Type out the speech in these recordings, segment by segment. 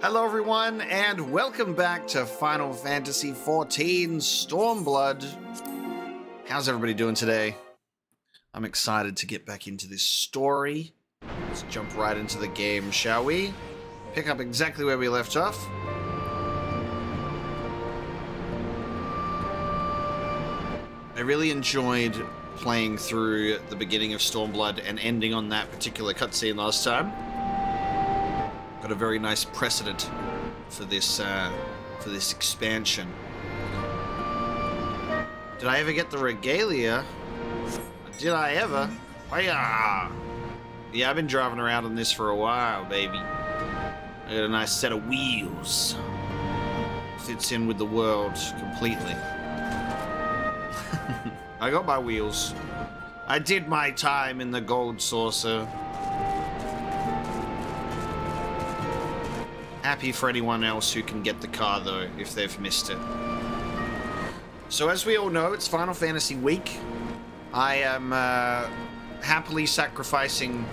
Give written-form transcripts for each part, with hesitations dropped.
Hello everyone, and welcome back to Final Fantasy XIV Stormblood. How's everybody doing today? I'm excited to get back into this story. Let's jump right into the game, shall we? Pick up exactly where we left off. I really enjoyed playing through the beginning of Stormblood and ending on that particular cutscene last time. Got a very nice precedent for this expansion. Did I ever get the regalia? Did I ever? Hiya! Yeah, I've been driving around on this for a while, baby. I got a nice set of wheels. Fits in with the world completely. I got my wheels. I did my time in the gold saucer. Happy for anyone else who can get the car, though, if they've missed it. So as we all know, it's Final Fantasy Week. I am happily sacrificing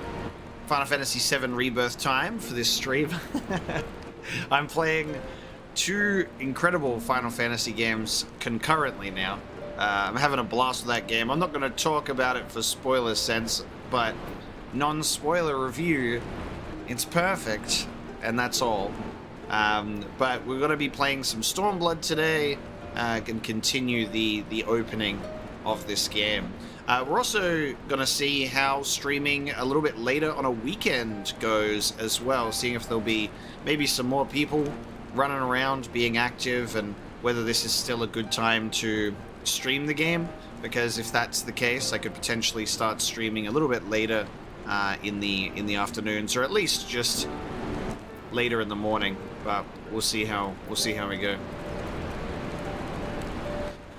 Final Fantasy VII Rebirth time for this stream. I'm playing two incredible Final Fantasy games concurrently now. I'm having a blast with that game. I'm not going to talk about it for spoiler sense, but non-spoiler review, it's perfect. And that's all. But we're going to be playing some Stormblood today and continue the opening of this game. We're also going to see how streaming a little bit later on a weekend goes as well, seeing if there'll be maybe some more people running around being active and whether this is still a good time to stream the game, because if that's the case, I could potentially start streaming a little bit later in the afternoons, or at least just later in the morning, but we'll see how we go.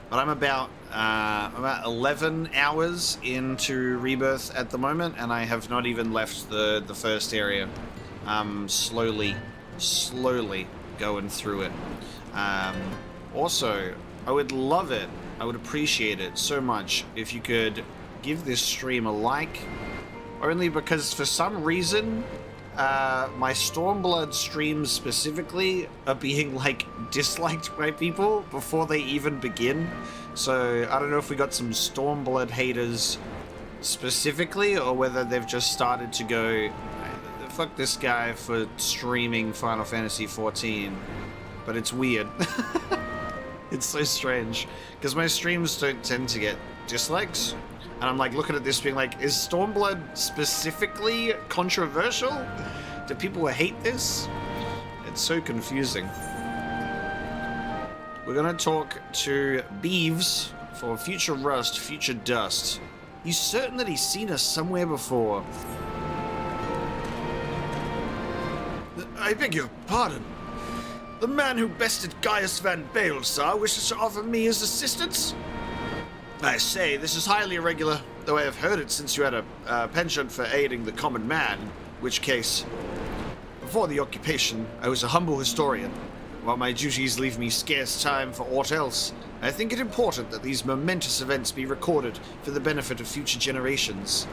But I'm about 11 hours into Rebirth at the moment, and I have not even left the first area. I'm slowly going through it. Also, I would love it, I would appreciate it so much if you could give this stream a like, only because for some reason my Stormblood streams specifically are being disliked by people before they even begin. So I don't know if we got some Stormblood haters specifically, or whether they've just started to go, fuck this guy for streaming Final Fantasy XIV. But it's weird. It's so strange, because my streams don't tend to get dislikes. And I'm looking at this being is Stormblood specifically controversial? Do people hate this? It's so confusing. We're going to talk to Beeves for Future Rust, Future Dust. He's certain that he's seen us somewhere before. I beg your pardon. The man who bested Gaius Van Baelsar wishes to offer me his assistance? I say, this is highly irregular, though I have heard it since you had a penchant for aiding the common man, in which case, before the occupation, I was a humble historian. While my duties leave me scarce time for aught else, I think it important that these momentous events be recorded for the benefit of future generations.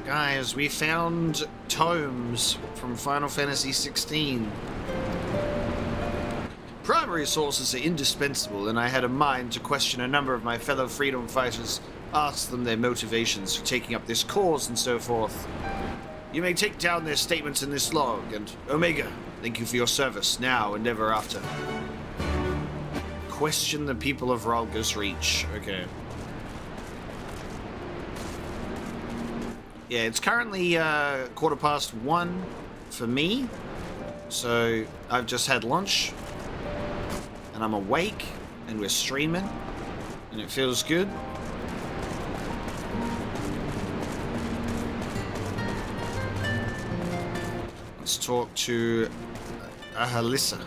Guys, we found tomes from Final Fantasy XVI. Primary sources are indispensable, and I had a mind to question a number of my fellow freedom fighters, ask them their motivations for taking up this cause and so forth. You may take down their statements in this log, and Omega, thank you for your service, now and ever after. Question the people of Ralga's Reach. Okay. Yeah, it's currently 1:15 for me, so I've just had lunch. And I'm awake, and we're streaming, and it feels good. Let's talk to Ahalissa.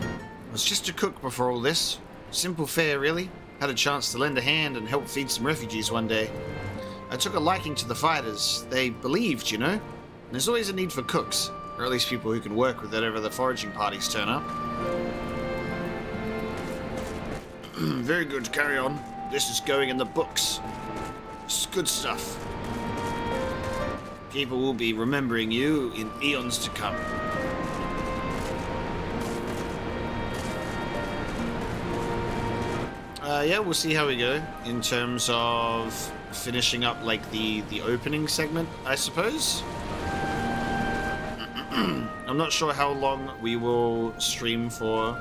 I was just a cook before all this. Simple fare, really. Had a chance to lend a hand and help feed some refugees one day. I took a liking to the fighters. They believed, you know. And there's always a need for cooks. Or at least people who can work with whatever the foraging parties turn up. Very good, carry on. This is going in the books. It's good stuff. People will be remembering you in eons to come. Yeah, we'll see how we go in terms of finishing up like the opening segment, I suppose. I'm not sure how long we will stream for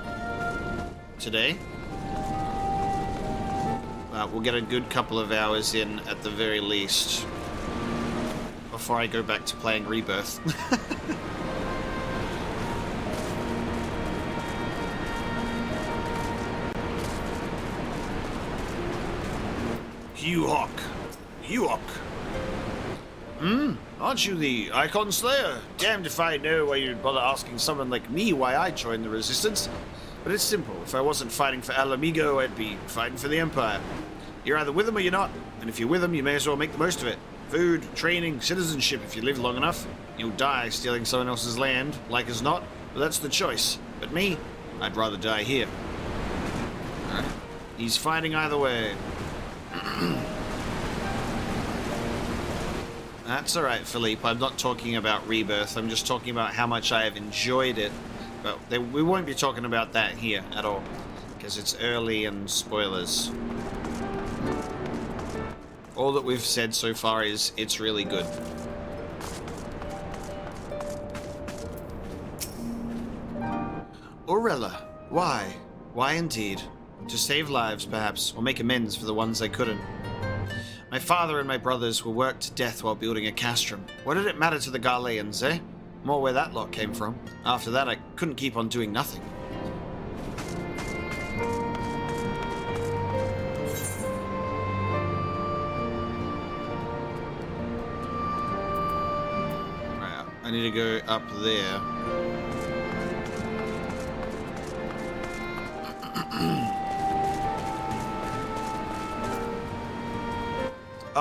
today. We'll get a good couple of hours in at the very least before I go back to playing Rebirth. Hewhawk. Aren't you the Icon Slayer? Damned if I know why you'd bother asking someone like me why I joined the Resistance. But it's simple. If I wasn't fighting for Al Amigo, I'd be fighting for the Empire. You're either with them or you're not. And if you're with them, you may as well make the most of it. Food, training, citizenship if you live long enough. You'll die stealing someone else's land, like as not. But that's the choice. But me, I'd rather die here. He's fighting either way. That's alright, Philippe. I'm not talking about Rebirth. I'm just talking about how much I have enjoyed it. But we won't be talking about that here at all. Because it's early and spoilers. All that we've said so far is it's really good. Aurella. Why? Why indeed? To save lives, perhaps, or make amends for the ones I couldn't. My father and my brothers were worked to death while building a castrum. What did it matter to the Garleans, eh? More where that lot came from. After that, I couldn't keep on doing nothing. Right, I need to go up there.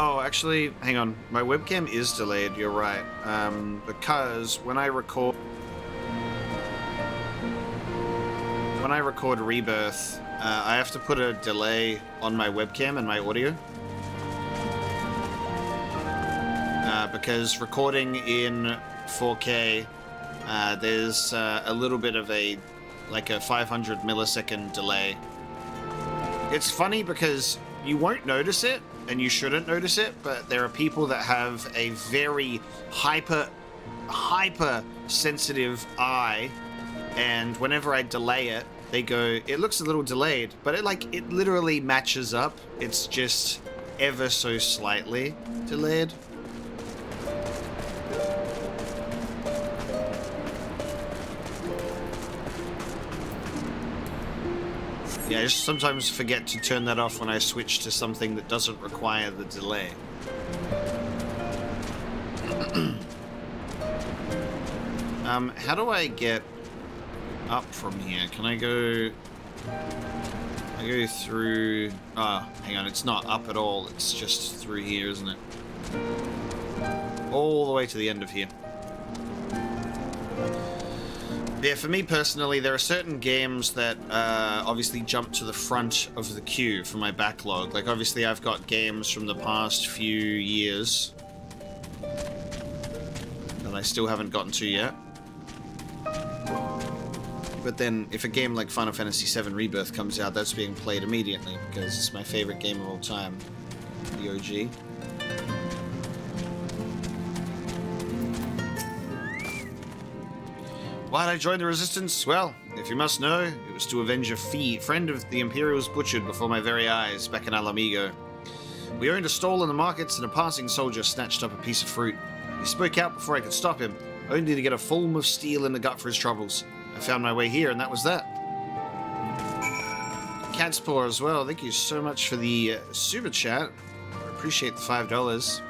Oh, actually, hang on. My webcam is delayed, you're right. Because when I record Rebirth, I have to put a delay on my webcam and my audio. Because recording in 4K, there's a little bit of a 500 millisecond delay. It's funny because you won't notice it, and you shouldn't notice it, but there are people that have a very hyper sensitive eye, and whenever I delay it, they go, it looks a little delayed, but it literally matches up. It's just ever so slightly delayed. Yeah, I just sometimes forget to turn that off when I switch to something that doesn't require the delay. How do I get up from here? Can I go... I go through... Ah, hang on, it's not up at all. It's just through here, isn't it? All the way to the end of here. Yeah, for me personally, there are certain games that obviously jump to the front of the queue for my backlog. Like, obviously, I've got games from the past few years that I still haven't gotten to yet. But then, if a game like Final Fantasy VII Rebirth comes out, that's being played immediately, because it's my favorite game of all time. The OG. Why'd I join the Resistance? Well, if you must know, it was to avenge a friend of the Imperial's butchered before my very eyes back in Al Amigo. We owned a stall in the markets and a passing soldier snatched up a piece of fruit. He spoke out before I could stop him, only to get a fulm of steel in the gut for his troubles. I found my way here and that was that. Cat's Paw as well, thank you so much for the super chat. I appreciate the $5.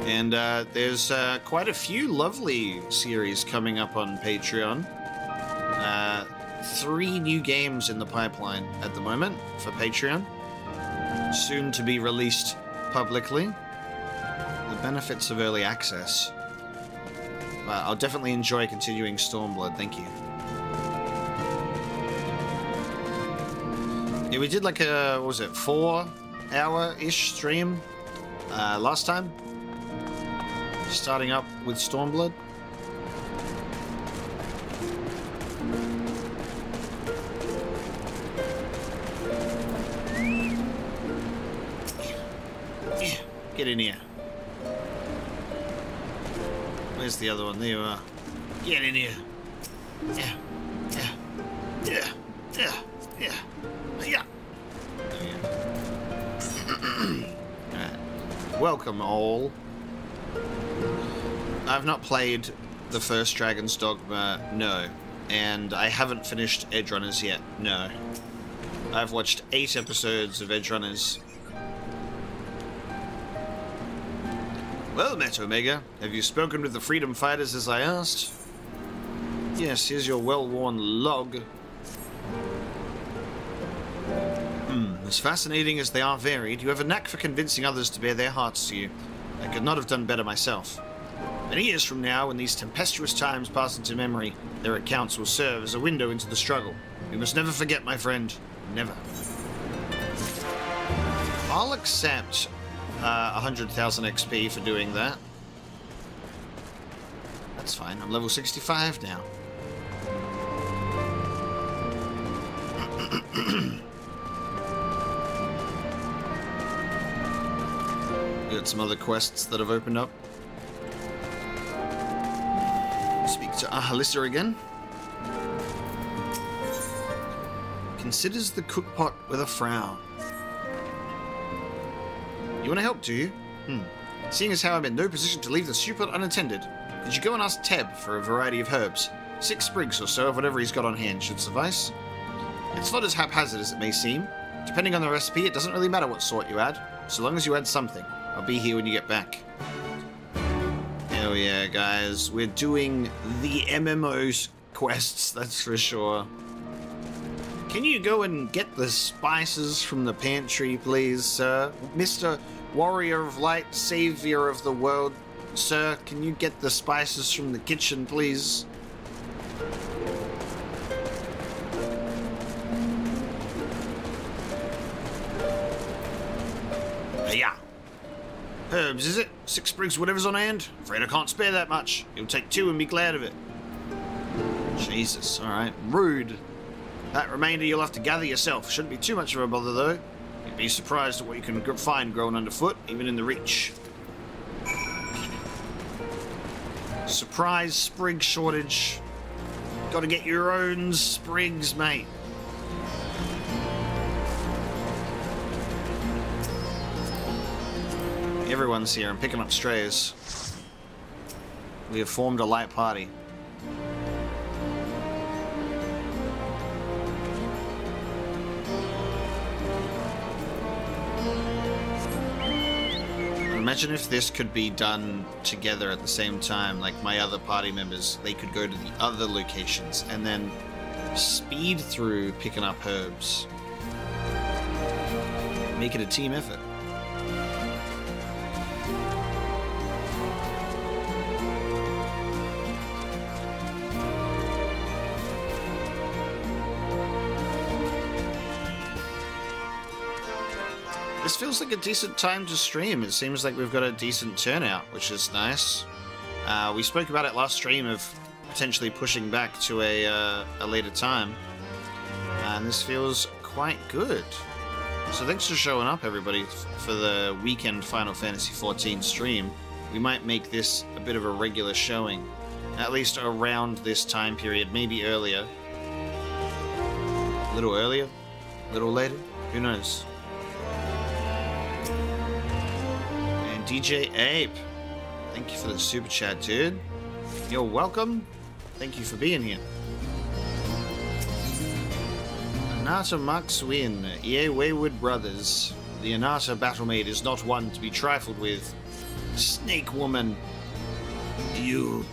And there's quite a few lovely series coming up on Patreon. 3 new games in the pipeline at the moment for Patreon. Soon to be released publicly. The benefits of early access. I'll definitely enjoy continuing Stormblood, thank you. Yeah, we did like a, what was it, 4-hour-ish stream last time? Starting up with Stormblood. Get in here. Where's the other one? There you are. Get in here. Yeah. Yeah. Yeah. Yeah. Yeah. Yeah. Alright. Welcome all. I've not played the first Dragon's Dogma, no. And I haven't finished Edgerunners yet, no. I've watched 8 episodes of Edgerunners. Well, Met Omega, have you spoken with the freedom fighters as I asked? Yes, here's your well-worn log. As fascinating as they are varied, you have a knack for convincing others to bear their hearts to you. I could not have done better myself. Many years from now, when these tempestuous times pass into memory, their accounts will serve as a window into the struggle. We must never forget, my friend. Never. I'll accept 100,000 XP for doing that. That's fine. I'm level 65 now. Got some other quests that have opened up. Speak to Ahalissa again. Considers the cookpot with a frown. You want to help, do you? Seeing as how I'm in no position to leave the soup unattended, could you go and ask Teb for a variety of herbs? 6 sprigs or so of whatever he's got on hand should suffice. It's not as haphazard as it may seem. Depending on the recipe, it doesn't really matter what sort you add, so long as you add something. I'll be here when you get back. Hell yeah, guys. We're doing the MMO quests, that's for sure. Can you go and get the spices from the pantry, please, sir? Mr. Warrior of Light, Savior of the World, sir, can you get the spices from the kitchen, please? Yeah. Herbs, is it? 6 sprigs, whatever's on hand? Afraid I can't spare that much. You'll take 2 and be glad of it. Jesus, alright. Rude. That remainder you'll have to gather yourself. Shouldn't be too much of a bother, though. You'd be surprised at what you can find growing underfoot, even in the Reach. Surprise sprig shortage. Gotta get your own sprigs, mate. Everyone's here. I'm picking up strays. We have formed a light party. Imagine if this could be done together at the same time, like my other party members, they could go to the other locations and then speed through picking up herbs. Make it a team effort. This feels like a decent time to stream. It seems like we've got a decent turnout, which is nice. We spoke about it last stream of potentially pushing back to a later time. And this feels quite good. So thanks for showing up, everybody, for the weekend Final Fantasy XIV stream. We might make this a bit of a regular showing. At least around this time period, maybe earlier. A little earlier? A little later? Who knows? DJ Ape, thank you for the super chat, dude. You're welcome. Thank you for being here. Anata Max Win, Ye Wayward Brothers. The Anata Battlemaid is not one to be trifled with. Snake Woman, you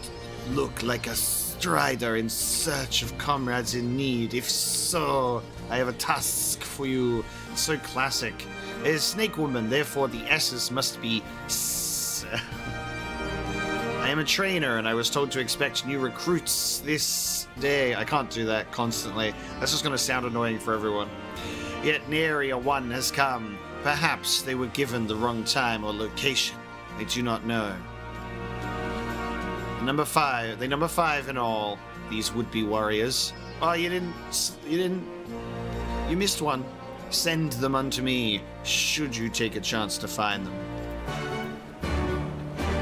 look like a strider in search of comrades in need. If so, I have a task for you. So classic. Is Snake Woman, therefore the S's must be S. I am a trainer, and I was told to expect new recruits this day. I can't do that constantly. That's just going to sound annoying for everyone. Yet nary a one has come. Perhaps they were given the wrong time or location. I do not know. Number 5. They number 5 in all. These would-be warriors. Oh, you missed one. Send them unto me, should you take a chance to find them.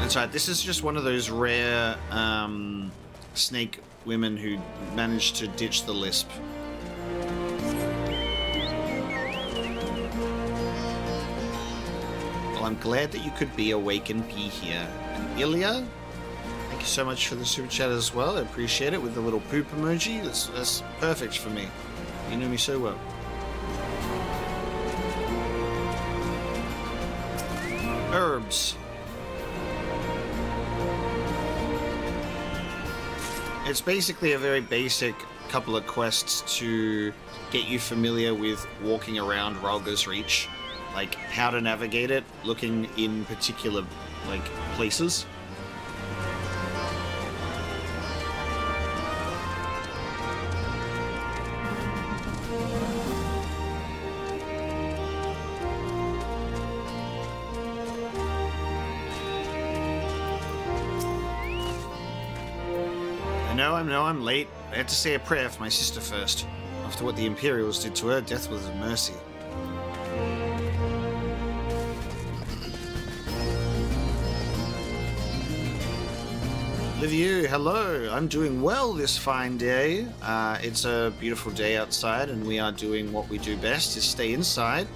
That's right, this is just one of those rare snake women who managed to ditch the lisp. Well, I'm glad that you could be awake and be here. And Ilya, thank you so much for the super chat as well. I appreciate it with the little poop emoji. That's perfect for me. You know me so well. Herbs. It's basically a very basic couple of quests to get you familiar with walking around Ralga's Reach, like how to navigate it, looking in particular like places. I know I'm late. I had to say a prayer for my sister first. After what the Imperials did to her, death was a mercy. Liviu, hello. I'm doing well this fine day. It's a beautiful day outside, and we are doing what we do best, is stay inside.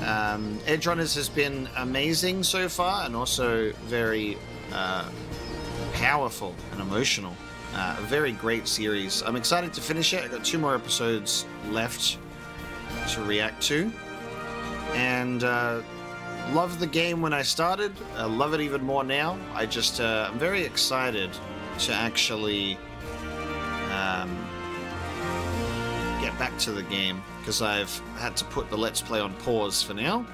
Edge Runners has been amazing so far, and also very powerful and emotional. A very great series. I'm excited to finish it. I got 2 more episodes left to react to, and loved the game when I started. I love it even more now. I'm very excited to actually get back to the game, because I've had to put the Let's Play on pause for now.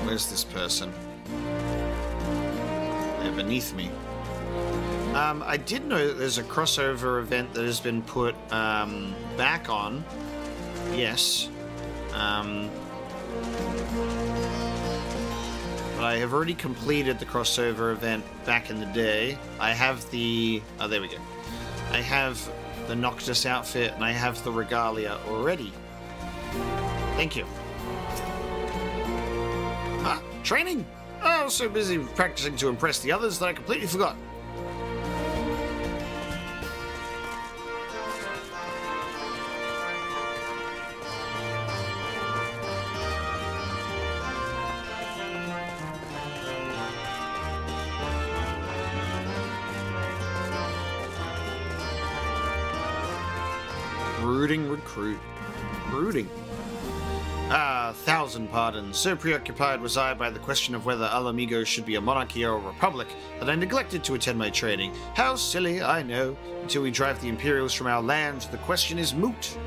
Where's this person? They're beneath me. I did know that there's a crossover event that has been put back on. Yes. But I have already completed the crossover event back in the day. I have the... Oh, there we go. I have the Noctis outfit, and I have the Regalia already. Thank you. Ah, training! I was so busy practicing to impress the others that I completely forgot. Brooding recruit. Brooding. 1,000 pardons. So preoccupied was I by the question of whether Alamigo should be a monarchy or a republic that I neglected to attend my training. How silly, I know. Until we drive the Imperials from our land, the question is moot.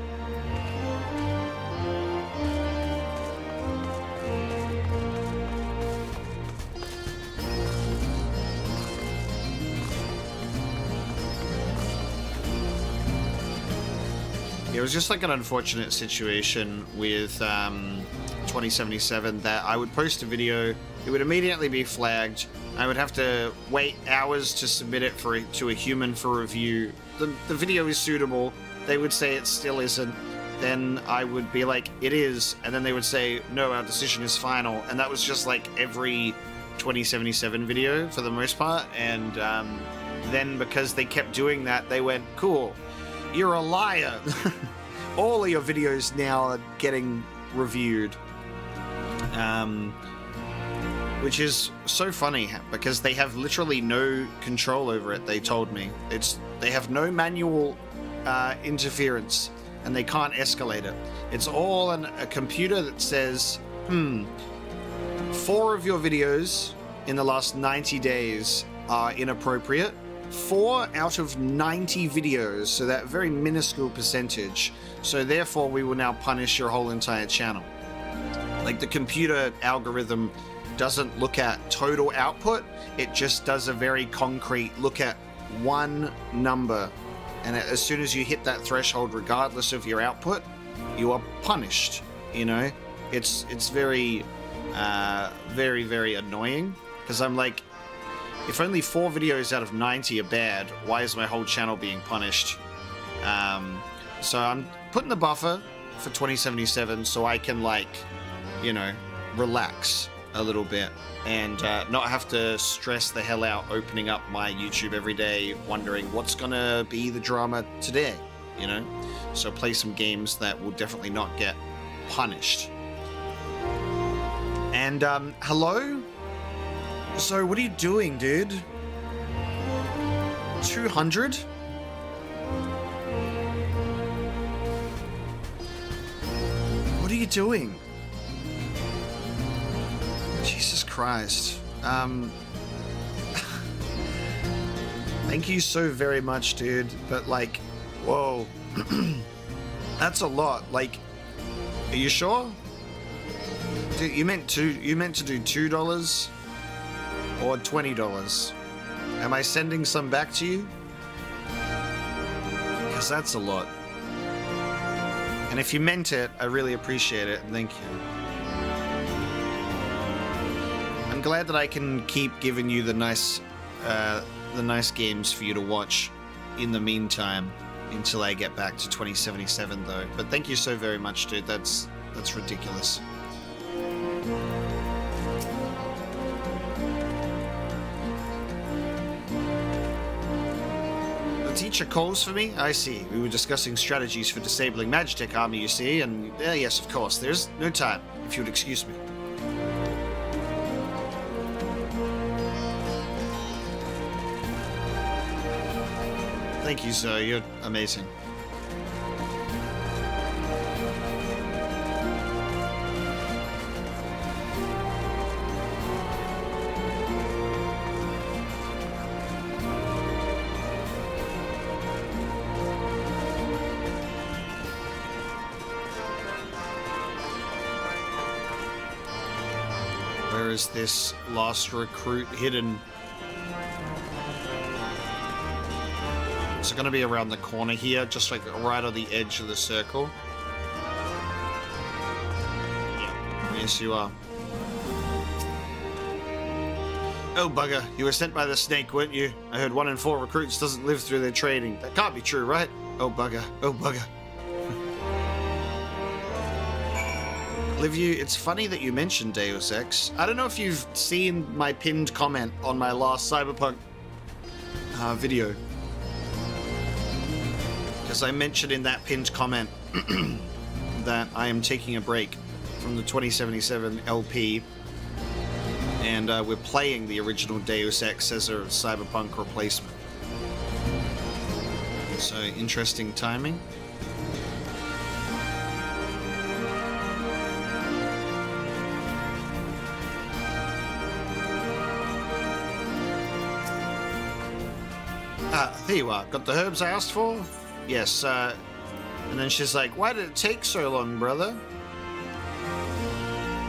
It was just like an unfortunate situation with 2077 that I would post a video, it would immediately be flagged. I would have to wait hours to submit it to a human for review. The video is suitable. They would say it still isn't. Then I would be like, it is. And then they would say, no, our decision is final. And that was just like every 2077 video for the most part. And then because they kept doing that, they went, cool. You're a liar. All of your videos now are getting reviewed. Which is so funny because they have literally no control over it, they told me. They have no manual interference and they can't escalate it. It's all a computer that says, 4 of your videos in the last 90 days are inappropriate. 4 out of 90 videos, so that very minuscule percentage. So therefore, we will now punish your whole entire channel. Like the computer algorithm doesn't look at total output, it just does a very concrete look at one number. And as soon as you hit that threshold, regardless of your output, you are punished. you know? It's very, very annoying, because I'm like, if only 4 videos out of 90 are bad, why is my whole channel being punished? So I'm putting the buffer for 2077 so I can, like, you know, relax a little bit and not have to stress the hell out opening up my YouTube every day wondering what's gonna be the drama today, you know? So play some games that will definitely not get punished. And hello? So what are you doing, dude? 200? What are you doing? Jesus Christ. Thank you so very much, dude. But like, whoa. That's a lot. Like, are you sure? Dude, you meant to do $2 or $20? Am I sending some back to you? Because that's a lot. And if you meant it, I really appreciate it, and thank you. I'm glad that I can keep giving you the nice games for you to watch in the meantime until I get back to 2077, though. But thank you so very much, dude. That's ridiculous. The teacher calls for me? I see. We were discussing strategies for disabling Magitech army, you see, and yes, of course. There's no time, if you would excuse me. Thank you, sir. You're amazing. Where is this last recruit hidden? It's going to be around the corner here, just like right on the edge of the circle. Yeah, yes you are. Oh bugger, you were sent by the snake, weren't you? I heard 1 in 4 recruits doesn't live through their training. That can't be true, right? Oh bugger, oh bugger. Liviu, it's funny that you mentioned Deus Ex. I don't know if you've seen my pinned comment on my last Cyberpunk video. Because I mentioned in that pinned comment that I am taking a break from the 2077 LP, and we're playing the original Deus Ex as a Cyberpunk replacement. So, interesting timing. There you are. Got the herbs I asked for? Yes, and then she's like, why did it take so long, brother?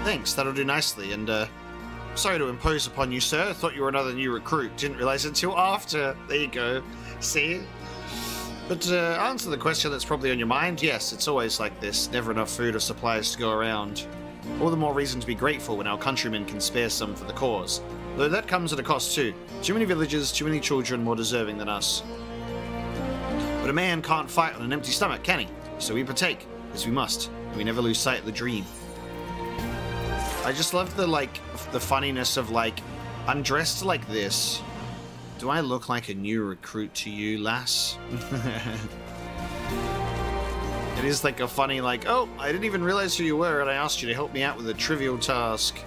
Thanks, that'll do nicely, and, sorry to impose upon you, sir. Thought you were another new recruit. Didn't realize until after. There you go. See? But, answer the question that's probably on your mind. Yes, it's always like this. Never enough food or supplies to go around. All the more reason to be grateful when our countrymen can spare some for the cause. Though that comes at a cost, too. Too many villages, too many children more deserving than us. But a man can't fight on an empty stomach, can he? So we partake, as we must, and we never lose sight of the dream. I just love the, like, the funniness of, like, I'm dressed like this. Do I look like a new recruit to you, lass? It is like a funny, like, oh, I didn't even realize who you were, and I asked you to help me out with a trivial task.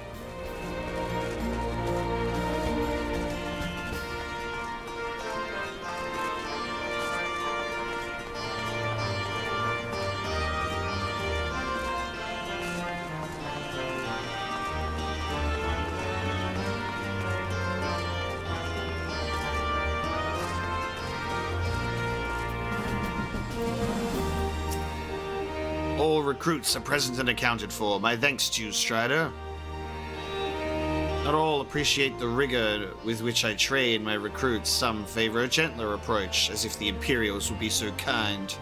All recruits are present and accounted for. My thanks to you, Strider. Not all appreciate the rigor with which I train my recruits. Some favor a gentler approach, as if the Imperials would be so kind.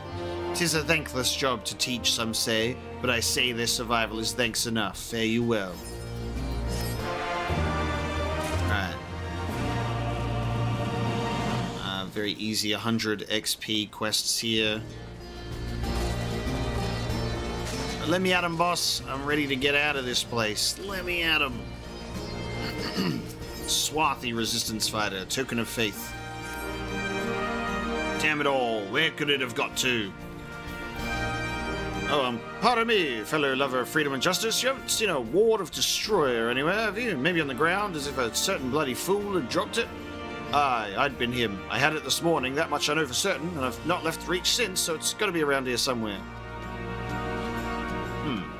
'Tis a thankless job to teach, some say, but I say their survival is thanks enough. Fare you well. Alright. Very easy 100 XP quests here. Let me at him, boss. I'm ready to get out of this place. Let me at him. Swarthy resistance fighter, token of faith. Damn it all, where could it have got to? Oh, pardon me, fellow lover of freedom and justice. You haven't seen a ward of destroyer anywhere, have you? Maybe on the ground, as if a certain bloody fool had dropped it? Aye, I'd been him. I had it this morning, that much I know for certain, and I've not left the reach since, so it's got to be around here somewhere.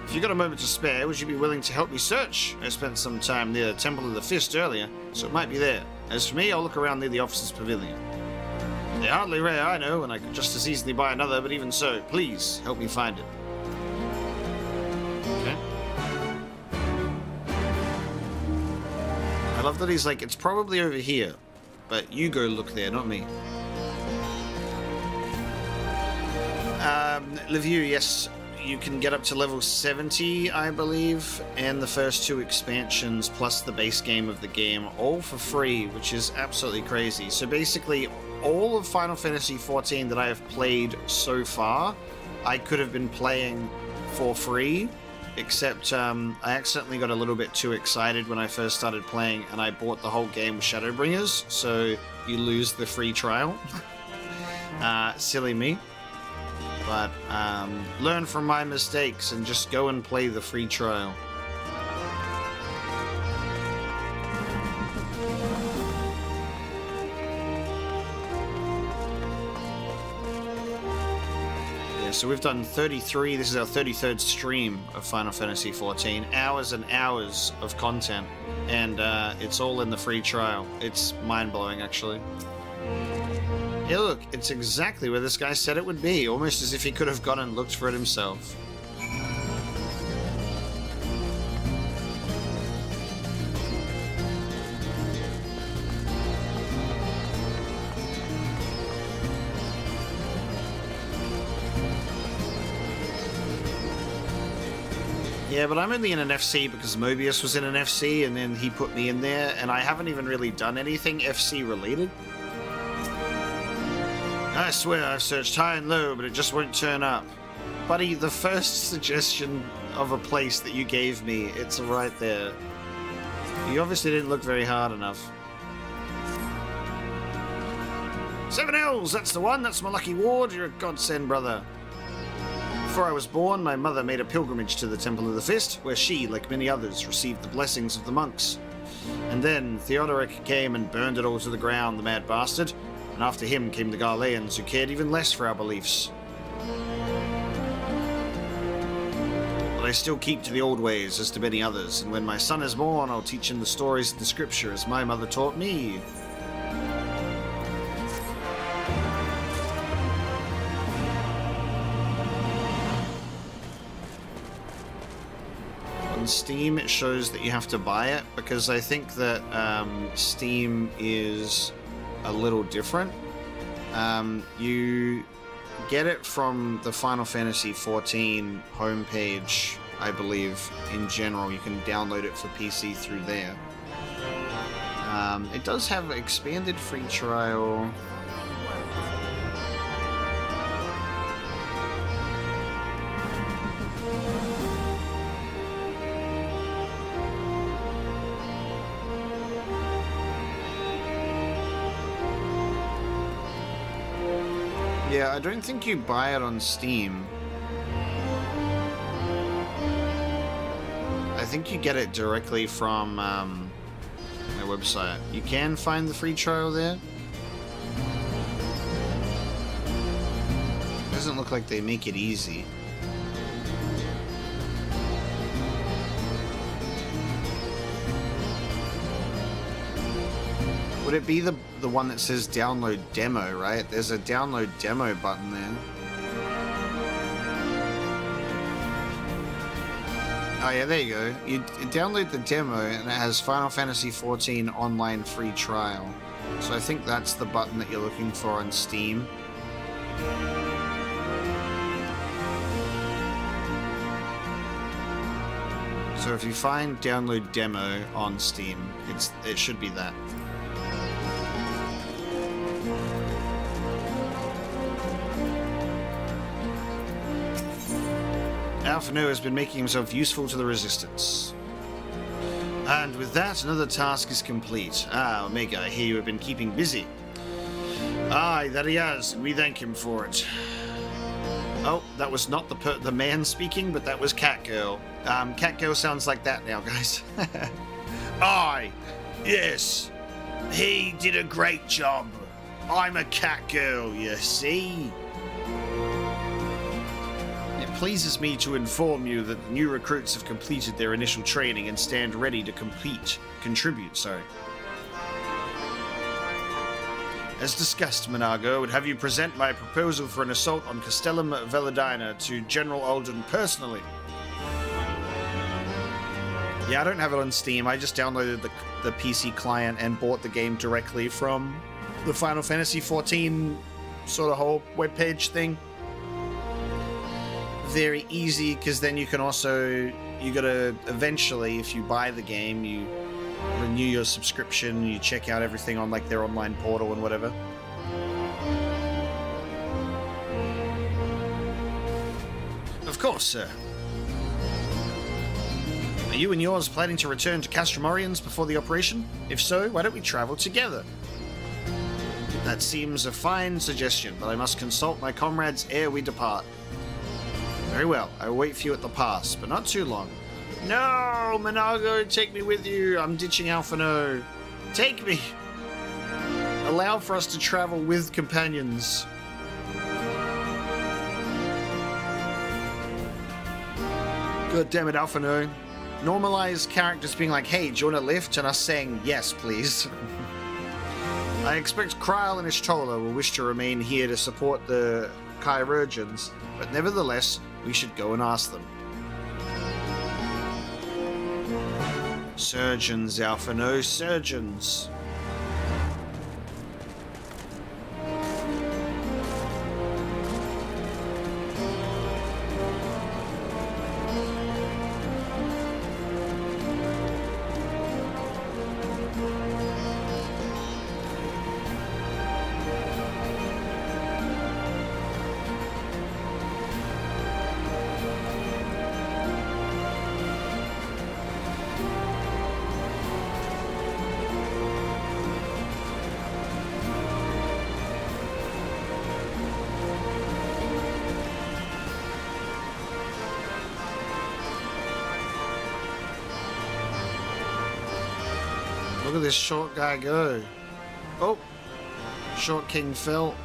If you got a moment to spare, would you be willing to help me search? I spent some time near the Temple of the Fist earlier, so it might be there. As for me, I'll look around near the officers' pavilion. They're hardly rare, I know, and I could just as easily buy another, but even so, please, help me find it. Okay. I love that he's like, it's probably over here, but you go look there, not me. Leview, yes. You can get up to level 70, I believe, and the first 2 expansions plus the base game of the game, all for free, which is absolutely crazy. So basically, all of Final Fantasy XIV that I have played so far, I could have been playing for free, except I accidentally got a little bit too excited when I first started playing, and I bought the whole game with Shadowbringers, so you lose the free trial. Silly me. But learn from my mistakes and just go and play the free trial. Yeah, so we've done 33, this is our 33rd stream of Final Fantasy XIV. Hours and hours of content, and it's all in the free trial. It's mind-blowing, actually. Yeah, look, it's exactly where this guy said it would be, almost as if he could have gone and looked for it himself. Yeah, but I'm only in an FC because Mobius was in an FC, and then he put me in there, and I haven't even really done anything FC related. I swear I've searched high and low, but it just won't turn up. Buddy, the first suggestion of a place that you gave me, it's right there. You obviously didn't look very hard enough. 7 L's, that's the one, that's my lucky ward, you're a godsend, brother. Before I was born, my mother made a pilgrimage to the Temple of the Fist, where she, like many others, received the blessings of the monks. And then Theodoric came and burned it all to the ground, the mad bastard. And after him came the Garleans, who cared even less for our beliefs. But I still keep to the old ways, as to many others, and when my son is born, I'll teach him the stories of the scripture, as my mother taught me. On Steam, it shows that you have to buy it, because I think that Steam is a little different. You get it from the Final Fantasy XIV homepage, I believe, in general. You can download it for PC through there. It does have expanded free trial. Yeah, I don't think you buy it on Steam. I think you get it directly from their website. You can find the free trial there. Doesn't look like they make it easy. Would it be the one that says download demo, right? There's a download demo button there. Oh yeah, there you go. You download the demo and it has Final Fantasy XIV online free trial. So I think that's the button that you're looking for on Steam. So if you find download demo on Steam, it should be that. Alphino has been making himself useful to the Resistance. And with that, another task is complete. Ah, Omega, I hear you have been keeping busy. Aye, that he has, and we thank him for it. Oh, that was not the man speaking, but that was Catgirl. Catgirl sounds like that now, guys. Aye, yes, he did a great job. I'm a Catgirl, you see. It pleases me to inform you that the new recruits have completed their initial training and stand ready to contribute. As discussed, Monago, I would have you present my proposal for an assault on Castellum Veladina to General Alden personally. Yeah, I don't have it on Steam. I just downloaded the PC client and bought the game directly from the Final Fantasy XIV sort of whole webpage thing. Very easy, because then you can also, you gotta eventually, if you buy the game, you renew your subscription, you check out everything on like their online portal and whatever. Of course, sir. Are you and yours planning to return to Castromorians before the operation? If so, why don't we travel together? That seems a fine suggestion, but I must consult my comrades ere we depart. Very well, I will wait for you at the pass, but not too long. No, Monago, take me with you. I'm ditching Alphino. Take me. Allow for us to travel with companions. God damn it, Alphino. Normalize characters being like, hey, do you want a lift? And us saying, yes, please. I expect Kryl and Ishtola will wish to remain here to support the Chirurgeons, but nevertheless, we should go and ask them. Surgeons, Alphino, surgeons. Look at this short guy go. Oh, short king fell.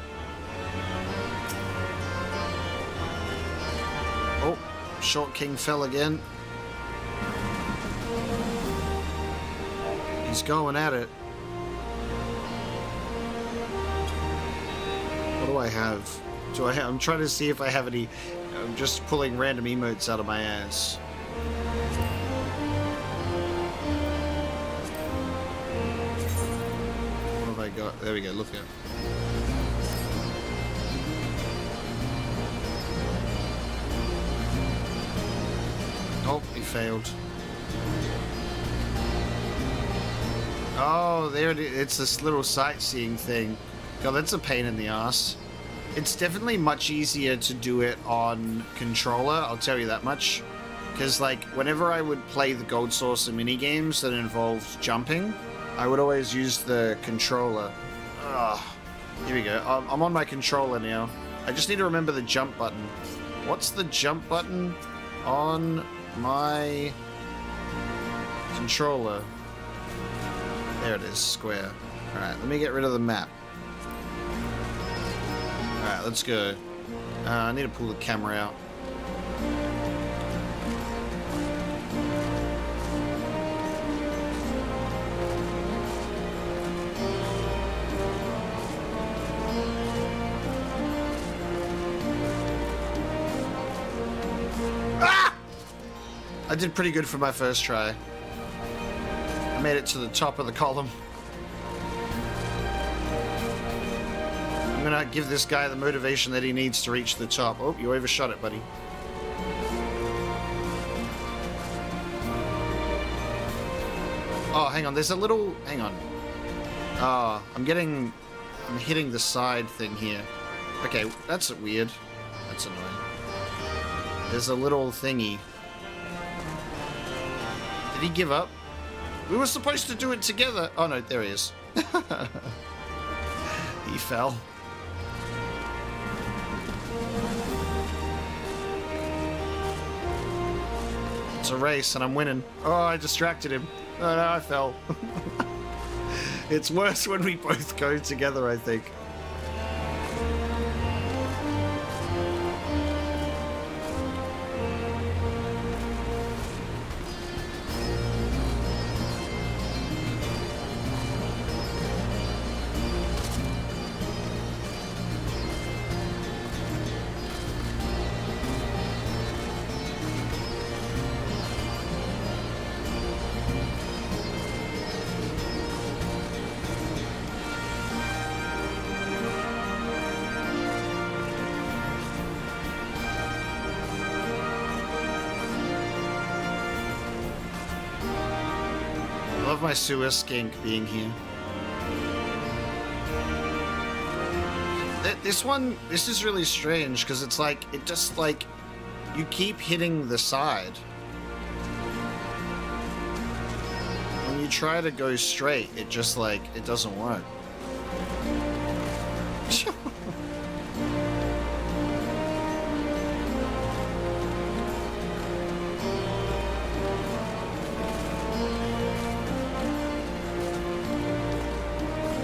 Oh, short king fell again. He's going at it. What do I have? I'm trying to see if I have any. I'm just pulling random emotes out of my ass. There we go, look at. Oh, he failed. Oh, there it is. It's this little sightseeing thing. God, that's a pain in the ass. It's definitely much easier to do it on controller, I'll tell you that much. Because, like, whenever I would play the Gold Saucer minigames that involved jumping, I would always use the controller. Ugh. Here we go. I'm on my controller now. I just need to remember the jump button. What's the jump button on my controller? There it is, square. Alright, let me get rid of the map. Alright, let's go. I need to pull the camera out. I did pretty good for my first try. I made it to the top of the column. I'm gonna give this guy the motivation that he needs to reach the top. Oh, you overshot it, buddy. Oh, hang on. There's a little... Hang on. Oh, I'm hitting the side thing here. Okay, that's weird. That's annoying. There's a little thingy. Did he give up? We were supposed to do it together. Oh, no, there he is. He fell. It's a race and I'm winning. Oh, I distracted him. Oh, no, I fell. It's worse when we both go together, I think. I love my sewer skink being here. This is really strange because it's like, it just like, you keep hitting the side. When you try to go straight, it just like, it doesn't work.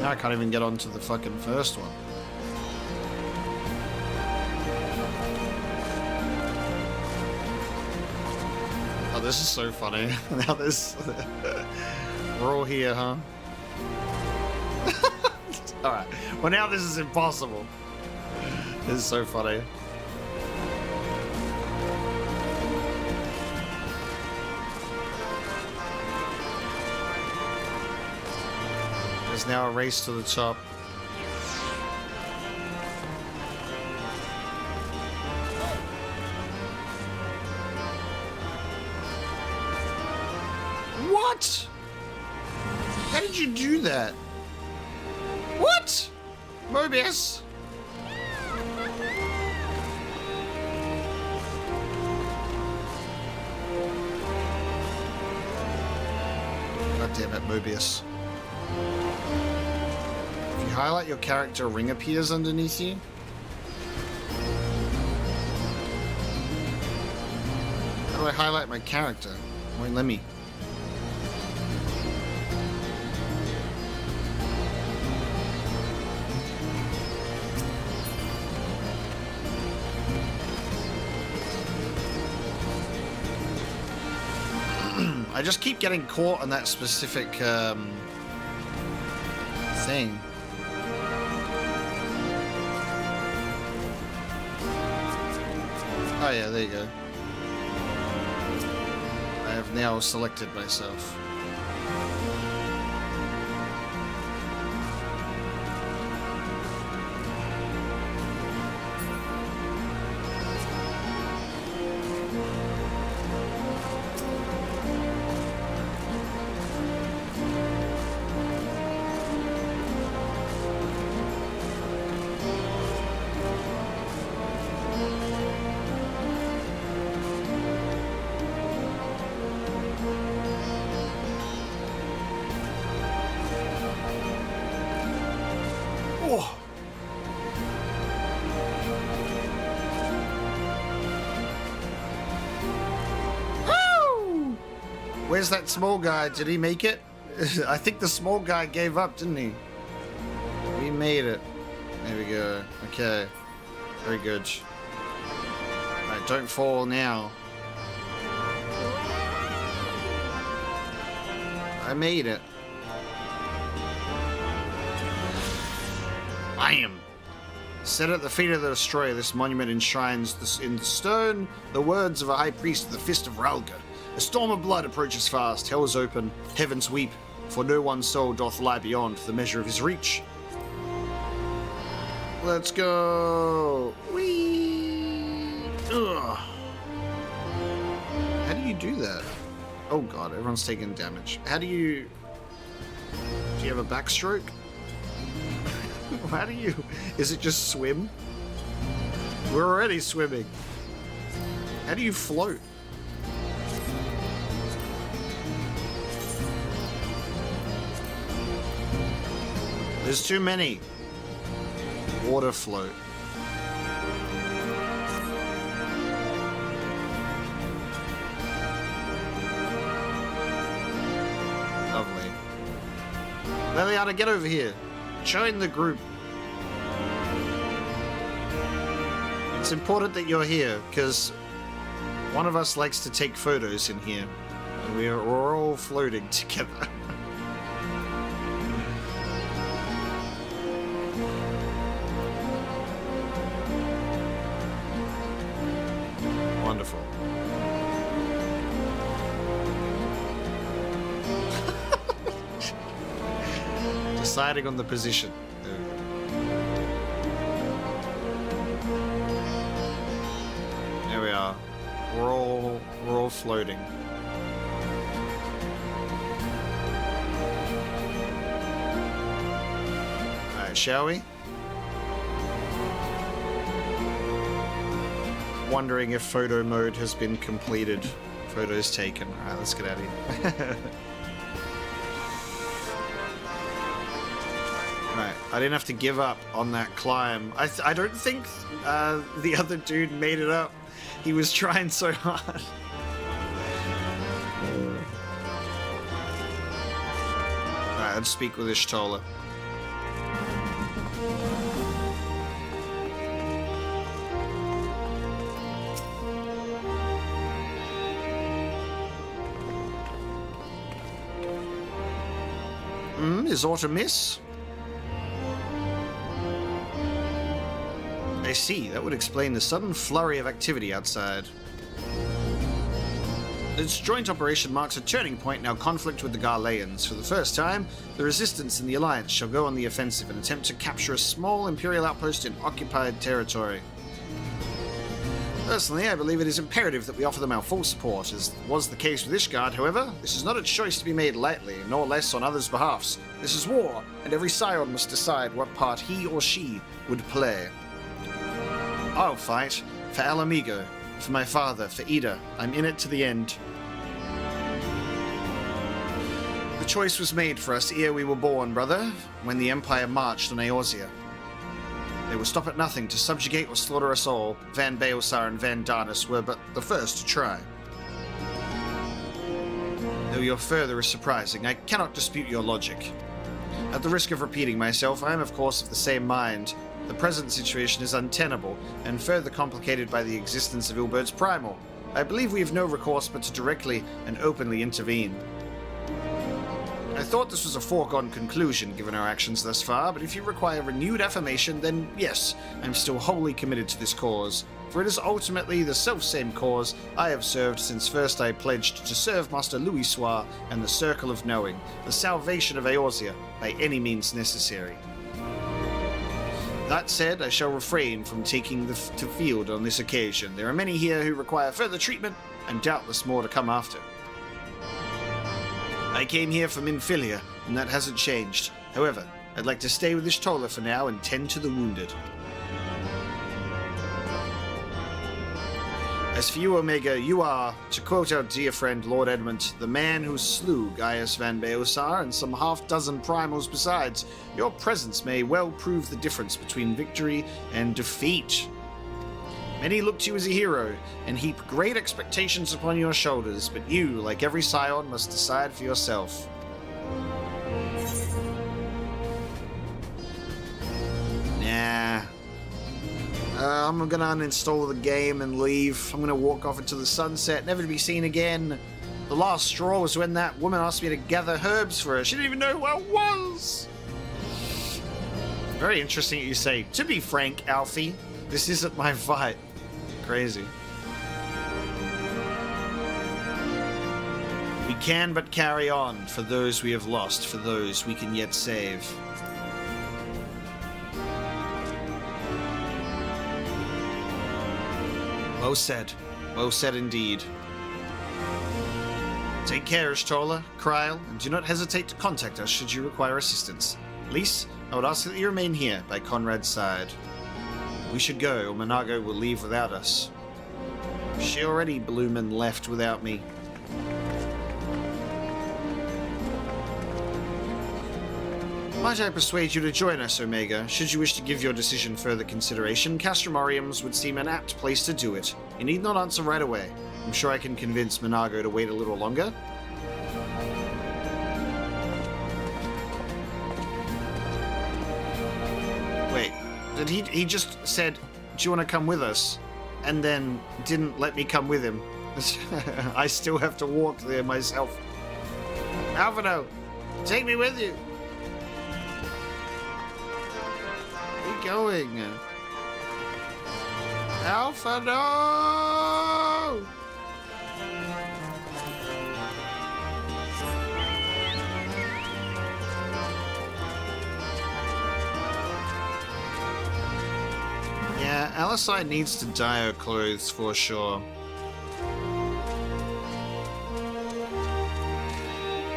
Now I can't even get onto the fucking first one. Oh, this is so funny. Now this... We're all here, huh? Alright. Well, now this is impossible. This is so funny. There's now a race to the top. What? How did you do that? What? Mobius? God damn it, Mobius. If you highlight your character, a ring appears underneath you. How do I highlight my character? Wait, let me. I just keep getting caught on that specific thing. Oh yeah, there you go. I have now selected myself. Where's that small guy? Did he make it? I think the small guy gave up, didn't he? We made it. There we go. Okay. Very good. Alright, don't fall now. I made it. Bam! Set at the feet of the destroyer, this monument enshrines in stone the words of a high priest of the Fist of Ralga. A storm of blood approaches fast, hell is open, heavens weep, for no one's soul doth lie beyond the measure of his reach. Let's go! Whee! Ugh. How do you do that? Oh god, everyone's taking damage. How do you... Do you have a backstroke? How do you... Is it just swim? We're already swimming. How do you float? There's too many. Water float. Lovely. Liliana, get over here. Join the group. It's important that you're here, because one of us likes to take photos in here. And we're all floating together. Wonderful. Deciding on the position. There we go. There we are. We're all floating. Alright, shall we? Wondering if photo mode has been completed. Photos taken. Alright, let's get out of here. Right, I didn't have to give up on that climb. I don't think the other dude made it up. He was trying so hard. Alright, let's speak with Ishtola. Is aught amiss? I see. That would explain the sudden flurry of activity outside. This joint operation marks a turning point in our conflict with the Garleans. For the first time, the Resistance and the Alliance shall go on the offensive and attempt to capture a small Imperial outpost in occupied territory. Personally, I believe it is imperative that we offer them our full support. As was the case with Ishgard, however, this is not a choice to be made lightly, nor less on others' behalfs. This is war, and every scion must decide what part he or she would play. I'll fight for Alamigo, for my father, for Ida. I'm in it to the end. The choice was made for us ere we were born, brother, when the Empire marched on Eorzea. They will stop at nothing to subjugate or slaughter us all. Van Beosar and Van Darnus were but the first to try. Though your further is surprising, I cannot dispute your logic. At the risk of repeating myself, I am of course of the same mind. The present situation is untenable, and further complicated by the existence of Ilbert's Primal. I believe we have no recourse but to directly and openly intervene. I thought this was a foregone conclusion given our actions thus far, but if you require renewed affirmation, then yes, I'm still wholly committed to this cause, for it is ultimately the self-same cause I have served since first I pledged to serve Master Louis Soir and the Circle of Knowing, the salvation of Eorzea, by any means necessary. That said, I shall refrain from taking to field on this occasion. There are many here who require further treatment, and doubtless more to come after. I came here from Infilia, and that hasn't changed. However, I'd like to stay with Ishtola for now and tend to the wounded. As for you, Omega, you are, to quote our dear friend Lord Edmund, the man who slew Gaius Van Beosar and some half-dozen primals besides. Your presence may well prove the difference between victory and defeat. Many look to you as a hero, and heap great expectations upon your shoulders, but you, like every scion, must decide for yourself. Nah. I'm gonna uninstall the game and leave. I'm gonna walk off into the sunset, never to be seen again. The last straw was when that woman asked me to gather herbs for her. She didn't even know who I was! Very interesting that you say, to be frank, Alfie, this isn't my fight. Crazy. We can but carry on for those we have lost, for those we can yet save. Well said indeed. Take care, Ishtola, Kryl, and do not hesitate to contact us should you require assistance. Lise, I would ask that you remain here by Conrad's side. We should go, or Monago will leave without us. She already blew and left without me. Might I persuade you to join us, Omega? Should you wish to give your decision further consideration, Castromoriums would seem an apt place to do it. You need not answer right away. I'm sure I can convince Monago to wait a little longer. Wait, did he just said, do you want to come with us? And then didn't let me come with him. I still have to walk there myself. Alvino, take me with you. Where are you going? Alvino! Yeah, Alisai needs to dye her clothes for sure.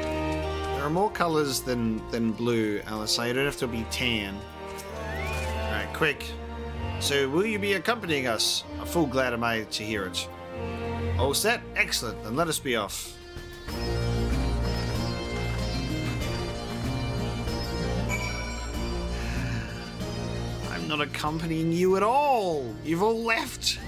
There are more colors than blue, Alisai. You don't have to be tan. Alright, quick. So, will you be accompanying us? A fool glad am I to hear it. All set? Excellent. Then let us be off. Not accompanying you at all. You've all left.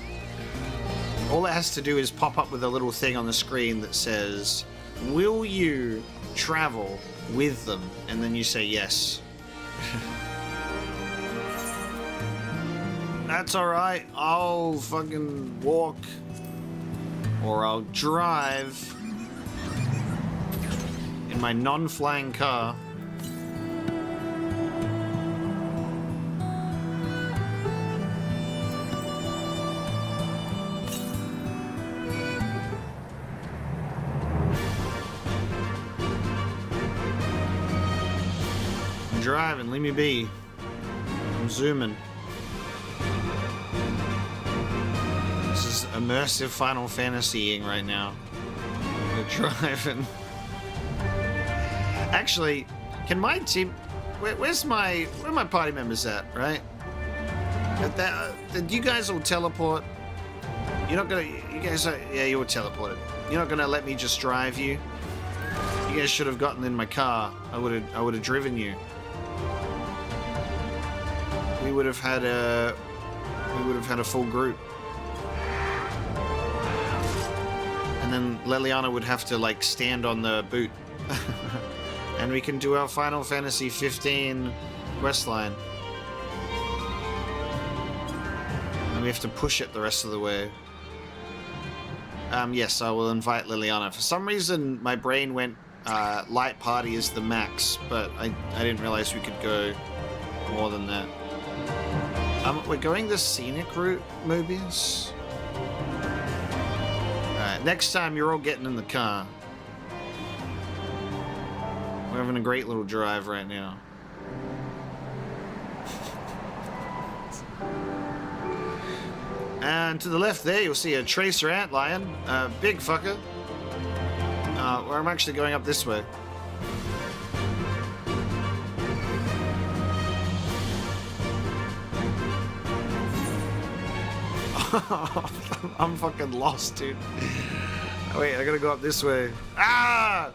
All it has to do is pop up with a little thing on the screen that says, will you travel with them? And then you say yes. That's alright. I'll fucking walk. Or I'll drive in my non-flying car. Driving, leave me be. I'm zooming. This is immersive Final Fantasying right now. We're driving. Actually, can my team? Where my party members at? Right? Did you guys all teleport? You're not gonna. You guys are. Yeah, you were teleported. You're not gonna let me just drive you. You guys should have gotten in my car. I would have driven you. We would have had a full group, and then Leliana would have to like stand on the boot, and we can do our Final Fantasy 15 questline, and we have to push it the rest of the way. Yes, I will invite Liliana. For some reason, my brain went light party is the max, but I didn't realize we could go more than that. We're going the scenic route, Mobius. Alright, next time you're all getting in the car. We're having a great little drive right now. And to the left there, you'll see a tracer antlion, a big fucker. Where I'm actually going up this way. I'm fucking lost, dude. Wait, I gotta go up this way. Ah!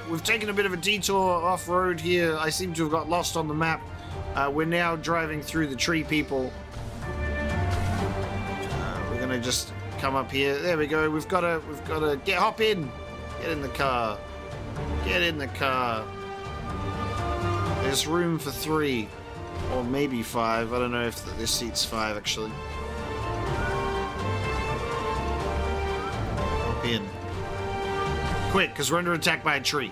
We've taken a bit of a detour off-road here. I seem to have got lost on the map. We're now driving through the tree people. We're gonna just come up here. There we go. We've gotta hop in. Get in the car. Get in the car. There's room for 3. Or maybe 5. I don't know if this seat's 5, actually. Hop in. Quick, because we're under attack by a tree.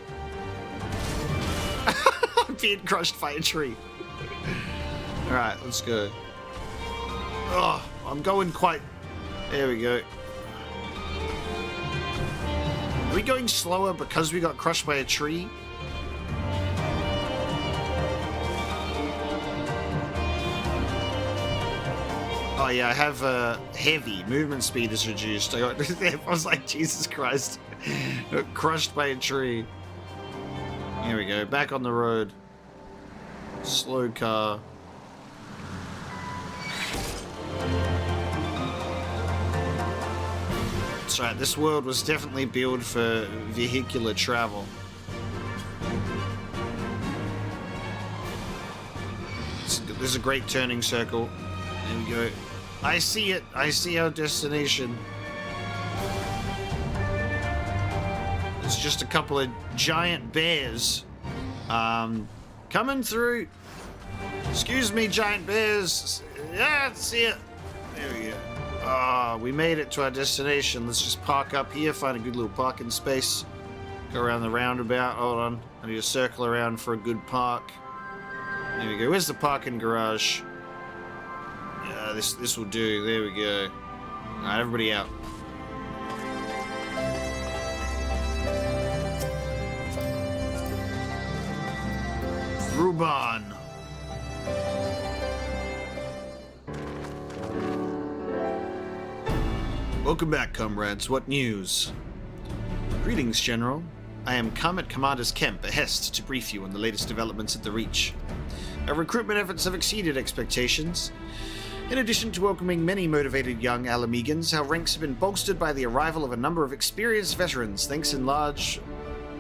I'm being crushed by a tree. Alright, let's go. Oh, I'm going quite... There we go. Are we going slower because we got crushed by a tree? Oh yeah, I have heavy. Movement speed is reduced. I was like, Jesus Christ. Crushed by a tree. Here we go. Back on the road. Slow car. That's right. This world was definitely built for vehicular travel. There's a great turning circle. There we go. I see it. I see our destination. It's just a couple of giant bears coming through. Excuse me, giant bears. Yeah, I see it. There we go. Ah, we made it to our destination. Let's just park up here, find a good little parking space. Go around the roundabout. Hold on. I need to circle around for a good park. There we go. Where's the parking garage? Yeah, this will do. There we go. Alright, everybody out. Ruban. Welcome back, comrades. What news? Greetings, General. I am come at Commander's Camp, Behest, to brief you on the latest developments at the Reach. Our recruitment efforts have exceeded expectations. In addition to welcoming many motivated young Alamegans, our ranks have been bolstered by the arrival of a number of experienced veterans, thanks in large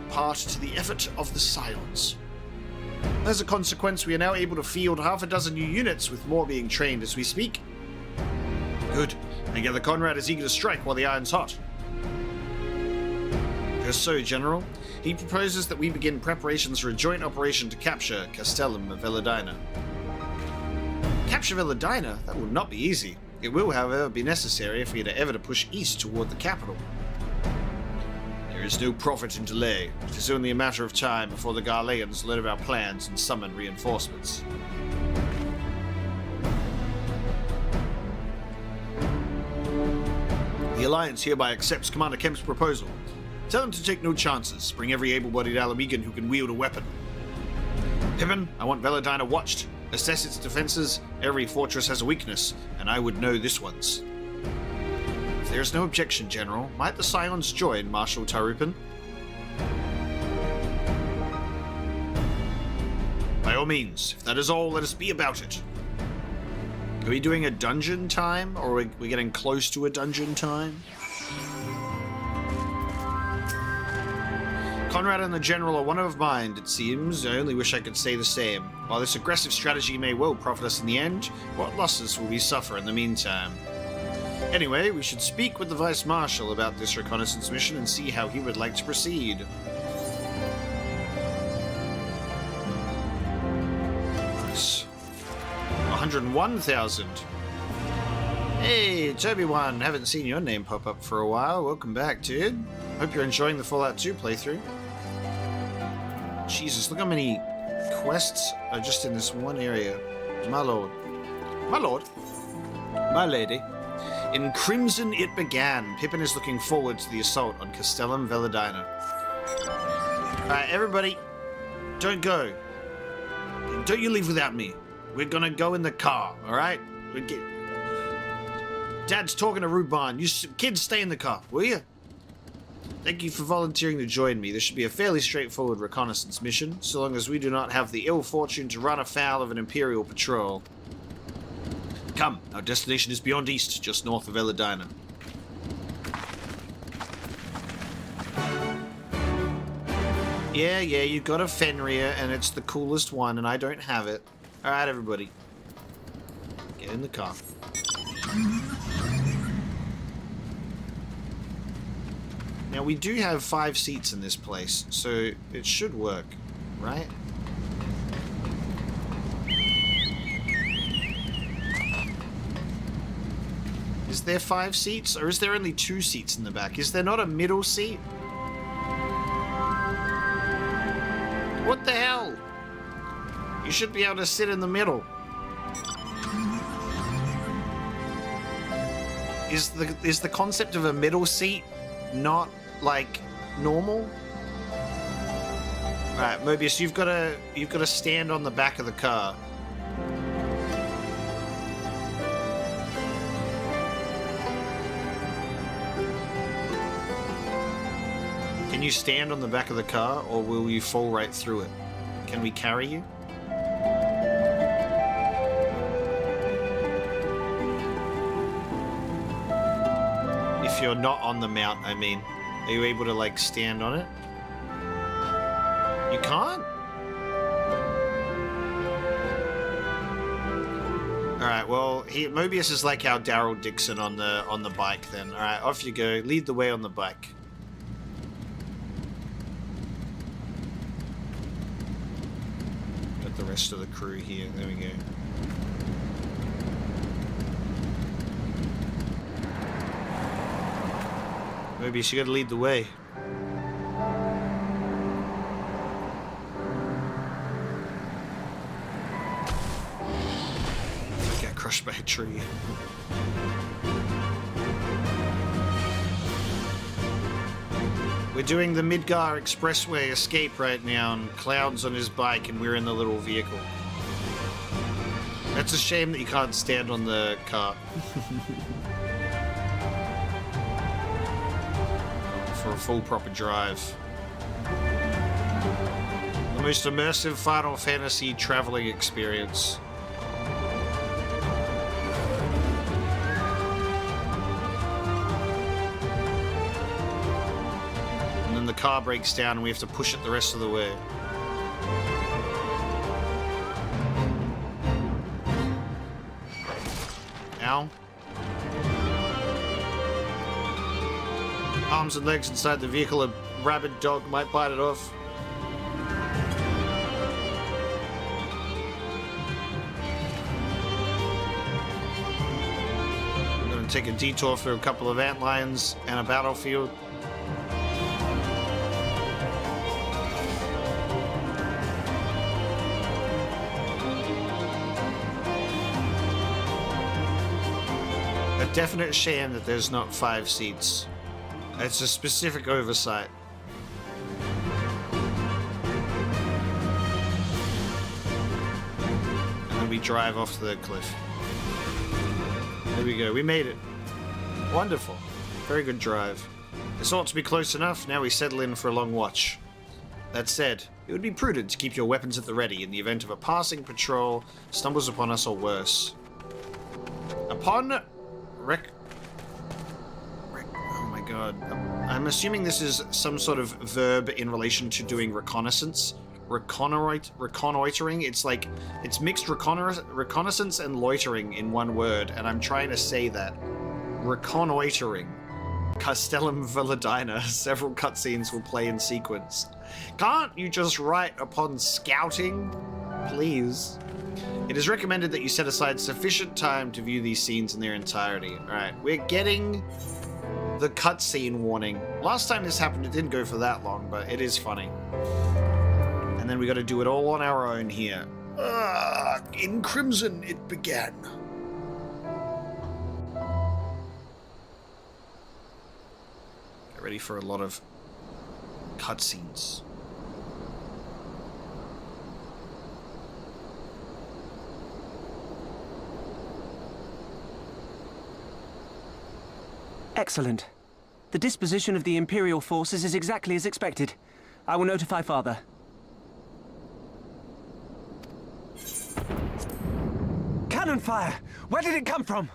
part to the effort of the Scions. As a consequence, we are now able to field half a dozen new units, with more being trained as we speak. Good. I gather Conrad is eager to strike while the iron's hot. Just so, General. He proposes that we begin preparations for a joint operation to capture Castellum Veladina. Capture Veladina? That will not be easy. It will, however, be necessary if we are ever to push east toward the capital. There is no profit in delay. It is only a matter of time before the Garleans learn of our plans and summon reinforcements. The Alliance hereby accepts Commander Kemp's proposal. Tell him to take no chances. Bring every able-bodied Alamegan who can wield a weapon. Pippin, I want Veladina watched. Assess its defenses. Every fortress has a weakness, and I would know this one's. If there is no objection, General, might the Scions join Marshal Tarupin? By all means. If that is all, let us be about it. Are we doing a dungeon time, or are we getting close to a dungeon time? Conrad and the General are one of mind, it seems. I only wish I could say the same. While this aggressive strategy may well profit us in the end, what losses will we suffer in the meantime? Anyway, we should speak with the Vice Marshal about this reconnaissance mission and see how he would like to proceed. Nice. 101,000. Hey, Toby1, haven't seen your name pop up for a while. Welcome back, dude. Hope you're enjoying the Fallout 2 playthrough. Jesus, look how many quests are just in this one area. My lord. My lord. My lady. In Crimson it began. Pippin is looking forward to the assault on Castellum Veladina. Alright, everybody. Don't go. Don't you leave without me. We're gonna go in the car, alright? Dad's talking to Ruban. You kids stay in the car, will you? Thank you for volunteering to join me. This should be a fairly straightforward reconnaissance mission, so long as we do not have the ill fortune to run afoul of an Imperial patrol. Come, our destination is beyond east, just north of Veladina. Yeah, you got a Fenrir, and it's the coolest one, and I don't have it. Alright, everybody. Get in the car. Now, we do have 5 seats in this place, so it should work, right? Is there 5 seats, or is there only 2 seats in the back? Is there not a middle seat? What the hell? You should be able to sit in the middle. Is the concept of a middle seat not like normal? Right, Mobius, you've got to stand on the back of the car. Can you stand on the back of the car, or will you fall right through it? Can we carry you? If you're not on the mount, I mean. Are you able to, like, stand on it? You can't? Alright, well, Mobius is like our Daryl Dixon on the bike then. Alright, off you go. Lead the way on the bike. Got the rest of the crew here. There we go. Mobius, you gotta lead the way. Crushed by a tree. We're doing the Midgar Expressway escape right now, and Cloud's on his bike and we're in the little vehicle. That's a shame that you can't stand on the car. For a full proper drive. The most immersive Final Fantasy traveling experience. The car breaks down and we have to push it the rest of the way. Ow. Arms and legs inside the vehicle, a rabid dog might bite it off. I'm gonna take a detour through a couple of antlions and a battlefield. Definite shame that there's not 5 seats. It's a specific oversight. And then we drive off to the cliff. There we go, we made it. Wonderful. Very good drive. This ought to be close enough, now we settle in for a long watch. That said, it would be prudent to keep your weapons at the ready in the event of a passing patrol stumbles upon us or worse. Upon oh my god. I'm assuming this is some sort of verb in relation to doing reconnaissance. Reconnoitering. It's like, it's mixed reconnaissance and loitering in one word, and I'm trying to say that. Reconnoitering. Castellum Valladina. Several cutscenes will play in sequence. Can't you just write upon scouting? Please. It is recommended that you set aside sufficient time to view these scenes in their entirety. Alright, we're getting the cutscene warning. Last time this happened, it didn't go for that long, but it is funny. And then we gotta do it all on our own here. In Crimson it began. Get ready for a lot of cutscenes. Excellent. The disposition of the Imperial forces is exactly as expected. I will notify Father. Cannon fire! Where did it come from?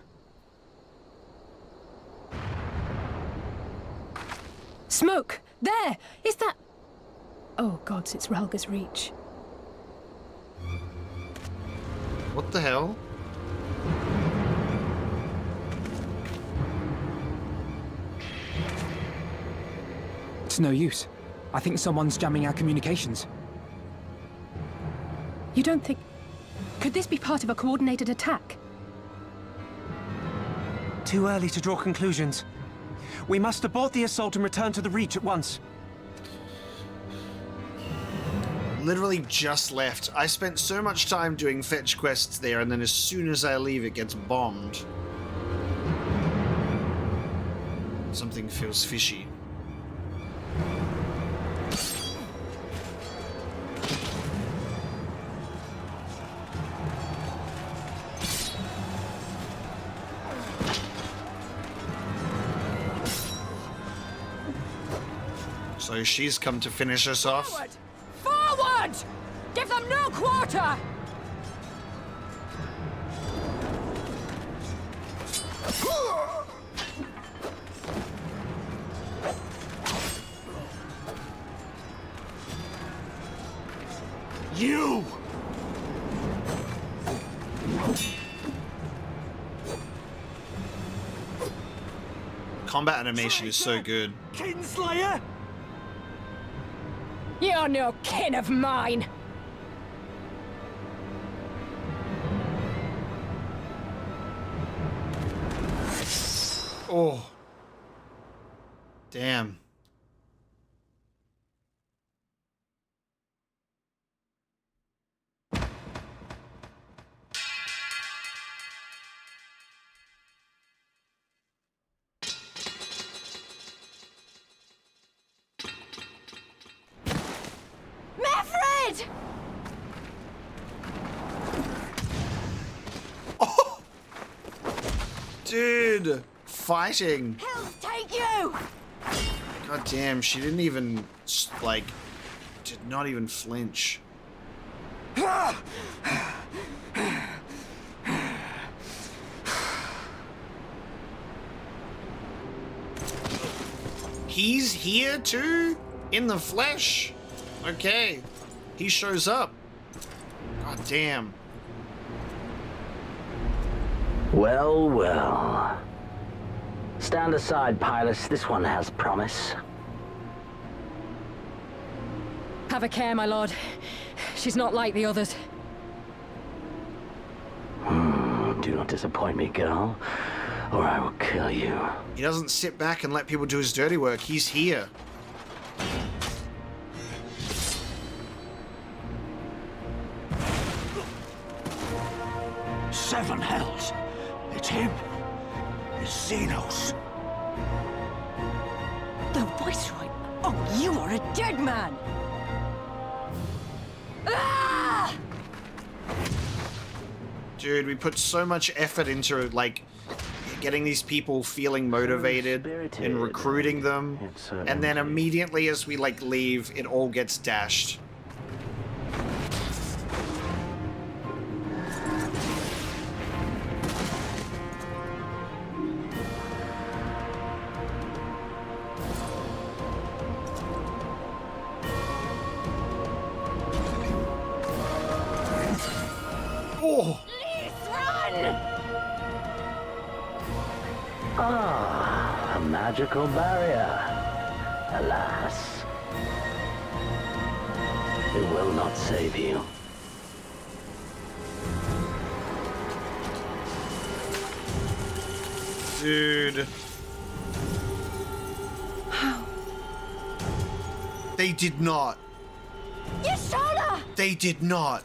Smoke! There! Is that... Oh gods, it's Ralga's Reach. What the hell? It's no use. I think someone's jamming our communications. You don't think... Could this be part of a coordinated attack? Too early to draw conclusions. We must abort the assault and return to the Reach at once. Literally just left. I spent so much time doing fetch quests there, and then as soon as I leave, it gets bombed. Something feels fishy. So she's come to finish us off. Forward! Forward! Give them no quarter! You! Combat animation is so good. Kinslayer! You're no kin of mine! Oh. Damn. Meffred! Oh! Dude, fighting. He'll take you! God damn, she didn't even, like, did not even flinch. He's here too? In the flesh? Okay. He shows up. God damn. Well, well. Stand aside, pilots. This one has promise. Have a care, my lord. She's not like the others. Do not disappoint me, girl, or I will kill you. He doesn't sit back and let people do his dirty work. He's here. Seven hells. It's him. It's Xenos. The Viceroy! Oh, you are a dead man! Ah! Dude, we put so much effort into, like, getting these people feeling motivated and recruiting them. And then immediately as we, like, leave, it all gets dashed. Oh! Ah, a magical barrier. Alas, it will not save you. Dude. How? They did not. Yashala! They did not.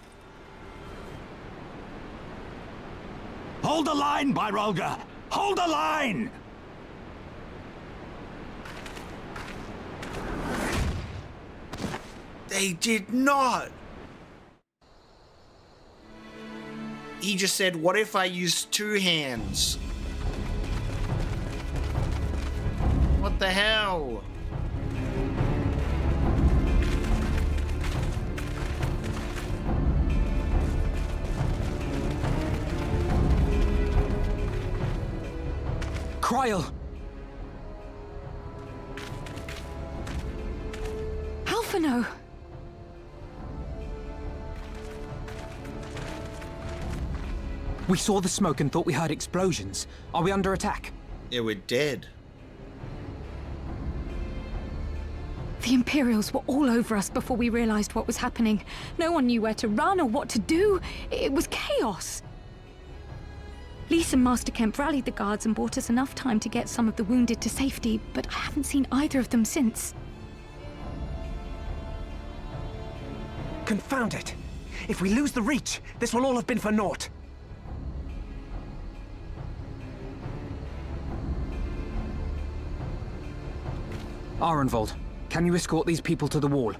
Hold the line, Byrolga! Hold the line! They did not. He just said, what if I use two hands? What the hell? Kryl! Alphino! We saw the smoke and thought we heard explosions. Are we under attack? Yeah, we're dead. The Imperials were all over us before we realized what was happening. No one knew where to run or what to do. It was chaos. Lise and Master Kemp rallied the guards and bought us enough time to get some of the wounded to safety, but I haven't seen either of them since. Confound it! If we lose the Reach, this will all have been for naught. Arenvold, can you escort these people to the wall?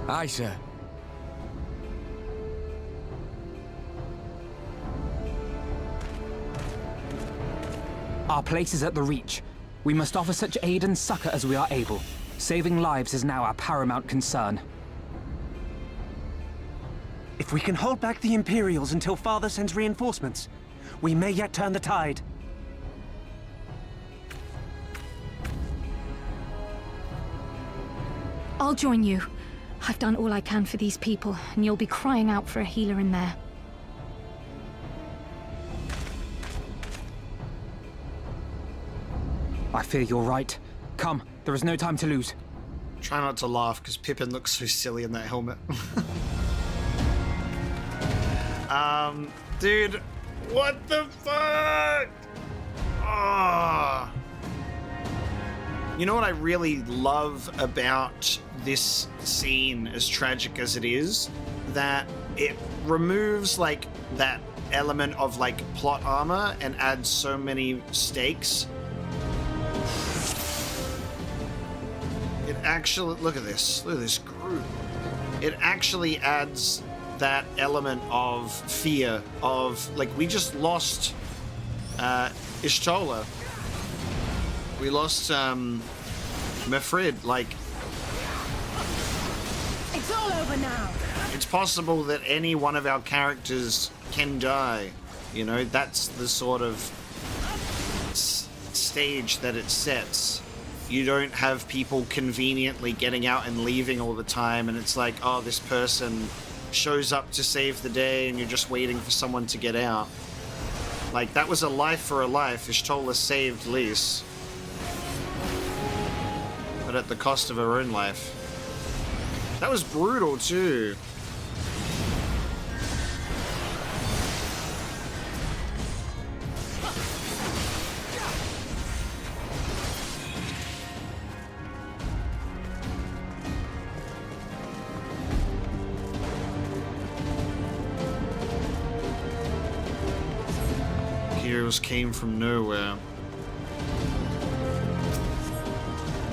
Aye, sir. Our place is at the Reach. We must offer such aid and succor as we are able. Saving lives is now our paramount concern. If we can hold back the Imperials until Father sends reinforcements, we may yet turn the tide. I'll join you. I've done all I can for these people, and you'll be crying out for a healer in there. I fear you're right. Come, there is no time to lose. Try not to laugh, because Pippin looks so silly in that helmet. Dude, what the fuck? Ah. You know what I really love about this scene, as tragic as it is? That it removes, like, that element of, like, plot armor and adds so many stakes. It actually, look at this Groot. It actually adds that element of fear of, like, we just lost Ishtola. We lost Mifrid. Like, It's all over now. it's possible that any one of our characters can die. You know, that's the sort of stage that it sets. You don't have people conveniently getting out and leaving all the time, and it's like, oh, this person shows up to save the day and you're just waiting for someone to get out. Like, that was a life for a life. Ishtola saved Lys, but at the cost of her own life. That was brutal too. Heroes came from nowhere.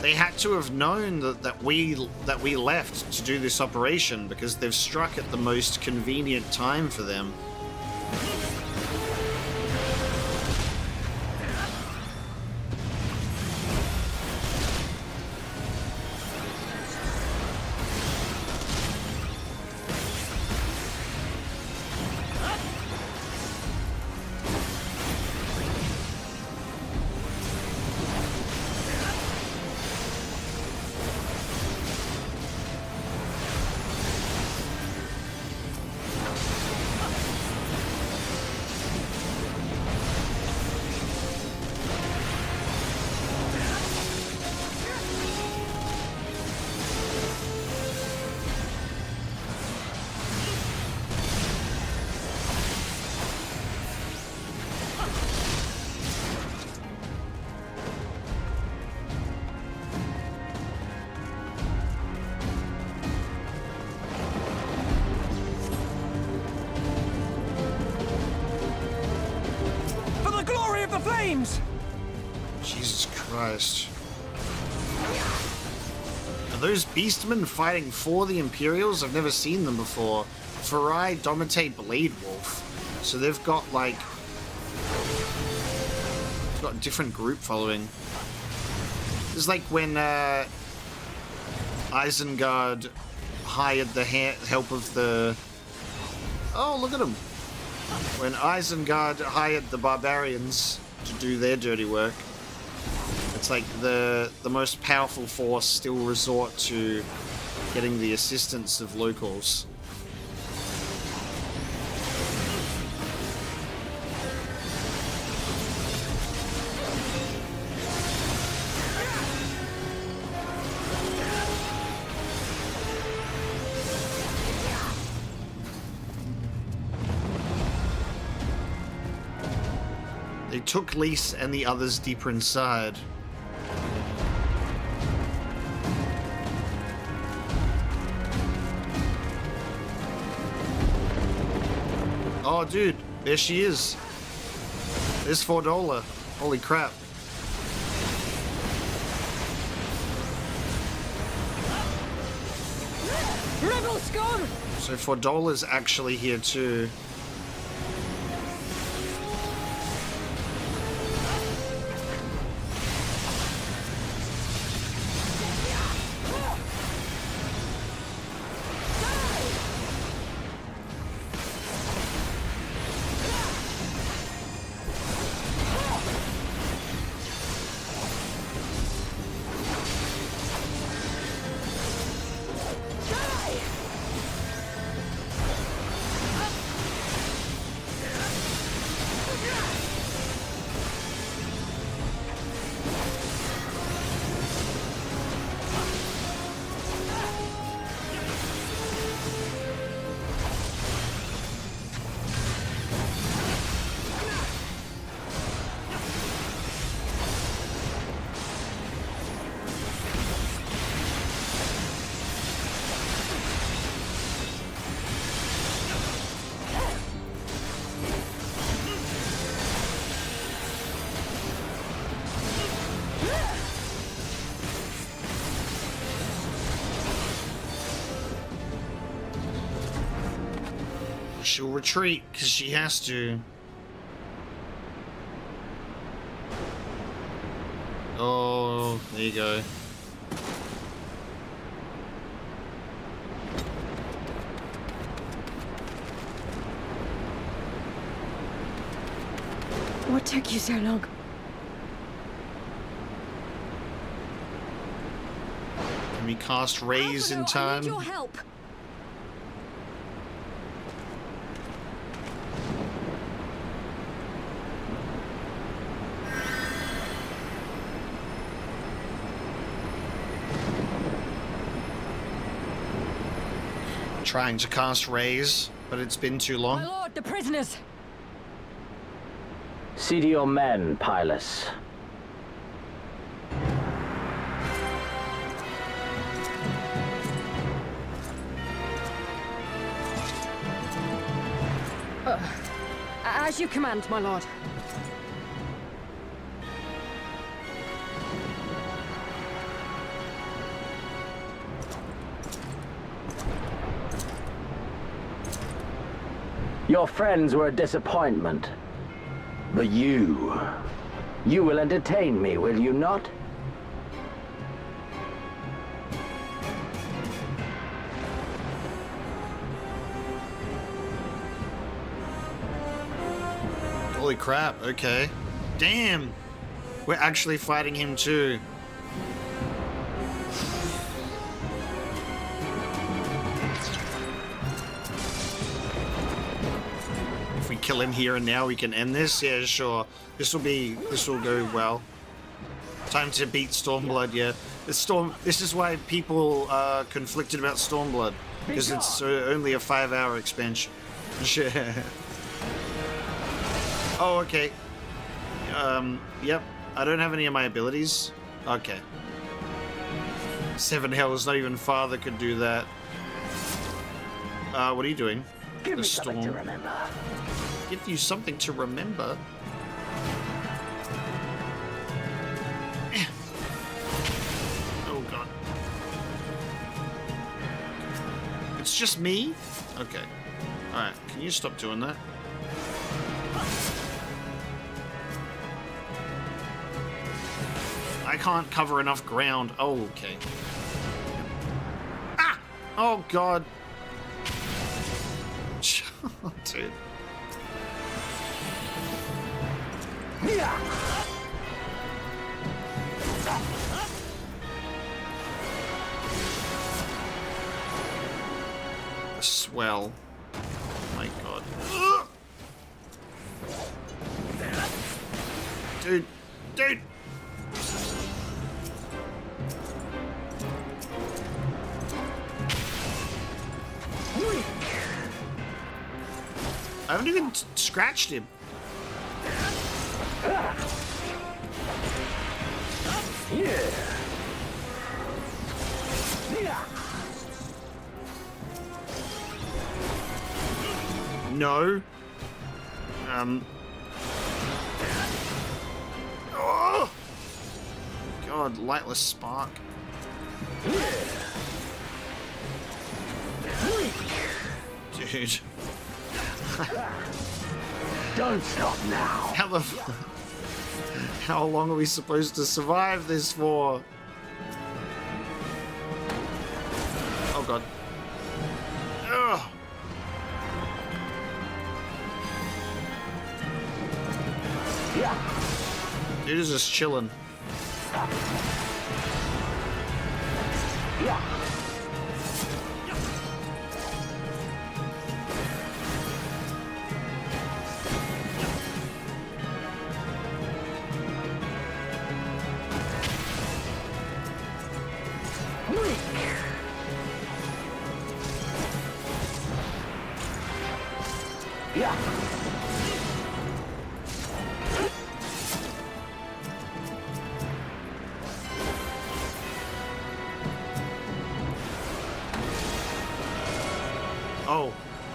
They had to have known that we left to do this operation, because they've struck at the most convenient time for them. Flames! Jesus Christ. Are those beastmen fighting for the Imperials? I've never seen them before. Farai, Domite, Blade Wolf. So they've got, like... they've got a different group following. It's like when Isengard hired the help of the... oh, look at them. When Isengard hired the barbarians to do their dirty work, it's like the most powerful force still resort to getting the assistance of locals. They took Lys and the others deeper inside. Oh, dude, there she is. There's Fordola. Holy crap. Rebel scum! So Fordola's actually here too. She'll retreat because she has to. Oh, there you go. What took you so long? Can we cast Raise in I time? need your help. Trying to cast Raise, but it's been too My long. lord, the prisoners. See to your men, Pilus. As you command, my lord. Your friends were a disappointment. But you will entertain me, will you not? Holy crap, okay. Damn! We're actually fighting him too. If we kill him here and now, we can end this? Yeah, sure. This will go well. Time to beat Stormblood, yeah. This is why people are conflicted about Stormblood. Because it's only a 5-hour expansion. Oh, okay. Yep. I don't have any of my abilities. Okay. 7 Hells, not even Father could do that. What are you doing? Give The me something to storm. remember. Give you something to remember. Oh god. It's just me? Okay. Alright, can you stop doing that? I can't cover enough ground. Oh, okay. Ah! Oh god. Dude. The swell. Oh my god. Ugh! Dude. Dude. I haven't even scratched him. No. Oh! God, lightless spark. Dude. Don't stop now. How long are we supposed to survive this for? Oh god. Ugh. Dude is just chilling.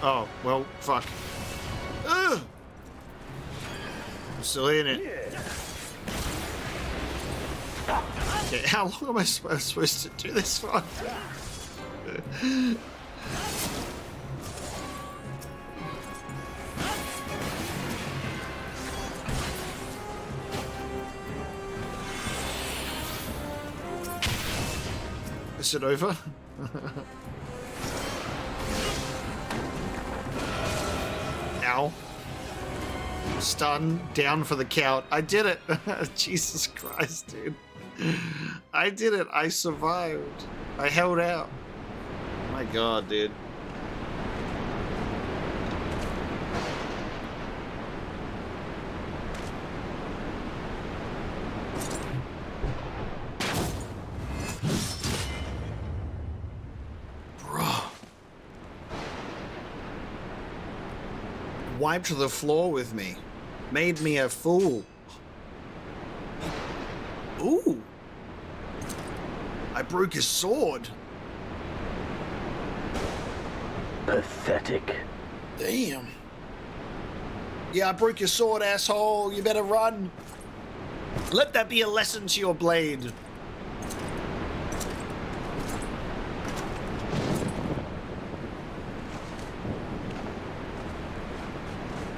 Oh, well, fuck. Ugh! I'm still in it. Okay, how long am I supposed to do this for? episode over. Ow. Stun, down for the count. I did it. Jesus Christ, dude. I did it. I survived. I held out. My God, dude. Wiped the floor with me. Made me a fool. Ooh. I broke his sword. Pathetic. Damn. Yeah, I broke your sword, asshole. You better run. Let that be a lesson to your blade.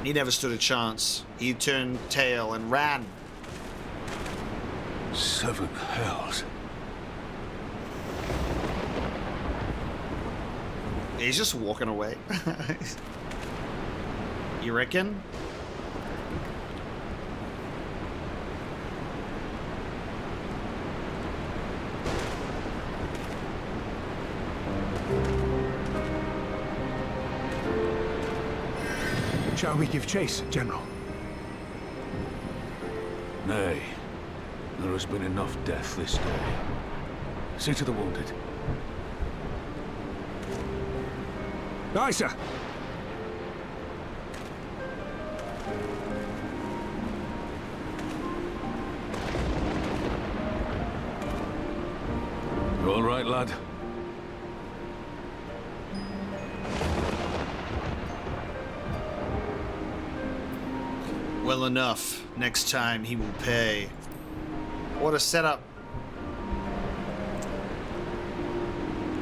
He never stood a chance. He turned tail and ran. 7 hells. He's just walking away. You reckon? Shall we give chase, General? Nay. There has been enough death this day. See to the wounded. Aye, sir. You all right, lad? Well enough. Next time he will pay. What a setup.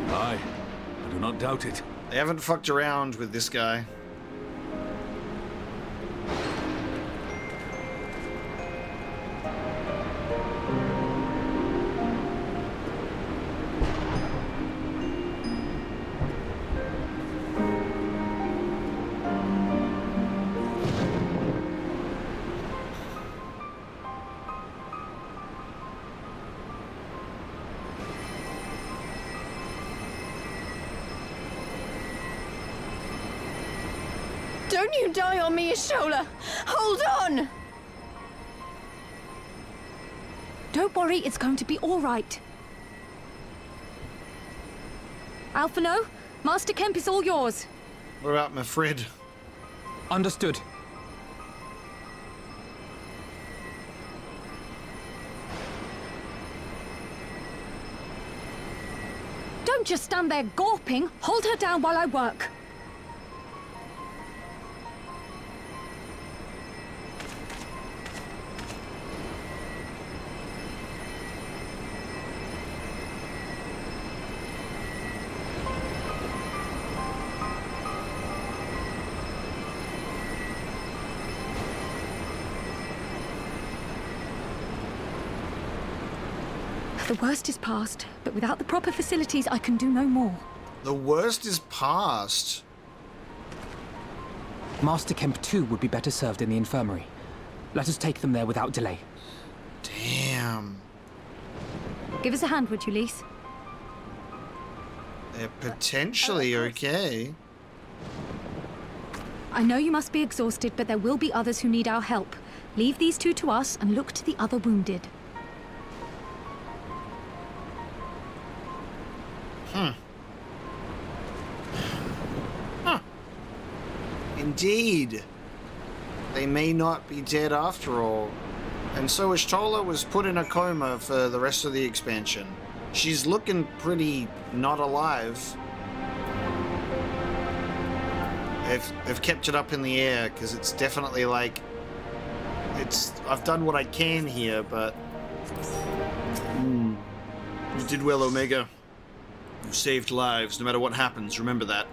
Aye. I do not doubt it. They haven't fucked around with this guy. Don't you die on me, Ashola! Hold on! Don't worry, it's going to be all right. Alphino, Master Kemp is all yours. What about my Fred? Understood. Don't just stand there gawping. Hold her down while I work. The worst is past, but without the proper facilities, I can do no more. The worst is past. Master Kemp too would be better served in the infirmary. Let us take them there without delay. Damn. Give us a hand, would you, Lise? They're potentially okay. I know you must be exhausted, but there will be others who need our help. Leave these two to us and look to the other wounded. Indeed. They may not be dead after all. And so Ashtola was put in a coma for the rest of the expansion. She's looking pretty not alive. They've kept it up in the air because it's definitely like I've done what I can here, but you did well, Omega. You saved lives no matter what happens, remember that.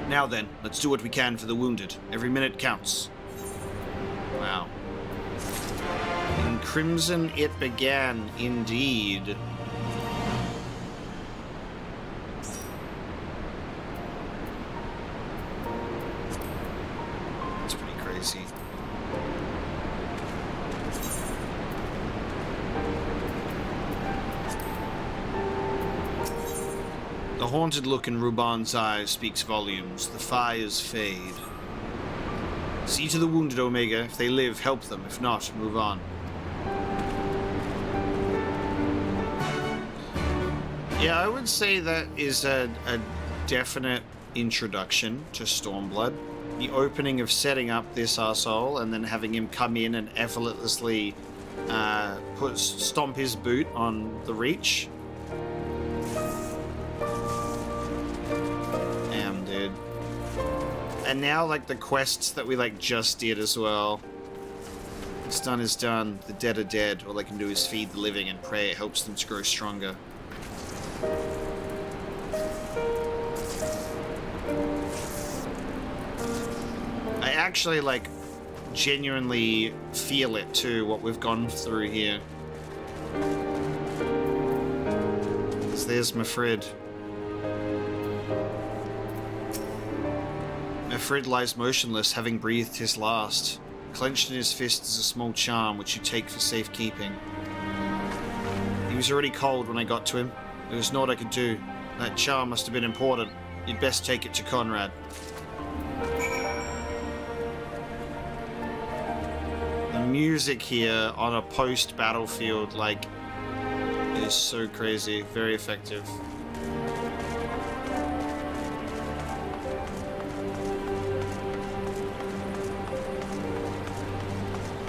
Now then, let's do what we can for the wounded. Every minute counts. Wow. In Crimson it began, indeed. crazy. The haunted look in Ruban's eyes speaks volumes. The fires fade. See to the wounded, Omega. If they live, help them. If not, move on. Yeah, I would say that is a definite introduction to Stormblood. The opening of setting up this arsehole and then having him come in and effortlessly stomp his boot on the Reach. Damn, dude. And now, like, the quests that we, like, just did as well. What's done is done. The dead are dead. All they can do is feed the living and pray it helps them to grow stronger. I actually, like, genuinely feel it too, what we've gone through here. There's Mifrid. Mifrid lies motionless, having breathed his last. Clenched in his fist is a small charm, which you take for safekeeping. He was already cold when I got to him. There was naught I could do. That charm must have been important. You'd best take it to Conrad. The music here on a post-battlefield, like, is so crazy. Very effective.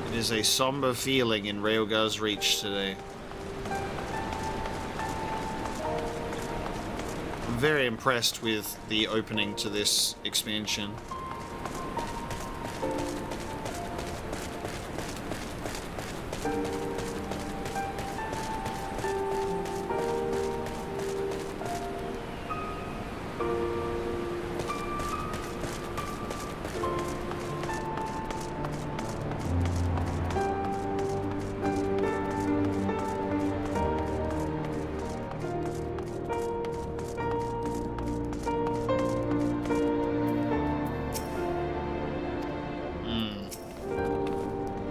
It is a somber feeling in Raelgar's Reach today. I'm very impressed with the opening to this expansion.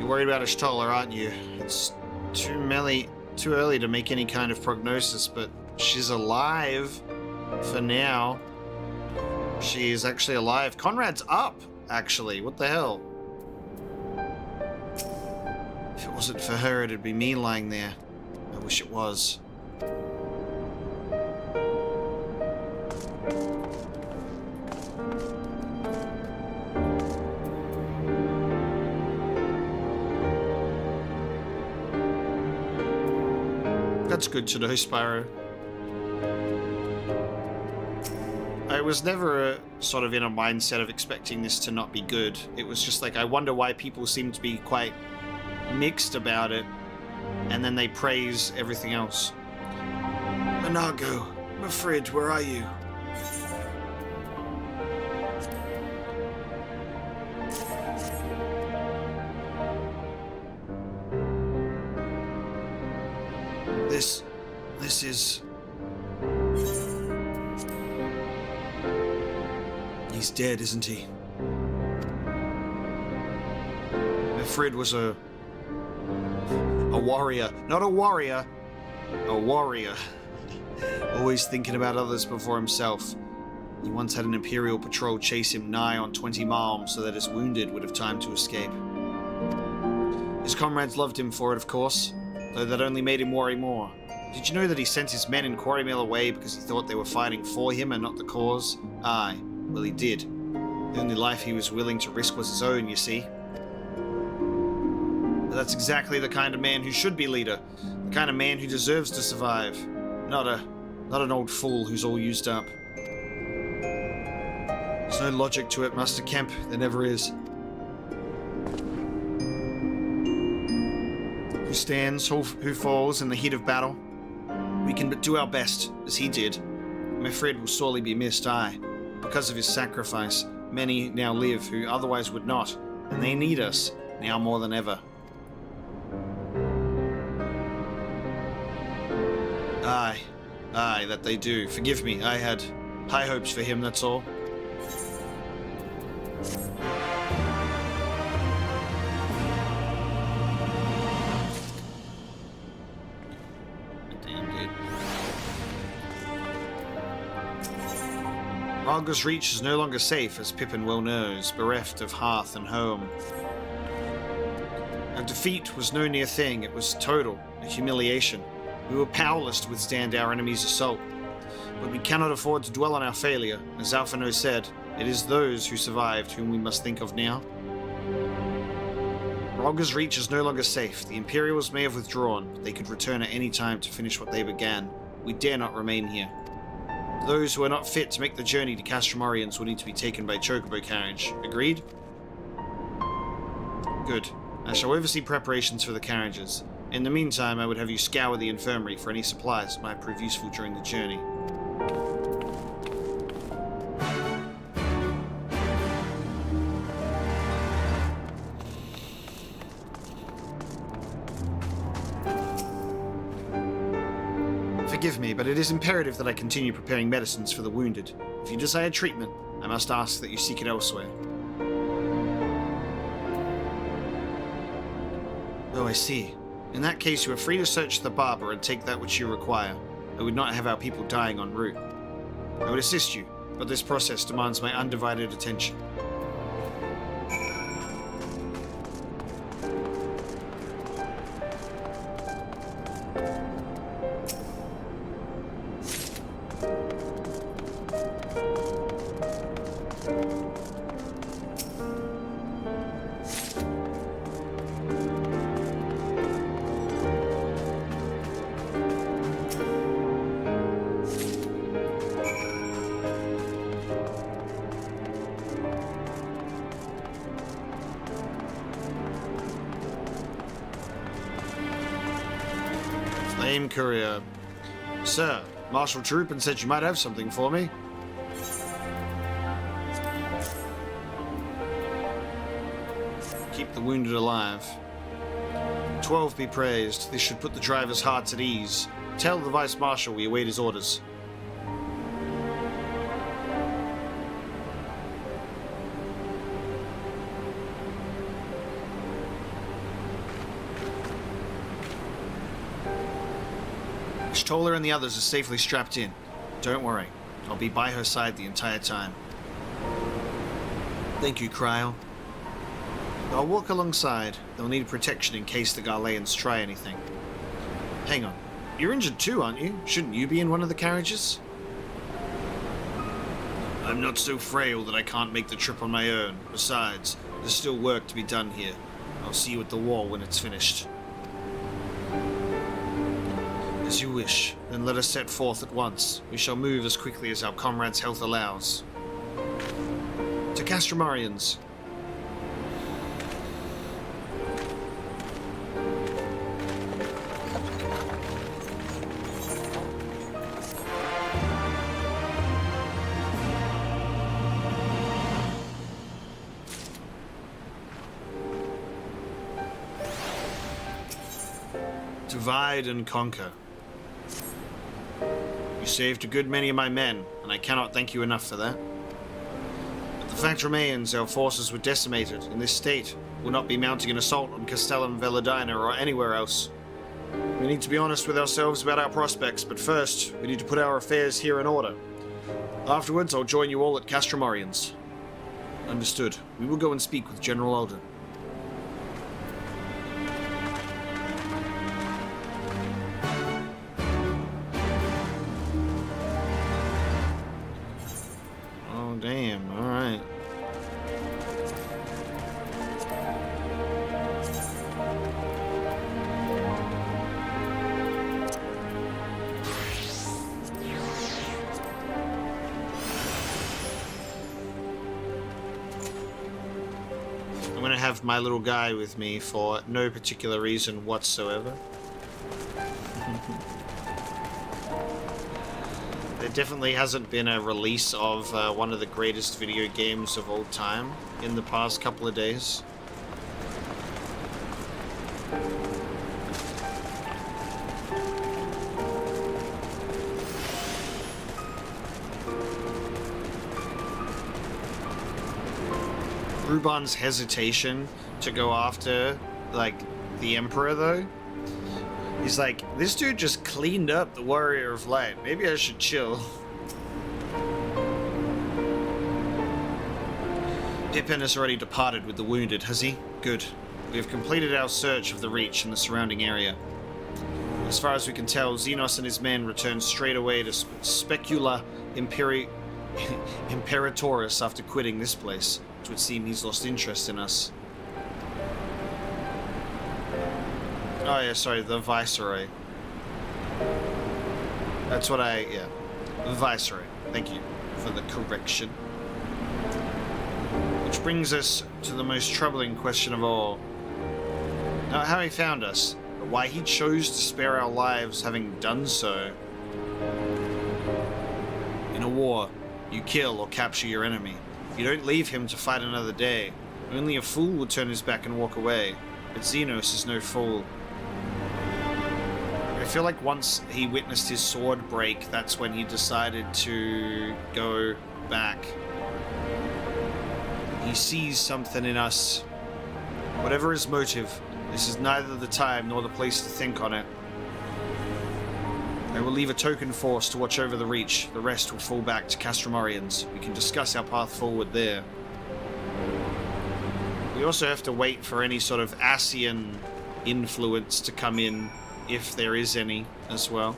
Worried about Ashtola, aren't you? It's too early to make any kind of prognosis, but she's alive for now. She is actually alive. Conrad's up, actually. What the hell? If it wasn't for her, it'd be me lying there. I wish it was. That's good to know, Spyro. I was never sort of in a mindset of expecting this to not be good. It was just like, I wonder why people seem to be quite mixed about it, and then they praise everything else. Manago, Mifrid, where are you? This is... He's dead, isn't he? Mifrid was a warrior. Not a warrior. A warrior. Always thinking about others before himself. He once had an Imperial patrol chase him nigh on 20 miles so that his wounded would have time to escape. His comrades loved him for it, of course, though that only made him worry more. Did you know that he sent his men in Quarrymill away because he thought they were fighting for him and not the cause? Aye, well he did. The only life he was willing to risk was his own, you see. But that's exactly the kind of man who should be leader. The kind of man who deserves to survive. Not an old fool who's all used up. There's no logic to it, Master Kemp. There never is. Who stands, who falls in the heat of battle? We can but do our best, as he did. Mifrid will sorely be missed, aye. Because of his sacrifice, many now live who otherwise would not, and they need us, now more than ever. Aye, that they do. Forgive me, I had high hopes for him, that's all. Ralga's Reach is no longer safe, as Pippin well knows, bereft of hearth and home. Our defeat was no near thing, it was total, a humiliation. We were powerless to withstand our enemy's assault. But we cannot afford to dwell on our failure. As Alphino said, it is those who survived whom we must think of now. Ralga's Reach is no longer safe. The Imperials may have withdrawn, but they could return at any time to finish what they began. We dare not remain here. Those who are not fit to make the journey to Castramarians will need to be taken by chocobo carriage. Agreed? Good. I shall oversee preparations for the carriages. In the meantime, I would have you scour the infirmary for any supplies that might prove useful during the journey. Forgive me, but it is imperative that I continue preparing medicines for the wounded. If you desire treatment, I must ask that you seek it elsewhere. Oh, I see. In that case, you are free to search the barber and take that which you require. I would not have our people dying en route. I would assist you, but this process demands my undivided attention. Flame Courier. Sir, Marshal Troopin said you might have something for me. Keep the wounded alive. 12 be praised. This should put the driver's hearts at ease. Tell the Vice Marshal we await his orders. Stoller and the others are safely strapped in. Don't worry, I'll be by her side the entire time. Thank you, Cryo. I'll walk alongside. They'll need protection in case the Garleans try anything. Hang on, you're injured too, aren't you? Shouldn't you be in one of the carriages? I'm not so frail that I can't make the trip on my own. Besides, there's still work to be done here. I'll see you at the wall when it's finished. As you wish, then let us set forth at once. We shall move as quickly as our comrades' health allows. To Castramarians. Divide and conquer. You saved a good many of my men, and I cannot thank you enough for that. But the fact remains, our forces were decimated. In this state, we'll not be mounting an assault on Castellum Veladina or anywhere else. We need to be honest with ourselves about our prospects, but first, we need to put our affairs here in order. Afterwards, I'll join you all at Castramarians. Understood. We will go and speak with General Alden. Damn, alright. I'm gonna have my little guy with me for no particular reason whatsoever. There definitely hasn't been a release of one of the greatest video games of all time in the past couple of days. Ruban's hesitation to go after, like, the Emperor, though. He's like, this dude just cleaned up the Warrior of Light. Maybe I should chill. Pippin has already departed with the wounded, has he? Good. We have completed our search of the Reach and the surrounding area. As far as we can tell, Xenos and his men returned straight away to Specula Imperatoris after quitting this place, which would seem he's lost interest in us. Oh yeah, sorry, the Viceroy. That's what yeah. The Viceroy. Thank you for the correction. Which brings us to the most troubling question of all. Not how he found us, but why he chose to spare our lives having done so. In a war, you kill or capture your enemy. You don't leave him to fight another day. Only a fool would turn his back and walk away. But Xenos is no fool. I feel like once he witnessed his sword break, that's when he decided to go back. He sees something in us. Whatever his motive, this is neither the time nor the place to think on it. I will leave a token force to watch over the Reach. The rest will fall back to Castromorians. We can discuss our path forward there. We also have to wait for any sort of Asian influence to come in, if there is any, as well.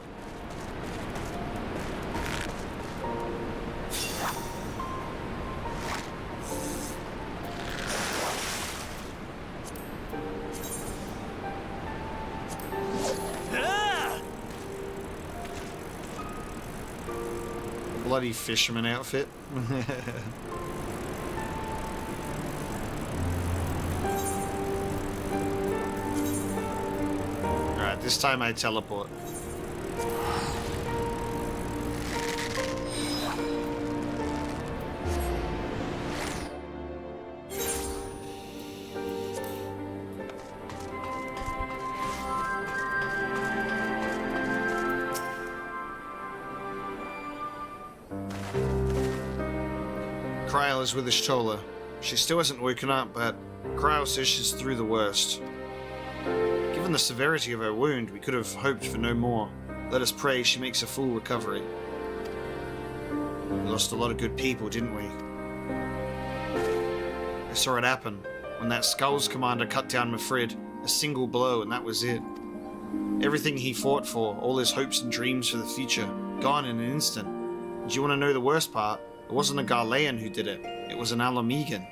Bloody fisherman outfit. Alright, this time I teleport. Kryl is with Ishtola. She still hasn't woken up, but Kryl says she's through the worst. Given the severity of her wound, we could have hoped for no more. Let us pray she makes a full recovery. We lost a lot of good people, didn't we? I saw it happen, when that Skulls commander cut down Mifrid. A single blow, and that was it. Everything he fought for, all his hopes and dreams for the future, gone in an instant. Do you want to know the worst part? It wasn't a Garlean who did it. It was an Alamegan.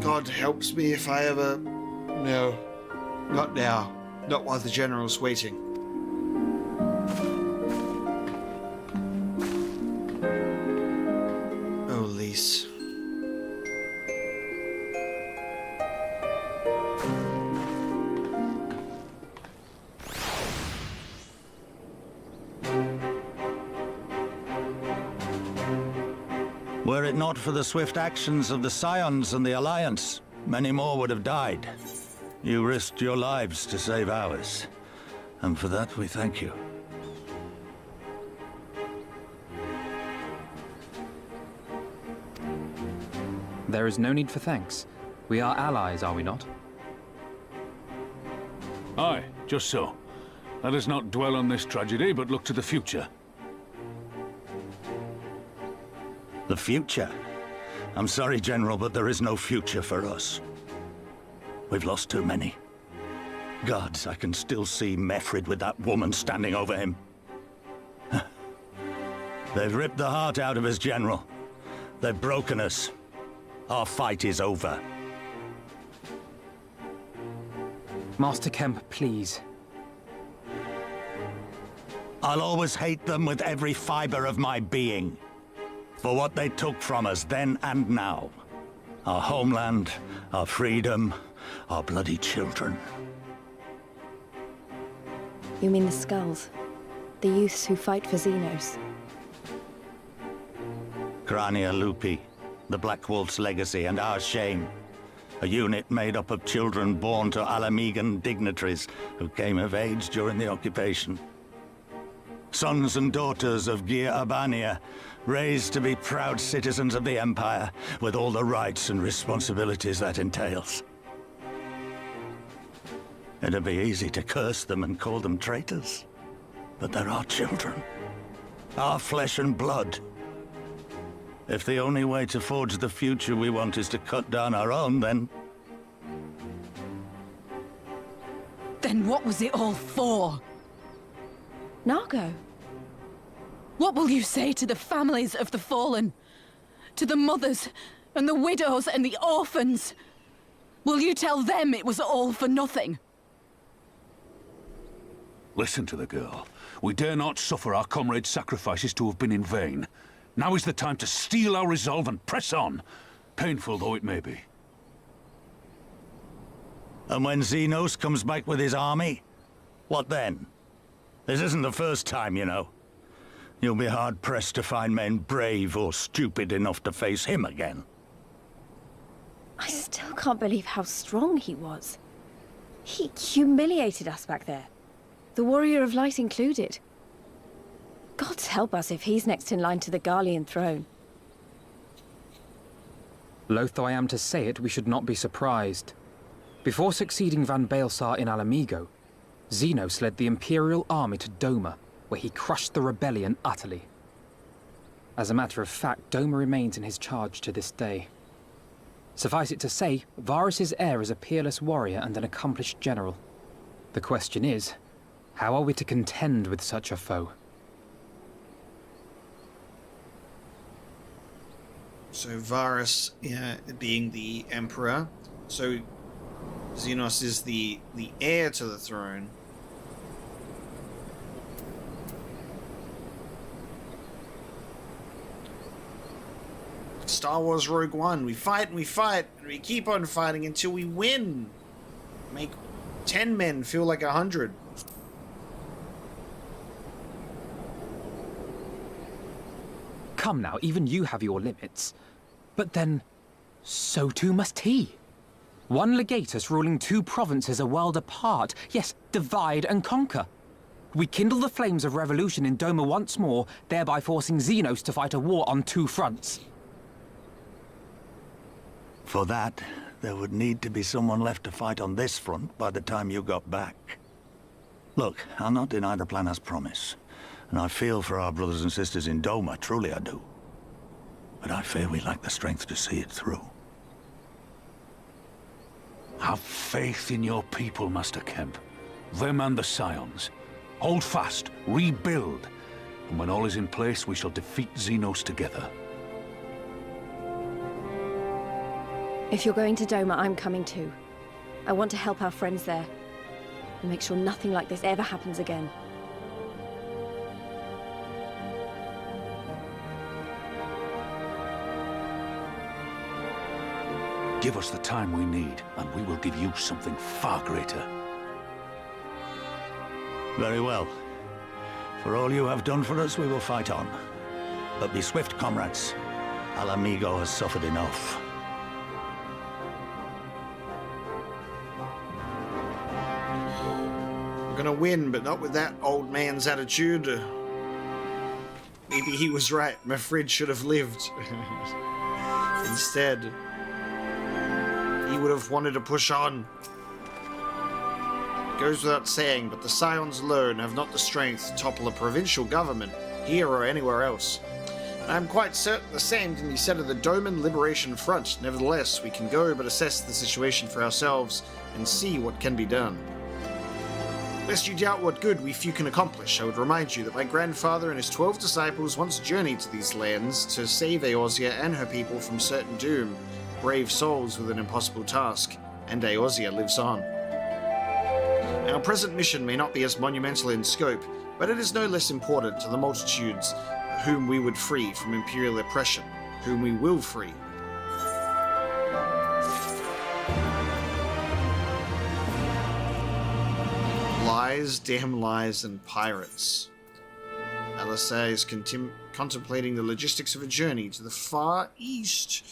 God helps me if I ever... No. Not now. Not while the General's waiting. Oh, Lise. Were it not for the swift actions of the Scions and the Alliance, many more would have died. You risked your lives to save ours, and for that we thank you. There is no need for thanks. We are allies, are we not? Aye, just so. Let us not dwell on this tragedy, but look to the future. The future? I'm sorry, General, but there is no future for us. We've lost too many. Gods, I can still see Mefrid with that woman standing over him. They've ripped the heart out of us, General. They've broken us. Our fight is over. Master Kemp, please. I'll always hate them with every fiber of my being. For what they took from us then and now. Our homeland, our freedom, our bloody children. You mean the Skulls? The youths who fight for Xenos? Crania Lupi, the Black Wolf's legacy and our shame. A unit made up of children born to Alamegan dignitaries who came of age during the occupation. Sons and daughters of Gir Abania, raised to be proud citizens of the Empire, with all the rights and responsibilities that entails. It'd be easy to curse them and call them traitors, but they're our children. Our flesh and blood. If the only way to forge the future we want is to cut down our own, then... Then what was it all for? Nargo. What will you say to the families of the fallen? To the mothers, and the widows, and the orphans? Will you tell them it was all for nothing? Listen to the girl. We dare not suffer our comrades' sacrifices to have been in vain. Now is the time to steel our resolve and press on, painful though it may be. And when Xenos comes back with his army, what then? This isn't the first time, you know. You'll be hard-pressed to find men brave or stupid enough to face him again. I still can't believe how strong he was. He humiliated us back there. The Warrior of Light included. Gods help us if he's next in line to the Garlean throne. Loath though I am to say it, we should not be surprised. Before succeeding Van Baelsar in Alamigo, Xenos led the Imperial army to Doma, where he crushed the rebellion utterly. As a matter of fact, Doma remains in his charge to this day. Suffice it to say, Varus's heir is a peerless warrior and an accomplished general. The question is, how are we to contend with such a foe? So Varus being the emperor, so Xenos is the heir to the throne. Star Wars Rogue One, we fight and we fight, and we keep on fighting until we win. Make 10 men feel like 100. Come now, even you have your limits. But then, so too must he. One legatus ruling 2 provinces a world apart. Yes, divide and conquer. We kindle the flames of revolution in Doma once more, thereby forcing Xenos to fight a war on 2 fronts. For that, there would need to be someone left to fight on this front by the time you got back. Look, I'll not deny the plan as promised. And I feel for our brothers and sisters in Doma, truly I do. But I fear we lack the strength to see it through. Have faith in your people, Master Kemp. Them and the Scions. Hold fast, rebuild. And when all is in place, we shall defeat Xenos together. If you're going to Doma, I'm coming too. I want to help our friends there. And make sure nothing like this ever happens again. Give us the time we need, and we will give you something far greater. Very well. For all you have done for us, we will fight on. But be swift, comrades. Alamigo has suffered enough. We're gonna win, but not with that old man's attitude. Maybe he was right. My fridge should have lived. Instead, he would have wanted to push on. It goes without saying, but the Scions alone have not the strength to topple a provincial government, here or anywhere else. And I'm quite certain the same can be said of the Doman Liberation Front. Nevertheless, we can go but assess the situation for ourselves and see what can be done. Lest you doubt what good we few can accomplish, I would remind you that my grandfather and his 12 disciples once journeyed to these lands to save Eorzea and her people from certain doom. Brave souls with an impossible task, and Eorzea lives on. Our present mission may not be as monumental in scope, but it is no less important to the multitudes whom we would free from Imperial oppression, whom we will free. Lies, damn lies, and pirates. Alisai is contemplating the logistics of a journey to the far east.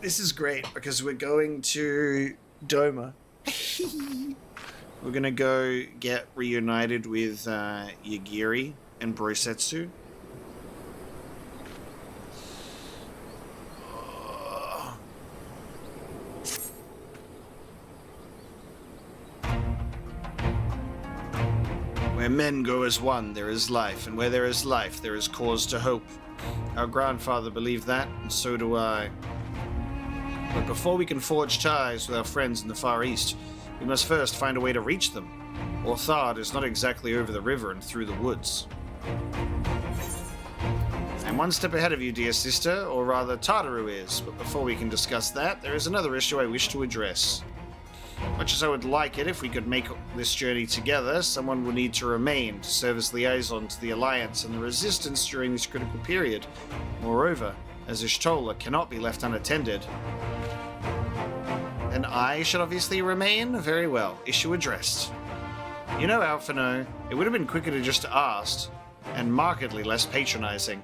This is great because we're going to Doma. We're gonna go get reunited with Yagiri and Brosetsu. Where men go as one, there is life, and where there is life, there is cause to hope. Our grandfather believed that, and so do I. But before we can forge ties with our friends in the Far East, we must first find a way to reach them. Orthard is not exactly over the river and through the woods. I'm one step ahead of you, dear sister, or rather Tartaru is, but before we can discuss that, there is another issue I wish to address. Much as I would like it if we could make this journey together, someone will need to remain to serve as liaison to the Alliance and the Resistance during this critical period. Moreover, as Ishtola cannot be left unattended, then I should obviously remain? Very well. Issue addressed. You know, Alphino, it would have been quicker to just ask, and markedly less patronizing.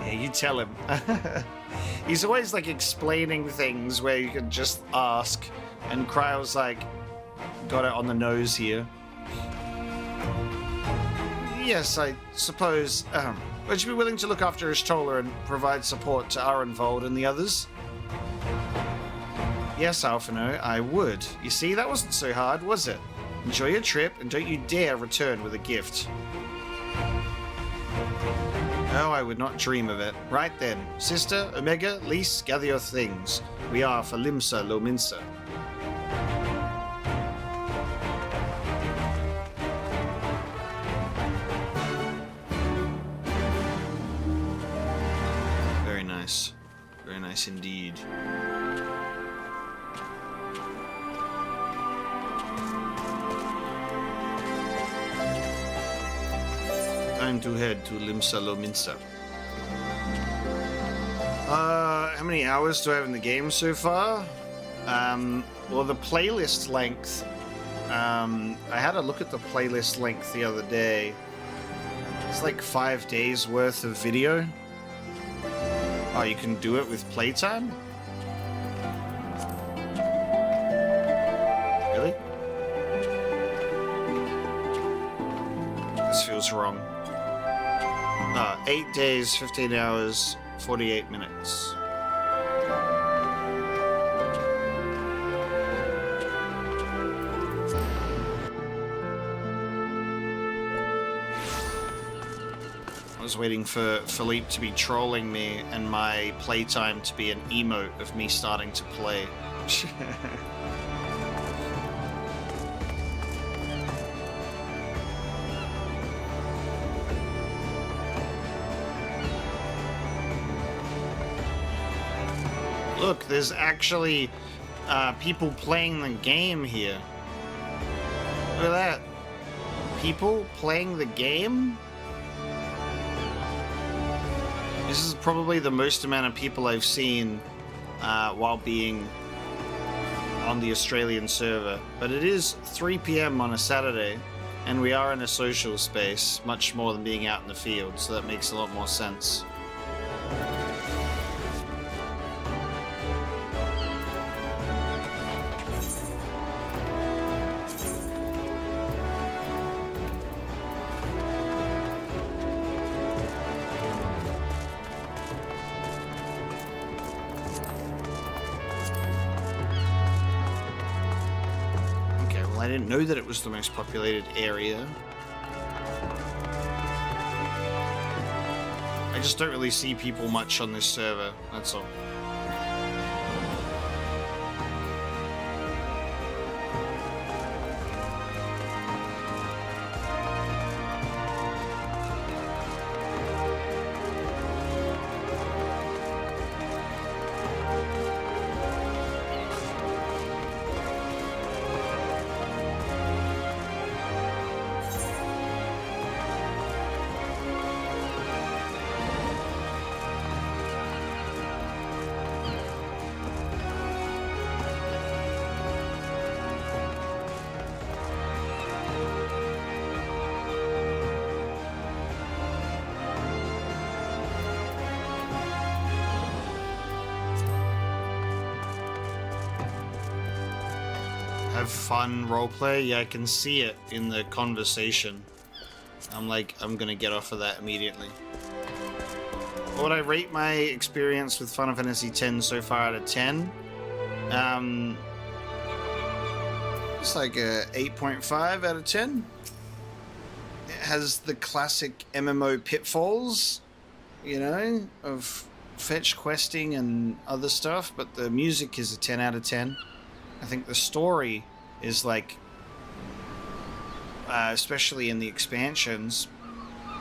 Yeah, you tell him. He's always like explaining things where you could just ask, and Cryo's like, got it on the nose here. Yes, I suppose, would you be willing to look after Ishtola and provide support to Arenvold and the others? Yes, Alphino, I would. You see, that wasn't so hard, was it? Enjoy your trip, and don't you dare return with a gift. Oh, I would not dream of it. Right then. Sister, Omega, Lise, gather your things. We are for Limsa Lominsa. Very nice. Very nice indeed. Time to head to Limsa Lominsa. How many hours do I have in the game so far? Well, the playlist length. I had a look at the playlist length the other day. It's like 5 days worth of video. Oh, you can do it with playtime? Really? This feels wrong. 8 days, 15 hours, 48 minutes. I was waiting for Philippe to be trolling me and my playtime to be an emote of me starting to play. Look, there's actually people playing the game here. Look at that. People playing the game? This is probably the most amount of people I've seen while being on the Australian server. But it is 3 p.m. on a Saturday, and we are in a social space, much more than being out in the field, so that makes a lot more sense. I didn't know that it was the most populated area. I just don't really see people much on this server, that's all. Have fun roleplay? Yeah, I can see it in the conversation. I'm gonna get off of that immediately. What would I rate my experience with Final Fantasy X so far out of 10? It's like a 8.5 out of 10. It has the classic MMO pitfalls, you know, of fetch questing and other stuff, but the music is a 10 out of 10. I think the story is like, especially in the expansions,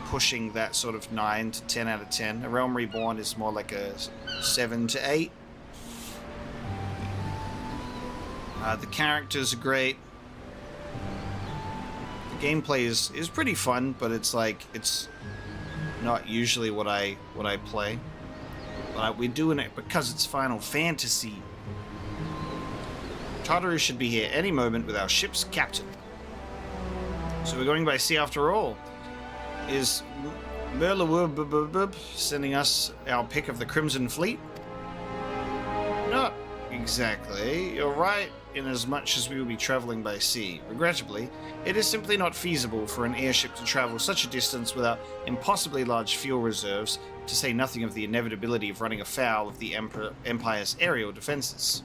pushing that sort of 9 to 10 out of 10. A Realm Reborn is more like a 7 to 8. The characters are great. The gameplay is pretty fun, but it's like, it's not usually what I play. But we're doing it because it's Final Fantasy. Tartaru should be here any moment with our ship's captain. So we're going by sea after all. Is Merlawub sending us our pick of the Crimson Fleet? Not exactly. You're right, in as much as we will be traveling by sea. Regrettably, it is simply not feasible for an airship to travel such a distance without impossibly large fuel reserves, to say nothing of the inevitability of running afoul of the Empire's aerial defenses.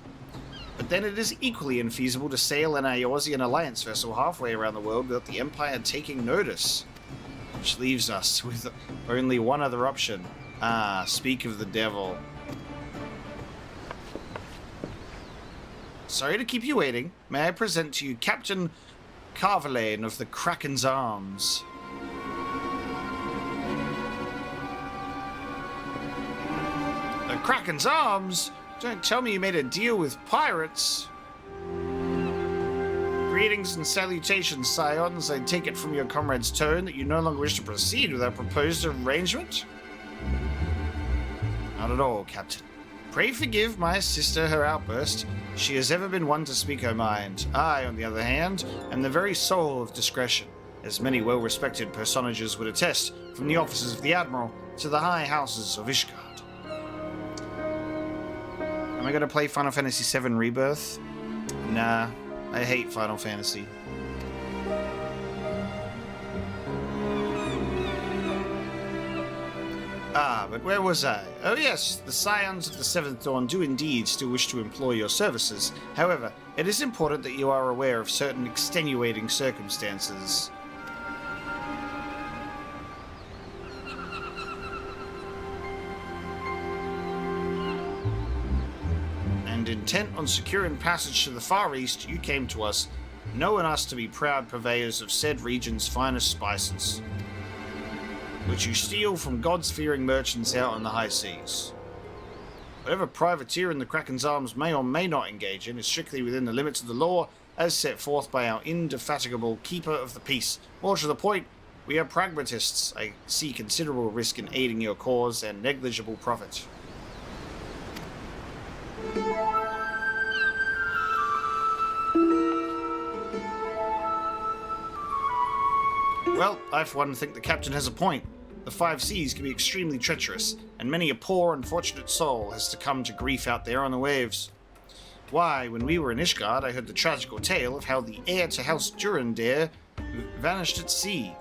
But then it is equally infeasible to sail an Eorzean Alliance vessel halfway around the world without the Empire taking notice. Which leaves us with only one other option. Speak of the devil. Sorry to keep you waiting. May I present to you Captain Carvalane of the Kraken's Arms. The Kraken's Arms? Don't tell me you made a deal with pirates. Greetings and salutations, Scions. I take it from your comrade's tone that you no longer wish to proceed with our proposed arrangement? Not at all, Captain. Pray forgive my sister her outburst. She has ever been one to speak her mind. I, on the other hand, am the very soul of discretion, as many well-respected personages would attest, from the officers of the Admiral to the high houses of Ishgard. Am I going to play Final Fantasy VII Rebirth? Nah, I hate Final Fantasy. But where was I? Oh yes, the Scions of the Seventh Dawn do indeed still wish to employ your services. However, it is important that you are aware of certain extenuating circumstances. And intent on securing passage to the Far East, you came to us, knowing us to be proud purveyors of said region's finest spices, which you steal from gods-fearing merchants out on the high seas. Whatever privateer in the Kraken's Arms may or may not engage in is strictly within the limits of the law as set forth by our indefatigable keeper of the peace. More to the point, we are pragmatists. I see considerable risk in aiding your cause and negligible profit. Well, I for one think the captain has a point. The five seas can be extremely treacherous, and many a poor, unfortunate soul has to come to grief out there on the waves. Why, when we were in Ishgard, I heard the tragical tale of how the heir to House Durandare vanished at sea.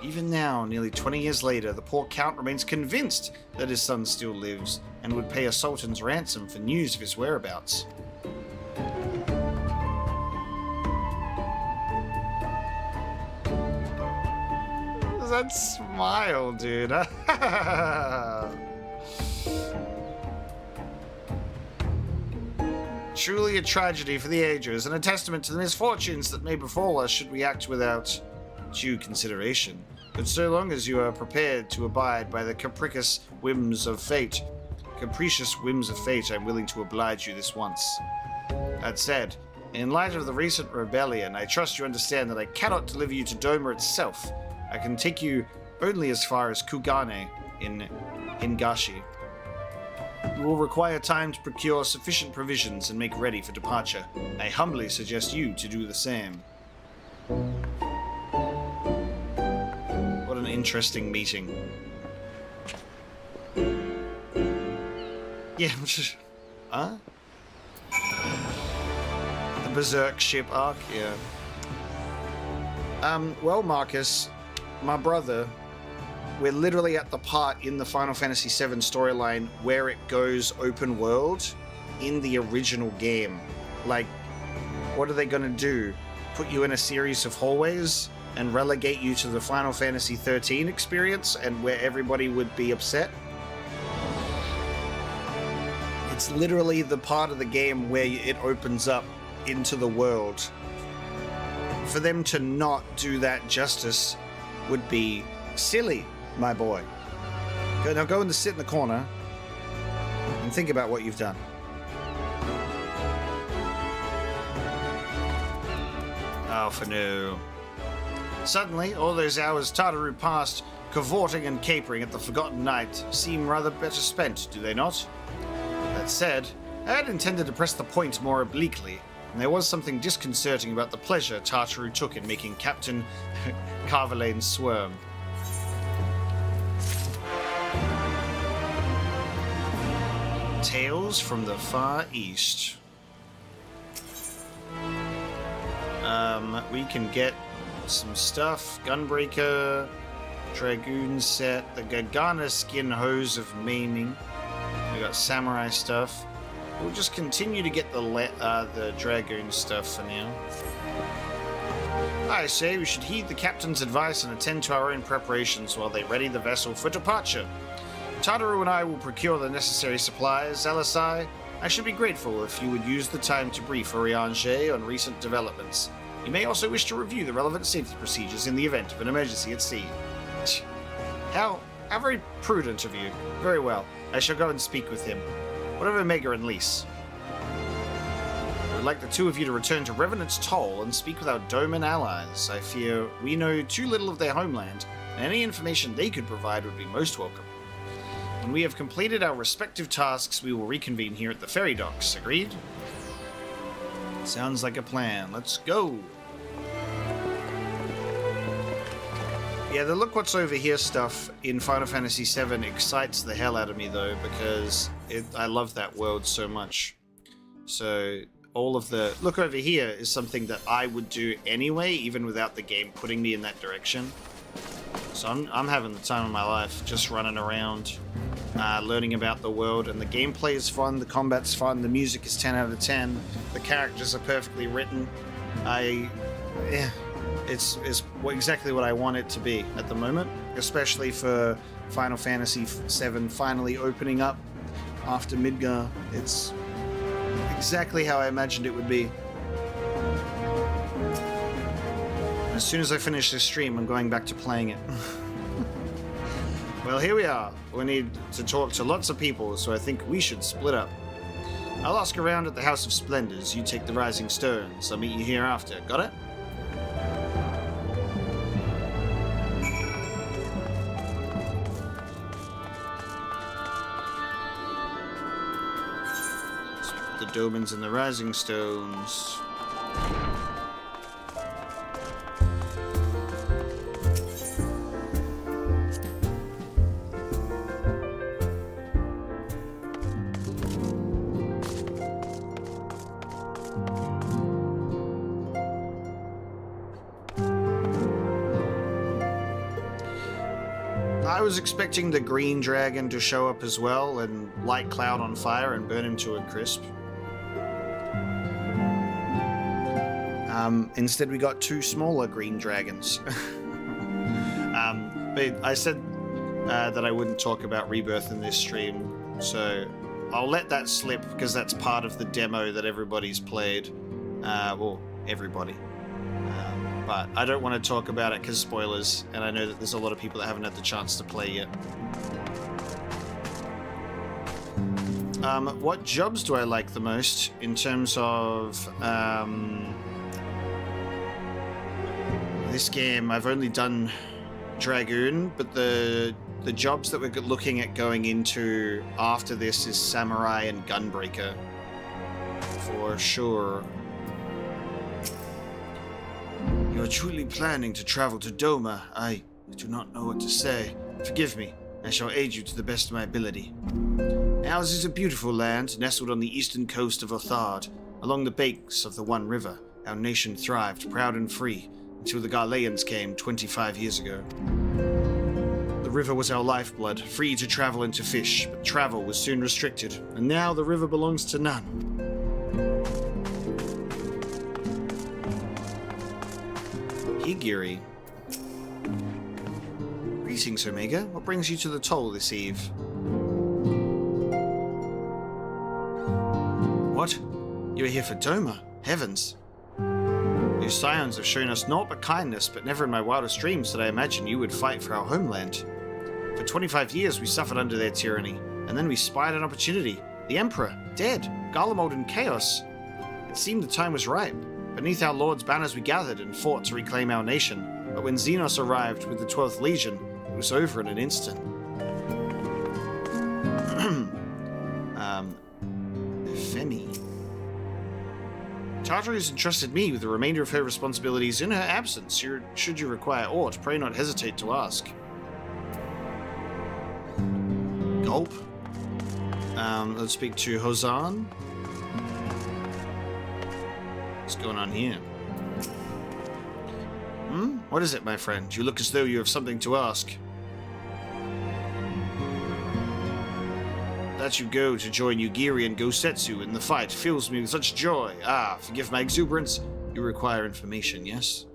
Even now, nearly 20 years later, the poor count remains convinced that his son still lives, and would pay a sultan's ransom for news of his whereabouts. That smile, dude. Truly a tragedy for the ages, and a testament to the misfortunes that may befall us should we act without due consideration. But so long as you are prepared to abide by the capricious whims of fate, I'm willing to oblige you this once. That said, in light of the recent rebellion, I trust you understand that I cannot deliver you to Doma itself. I can take you only as far as Kugane in Hingashi. You will require time to procure sufficient provisions and make ready for departure. I humbly suggest you to do the same. What an interesting meeting. Yeah, huh? The Berserk ship arc, yeah. Well, Marcus, my brother, we're literally at the part in the Final Fantasy VII storyline where it goes open world in the original game. Like, what are they gonna do? Put you in a series of hallways and relegate you to the Final Fantasy XIII experience and where everybody would be upset. It's literally the part of the game where it opens up into the world. For them to not do that justice would be silly, my boy. Now go and sit in the corner and think about what you've done. Oh, for no. Suddenly, all those hours Tartaru passed cavorting and capering at the Forgotten Night seem rather better spent, do they not? That said, I had intended to press the point more obliquely, and there was something disconcerting about the pleasure Tartaru took in making Captain Carvalane squirm. Tales from the Far East. We can get some stuff. Gunbreaker, Dragoon set, the Gargana skin hose of maiming. We got samurai stuff. We'll just continue to get the Dragoon stuff for now. I say we should heed the captain's advice and attend to our own preparations while they ready the vessel for departure. Tartaru and I will procure the necessary supplies. Alisai, I should be grateful if you would use the time to brief Oriange on recent developments. You may also wish to review the relevant safety procedures in the event of an emergency at sea. How very prudent of you. Very well. I shall go and speak with him. Whatever Mega and Lise. I would like the two of you to return to Revenant's Toll and speak with our Doman allies. I fear we know too little of their homeland, and any information they could provide would be most welcome. When we have completed our respective tasks, we will reconvene here at the ferry docks. Agreed? Sounds like a plan. Let's go. Yeah, the look what's over here stuff in Final Fantasy VII excites the hell out of me though, because I love that world so much. So all of the look over here is something that I would do anyway, even without the game putting me in that direction. So I'm having the time of my life, just running around, learning about the world, and the gameplay is fun, the combat's fun, the music is 10 out of 10, the characters are perfectly written. It's exactly what I want it to be at the moment, especially for Final Fantasy VII finally opening up after Midgar. It's exactly how I imagined it would be. As soon as I finish this stream, I'm going back to playing it. Well, here we are. We need to talk to lots of people, so I think we should split up. I'll ask around at the House of Splendors. You take the Rising Stones. I'll meet you here after. Got it? The Domans and the Rising Stones. I was expecting the green dragon to show up as well and light Cloud on fire and burn him to a crisp. Instead we got two smaller green dragons. But I said that I wouldn't talk about Rebirth in this stream, so I'll let that slip because that's part of the demo that everybody's played. Well, everybody. But I don't want to talk about it because spoilers, and I know that there's a lot of people that haven't had the chance to play yet. What jobs do I like the most in terms of this game? I've only done Dragoon, but the jobs that we're looking at going into after this is Samurai and Gunbreaker, for sure. You're truly planning to travel to Doma. I do not know what to say. Forgive me. I shall aid you to the best of my ability. Ours is a beautiful land, nestled on the eastern coast of Othard. Along the banks of the One River, our nation thrived, proud and free, until the Garleans came 25 years ago. The river was our lifeblood, free to travel and to fish, but travel was soon restricted, and now the river belongs to none. Higiri. Greetings, Omega. What brings you to the toll this eve? What? You are here for Doma? Heavens. Your scions have shown us naught but kindness, but never in my wildest dreams did I imagine you would fight for our homeland. For 25 years we suffered under their tyranny, and then we spied an opportunity. The Emperor, dead, Garlemald in chaos. It seemed the time was right. Beneath our Lord's banners we gathered and fought to reclaim our nation, but when Xenos arrived with the 12th Legion, it was over in an instant. Femi. Tartary has entrusted me with the remainder of her responsibilities in her absence. Should you require aught, pray not hesitate to ask. Gulp. Let's speak to Hozan. What's going on here? What is it, my friend? You look as though you have something to ask. That you go to join Yugiri and Gosetsu in the fight fills me with such joy. Forgive my exuberance. You require information, yes?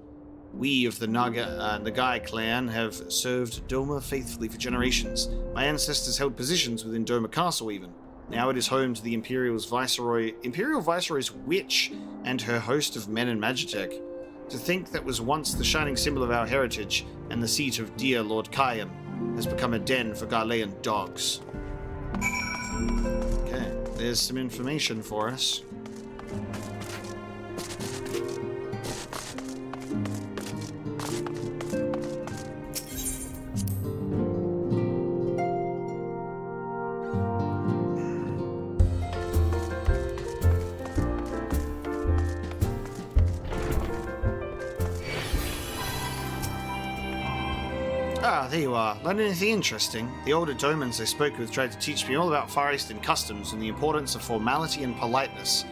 We of the Nagai clan have served Doma faithfully for generations. My ancestors held positions within Doma Castle even. Now it is home to the Imperial Viceroy's witch and her host of men and Magitech. To think that was once the shining symbol of our heritage and the seat of dear Lord Kayan has become a den for Garlean dogs. Okay, there's some information for us. There you are. Learn anything interesting? The older Domans I spoke with tried to teach me all about Far Eastern customs and the importance of formality and politeness.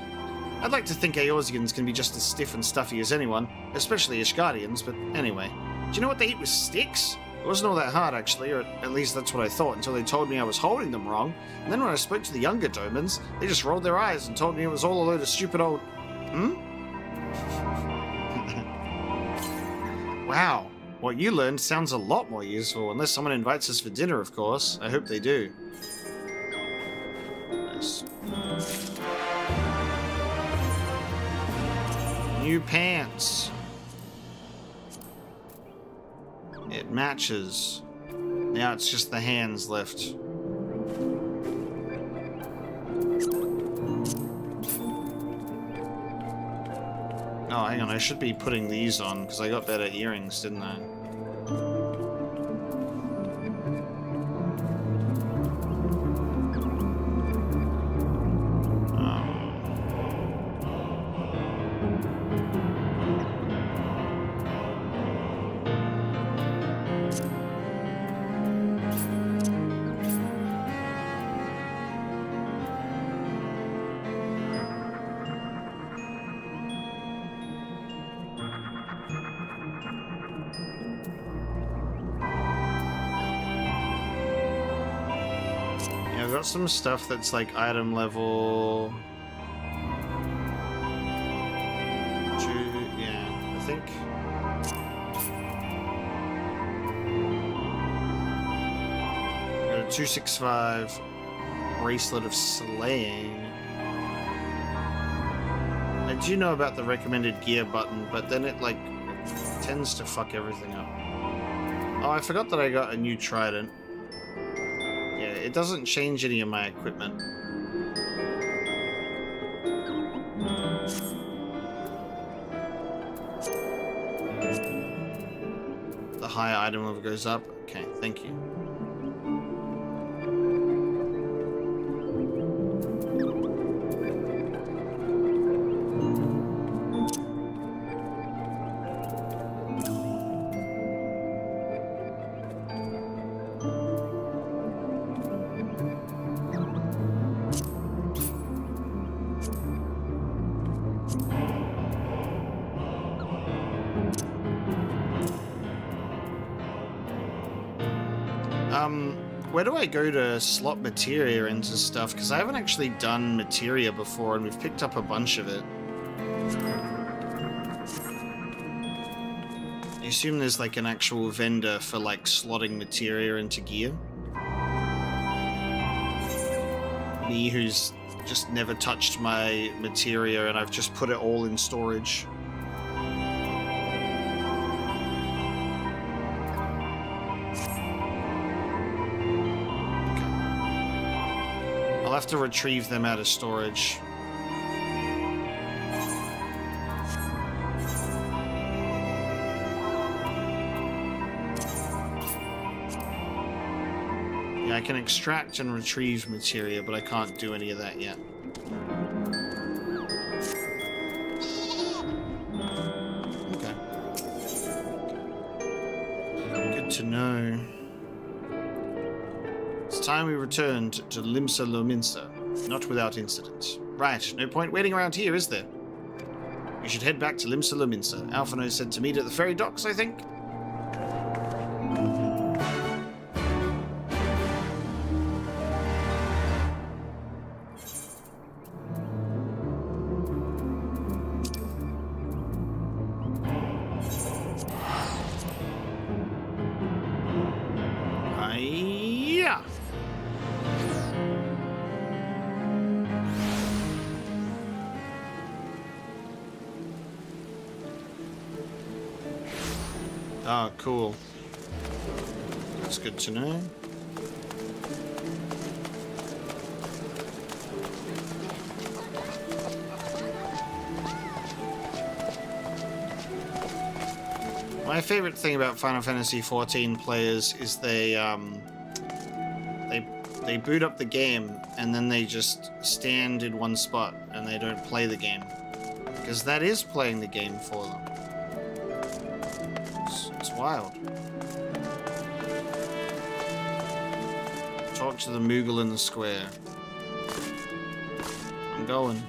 I'd like to think Eorzeans can be just as stiff and stuffy as anyone, especially Ishgardians, but anyway. Do you know what they eat with sticks? It wasn't all that hard, actually, or at least that's what I thought, until they told me I was holding them wrong. And then when I spoke to the younger Domans, they just rolled their eyes and told me it was all a load of stupid old... Wow. What you learned sounds a lot more useful, unless someone invites us for dinner, of course. I hope they do. Nice. New pants. It matches. Now it's just the hands left. Oh, hang on, I should be putting these on, because I got better earrings, didn't I? I've got some stuff that's like item level 2, yeah, I think. Got a 265 bracelet of slaying. I do know about the recommended gear button, but then it like tends to fuck everything up. Oh, I forgot that I got a new trident. It doesn't change any of my equipment. The higher item level goes up. Okay, thank you. Where do I go to slot materia into stuff? Because I haven't actually done materia before, and we've picked up a bunch of it. A assume there's like an actual vendor for like slotting materia into gear. Me, who's just never touched my materia and I've just put it all in storage. I'll have to retrieve them out of storage. Yeah, I can extract and retrieve materia, but I can't do any of that yet. Okay. Good to know. It's time we returned to Limsa Lominsa, not without incident. Right, no point waiting around here, is there? We should head back to Limsa Lominsa. Alphino said to meet at the ferry docks, I think. Yeah. Ah, cool. That's good to know. My favorite thing about Final Fantasy XIV players is they boot up the game and then they just stand in one spot and they don't play the game, because that is playing the game for them. It's wild. Talk to the Moogle in the square. I'm going.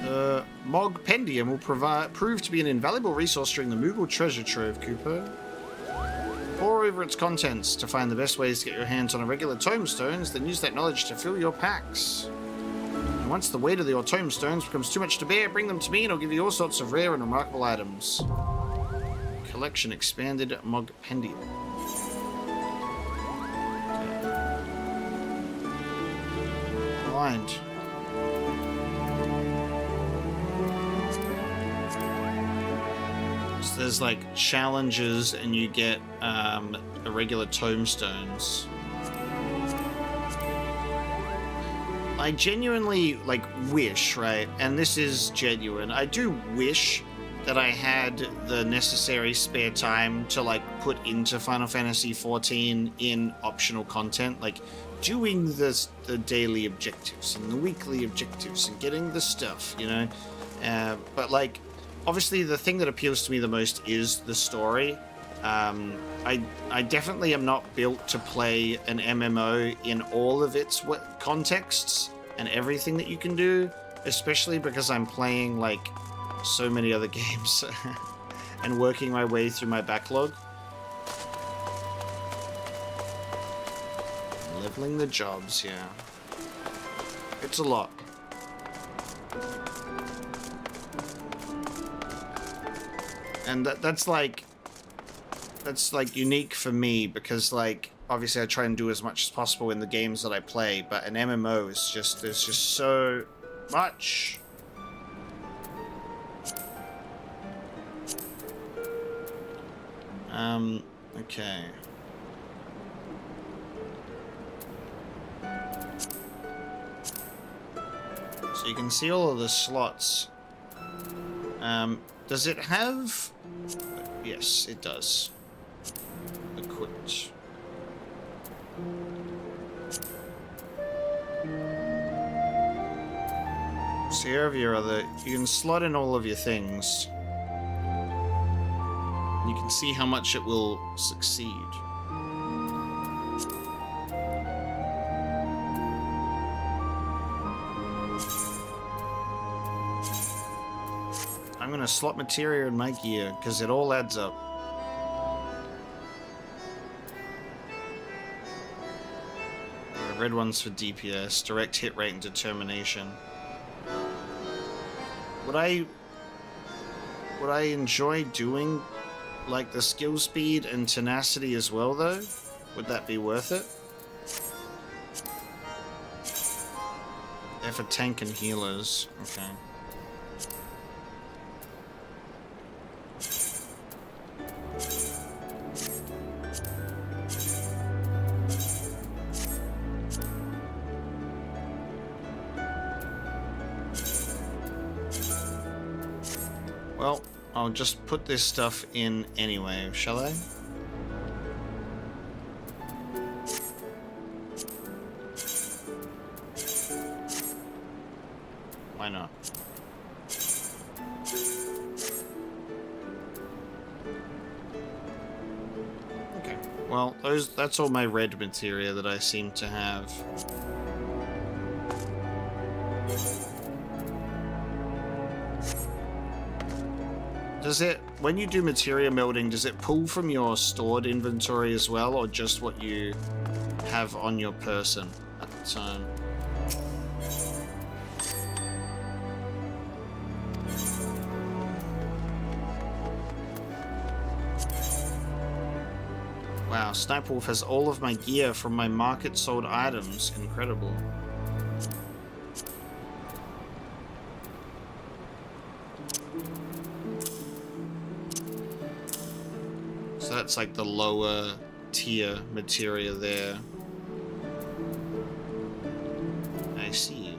The Mog Pendium will prove to be an invaluable resource during the Moogle treasure trove, Cooper. Pore over its contents to find the best ways to get your hands on irregular tomestones, then use that knowledge to fill your packs. And once the weight of your tomestones becomes too much to bear, bring them to me and I'll give you all sorts of rare and remarkable items. Collection expanded Mog Pendium. Okay. Blind. So there's like challenges and you get irregular tomestones. I genuinely like wish, right? And this is genuine. I do wish that I had the necessary spare time to like put into Final Fantasy XIV in optional content, like doing the daily objectives and the weekly objectives and getting the stuff, you know? But like, obviously, the thing that appeals to me the most is the story. I definitely am not built to play an MMO in all of its contexts and everything that you can do, especially because I'm playing like so many other games and working my way through my backlog. Leveling the jobs, yeah. It's a lot. And that's like unique for me because like obviously I try and do as much as possible in the games that I play, but an MMO is just, there's just so much. Okay. So you can see all of the slots. Does it have... Yes, it does. Equipped. So here have your other... You can slot in all of your things. You can see how much it will succeed. I'm gonna slot materia in my gear because it all adds up. red one's for DPS, direct hit rate and determination. Would I enjoy doing like the skill speed and tenacity as well though? Would that be worth it? They're for tank and healers. Okay. Well, I'll just put this stuff in anyway, shall I? Why not? Okay. Well, that's all my red materia that I seem to have. Does it, when you do materia melding, does it pull from your stored inventory as well, or just what you have on your person at the time? Wow, Sniper Wolf has all of my gear from my market sold items. Incredible. So that's like the lower tier materia there. I see.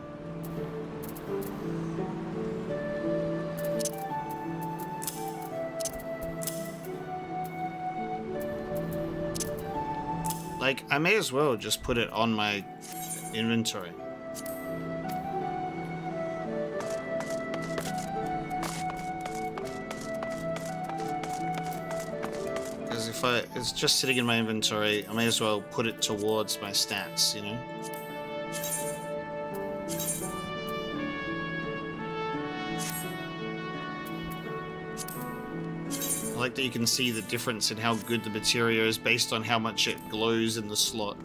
Like, I may as well just put it on my inventory. Because if it's just sitting in my inventory, I may as well put it towards my stats, you know? I like that you can see the difference in how good the materia is based on how much it glows in the slot.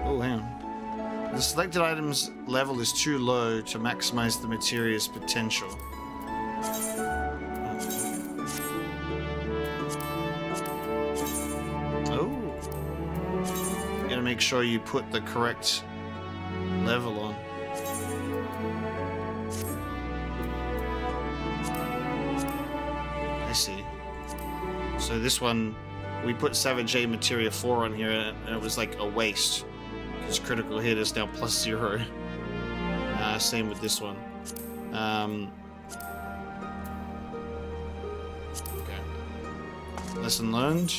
Oh, hang on. The selected item's level is too low to maximize the materia's potential. Oh. You gotta make sure you put the correct level on. I see. So this one, we put Savage A Materia 4 on here and it was like a waste. His critical hit is now +0. Same with this one. Okay. Lesson learned.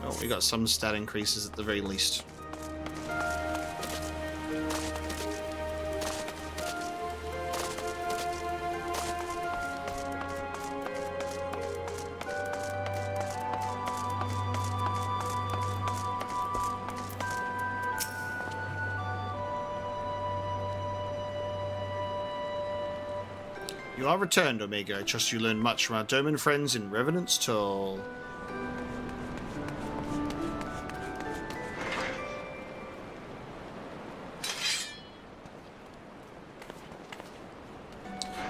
Oh, we got some stat increases at the very least. You are returned, Omega. I trust you learned much from our Doman friends in Revenant's Toll.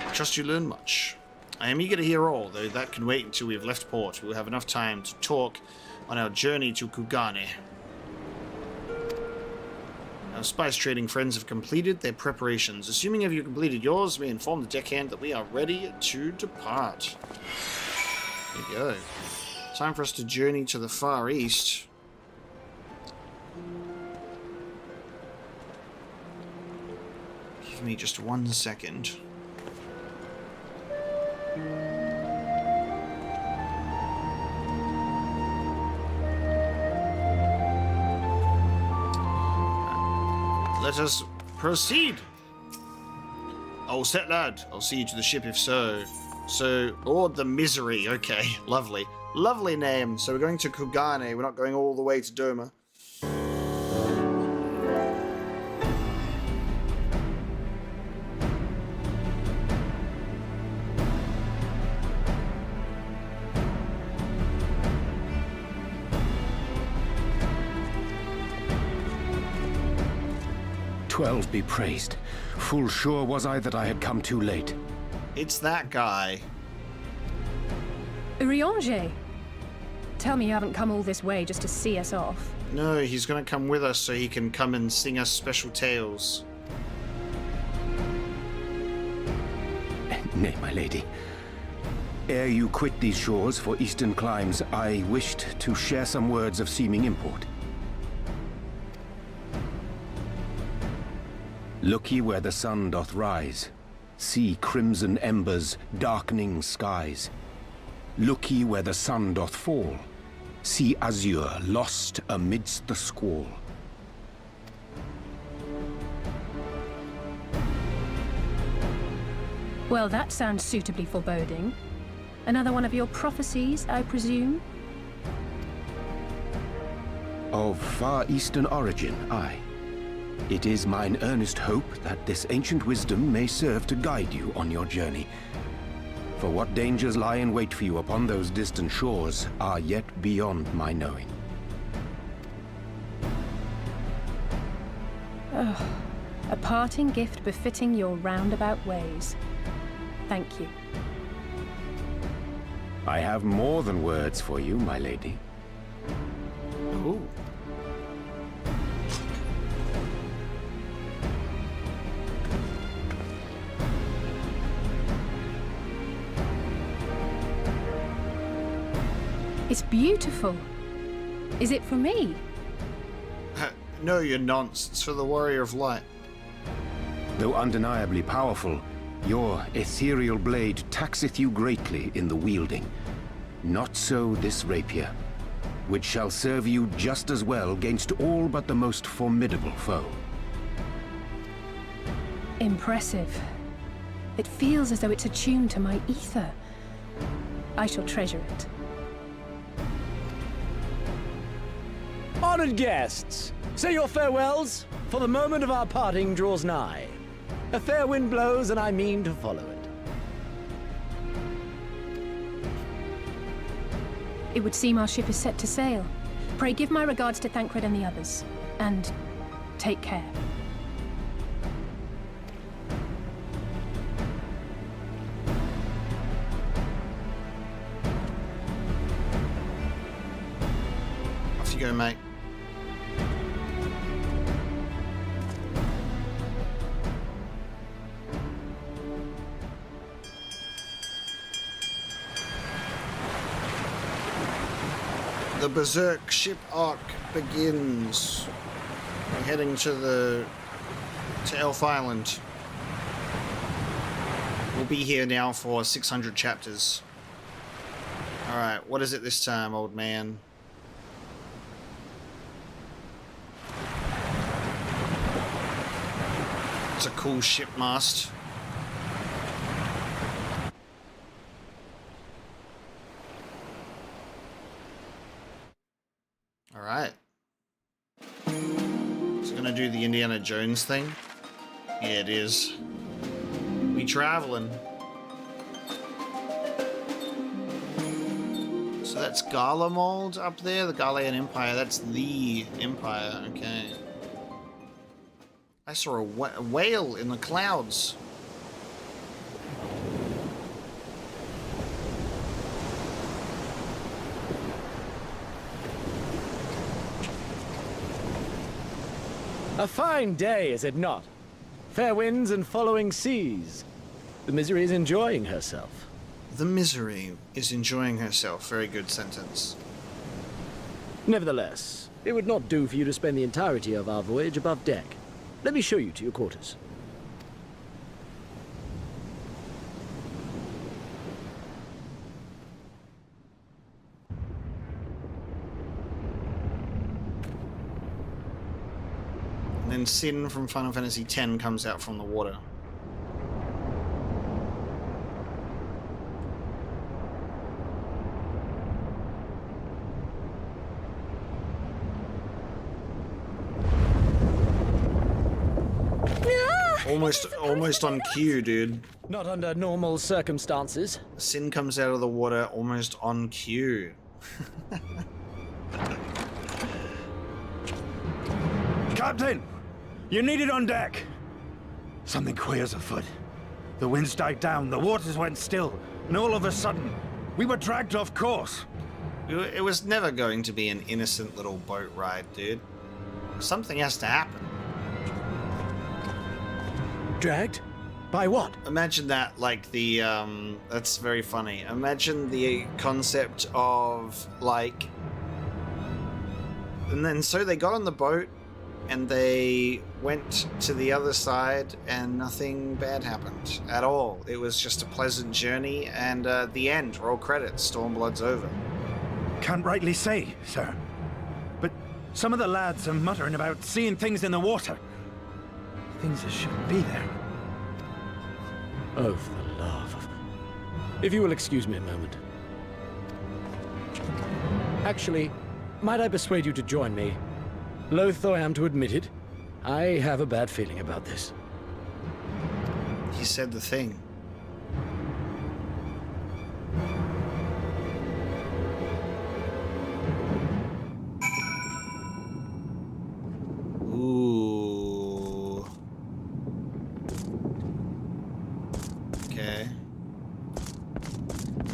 I trust you learned much. I am eager to hear all, though that can wait until we have left port. We will have enough time to talk on our journey to Kugane. Our spice trading friends have completed their preparations. Assuming have you completed yours, we inform the deckhand that we are ready to depart. There you go. Time for us to journey to the Far East. Give me just 1 second. Let us proceed. All set, lad. I'll see you to the ship if so. So, Lord the Misery. Okay, lovely. Lovely name. So we're going to Kugane. We're not going all the way to Doma. "12 be praised. Full sure was I that I had come too late." It's that guy. Urianger! Tell me you haven't come all this way just to see us off. No, he's gonna come with us so he can come and sing us special tales. Nay, my lady. Ere you quit these shores for eastern climes, I wished to share some words of seeming import. Look ye where the sun doth rise. See crimson embers, darkening skies. Look ye where the sun doth fall. See azure lost amidst the squall. Well, that sounds suitably foreboding. Another one of your prophecies, I presume? Of far eastern origin, aye. It is mine earnest hope that this ancient wisdom may serve to guide you on your journey. For what dangers lie in wait for you upon those distant shores are yet beyond my knowing. Oh, a parting gift befitting your roundabout ways. Thank you. I have more than words for you, my lady. Ooh. It's beautiful. Is it for me? No, you nonce. It's for the Warrior of Light. Though undeniably powerful, your ethereal blade taxeth you greatly in the wielding. Not so this rapier, which shall serve you just as well against all but the most formidable foe. Impressive. It feels as though it's attuned to my ether. I shall treasure it. Honored guests, say your farewells, for the moment of our parting draws nigh. A fair wind blows, and I mean to follow it. It would seem our ship is set to sail. Pray give my regards to Thancred and the others. And take care. Off you go, mate. The Berserk ship arc begins. We're heading to Elf Island. We'll be here now for 600 chapters. Alright, what is it this time, old man? It's a cool ship mast. Alright. It's gonna do the Indiana Jones thing. Yeah, it is. We traveling. So that's Garlemald up there, the Galilean Empire. That's the Empire, okay. I saw a whale in the clouds. A fine day, is it not? Fair winds and following seas. The Misery is enjoying herself. The Misery is enjoying herself. Very good sentence. Nevertheless, it would not do for you to spend the entirety of our voyage above deck. Let me show you to your quarters. And then Sin from Final Fantasy X comes out from the water. Almost on cue, dude. Not under normal circumstances. Sin comes out of the water almost on cue. Captain! You're needed on deck! Something queer's afoot. The winds died down, the waters went still, and all of a sudden, we were dragged off course. It was never going to be an innocent little boat ride, dude. Something has to happen. Dragged? By what? Imagine that, like the, that's very funny. Imagine the concept of, like... And then, so they got on the boat, and they went to the other side, and nothing bad happened at all. It was just a pleasant journey, and the end, roll credits, Stormblood's over. Can't rightly say, sir. But some of the lads are muttering about seeing things in the water. Things that shouldn't be there. Oh, for the love of... If you will excuse me a moment. Actually, might I persuade you to join me? Loath though I am to admit it, I have a bad feeling about this. He said the thing. Ooh. Okay.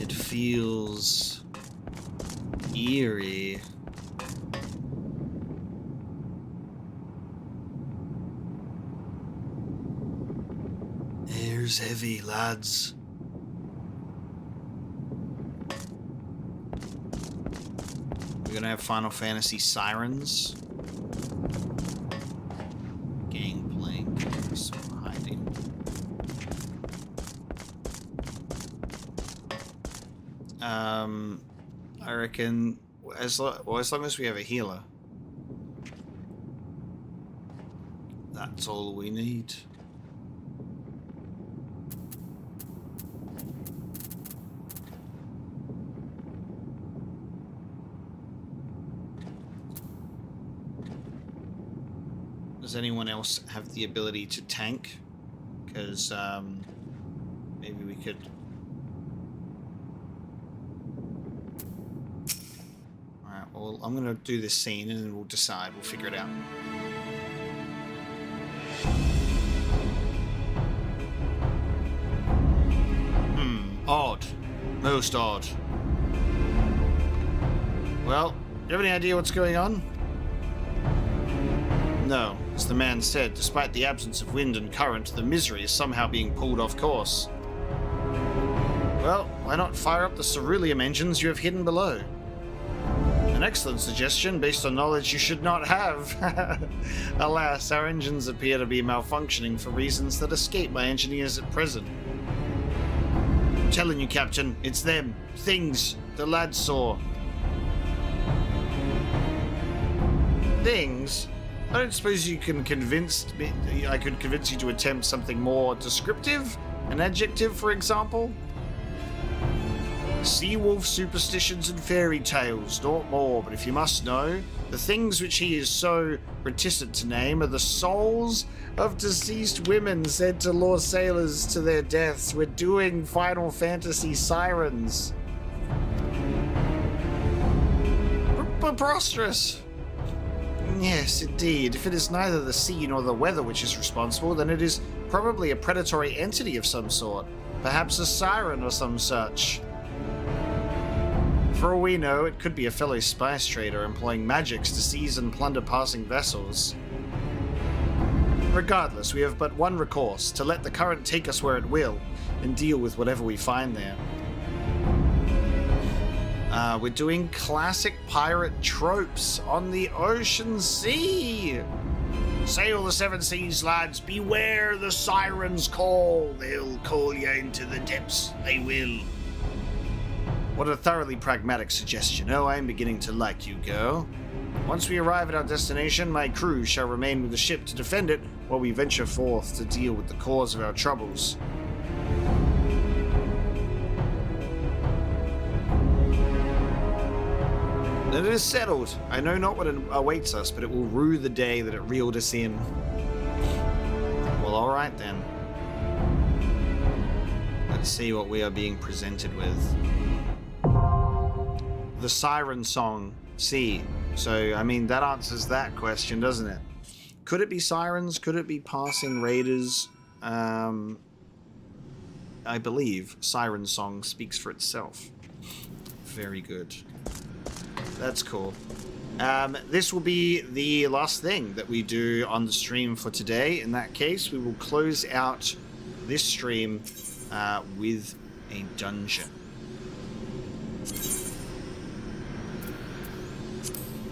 It feels eerie. Air's heavy, lads. We're gonna have Final Fantasy Sirens. Gangplank. Some hiding. I reckon as long as we have a healer, that's all we need. Does anyone else have the ability to tank? Because maybe we could. Alright, well, I'm gonna do this scene and then we'll decide. We'll figure it out. Odd. Most odd. Well, do you have any idea what's going on? No, as the man said, despite the absence of wind and current, the misery is somehow being pulled off course. Well, why not fire up the ceruleum engines you have hidden below? An excellent suggestion based on knowledge you should not have. Alas, our engines appear to be malfunctioning for reasons that escape my engineers at present. I'm telling you, Captain, it's them. Things the lads saw. Things? I don't suppose you can convince me. I could convince you to attempt something more descriptive? An adjective, for example? Sea wolf superstitions and fairy tales, not more, but if you must know, the things which he is so reticent to name are the souls of deceased women said to lure sailors to their deaths. We're doing Final Fantasy Sirens. Preposterous. Yes, indeed. If it is neither the sea nor the weather which is responsible, then it is probably a predatory entity of some sort. Perhaps a siren or some such. For all we know, it could be a fellow spice trader employing magics to seize and plunder passing vessels. Regardless, we have but one recourse, to let the current take us where it will, and deal with whatever we find there. We're doing classic pirate tropes on the ocean sea. Sail the seven seas, lads. Beware the sirens' call. They'll call you into the depths. They will. What a thoroughly pragmatic suggestion. Oh, I am beginning to like you, girl. Once we arrive at our destination, my crew shall remain with the ship to defend it while we venture forth to deal with the cause of our troubles. Then it is settled. I know not what awaits us, but it will rue the day that it reeled us in. Well, Alright then. Let's see what we are being presented with. The Siren Song Sea. So, I mean, that answers that question, doesn't it? Could it be sirens? Could it be passing raiders? I believe Siren Song speaks for itself. Very good. That's cool. This will be the last thing that we do on the stream for today. In that case, we will close out this stream with a dungeon.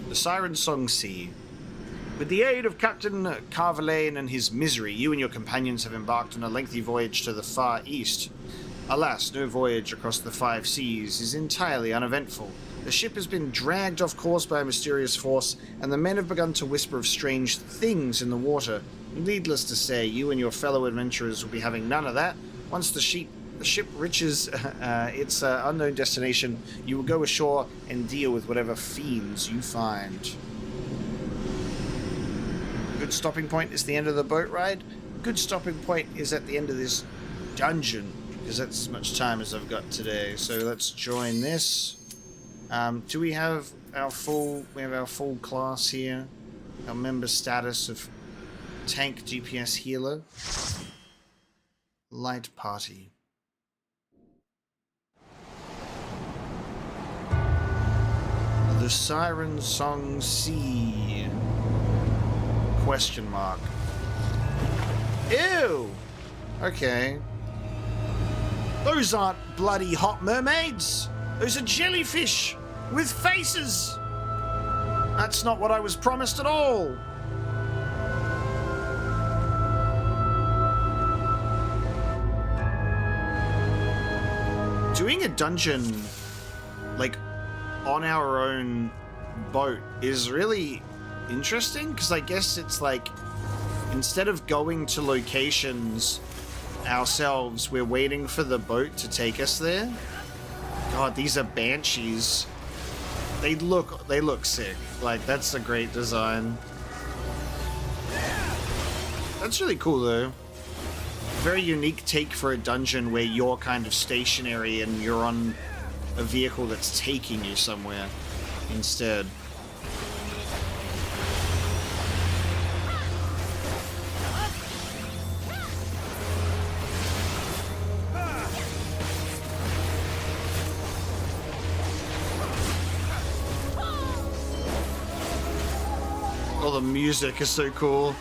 The Siren Song Sea. With the aid of Captain Carvalane and his misery, you and your companions have embarked on a lengthy voyage to the far east. Alas, no voyage across the 5 seas is entirely uneventful. The ship has been dragged off course by a mysterious force, and the men have begun to whisper of strange things in the water. Needless to say, you and your fellow adventurers will be having none of that. Once the ship reaches its unknown destination, you will go ashore and deal with whatever fiends you find. Good stopping point is the end of the boat ride. Good stopping point is at the end of this dungeon, because that's as much time as I've got today. So let's join this. Do we have our full? We have our full class here. Our member status of tank, DPS, healer, light party. The Siren Song Sea. Question mark. Ew! Okay. Those aren't bloody hot mermaids! Those are jellyfish! With faces! That's not what I was promised at all! Doing a dungeon, like, on our own boat is really interesting, because I guess it's like, instead of going to locations ourselves, we're waiting for the boat to take us there. God, these are banshees. They look sick. Like, that's a great design. That's really cool though. Very unique take for a dungeon where you're kind of stationary and you're on a vehicle that's taking you somewhere instead. Oh, the music is so cool.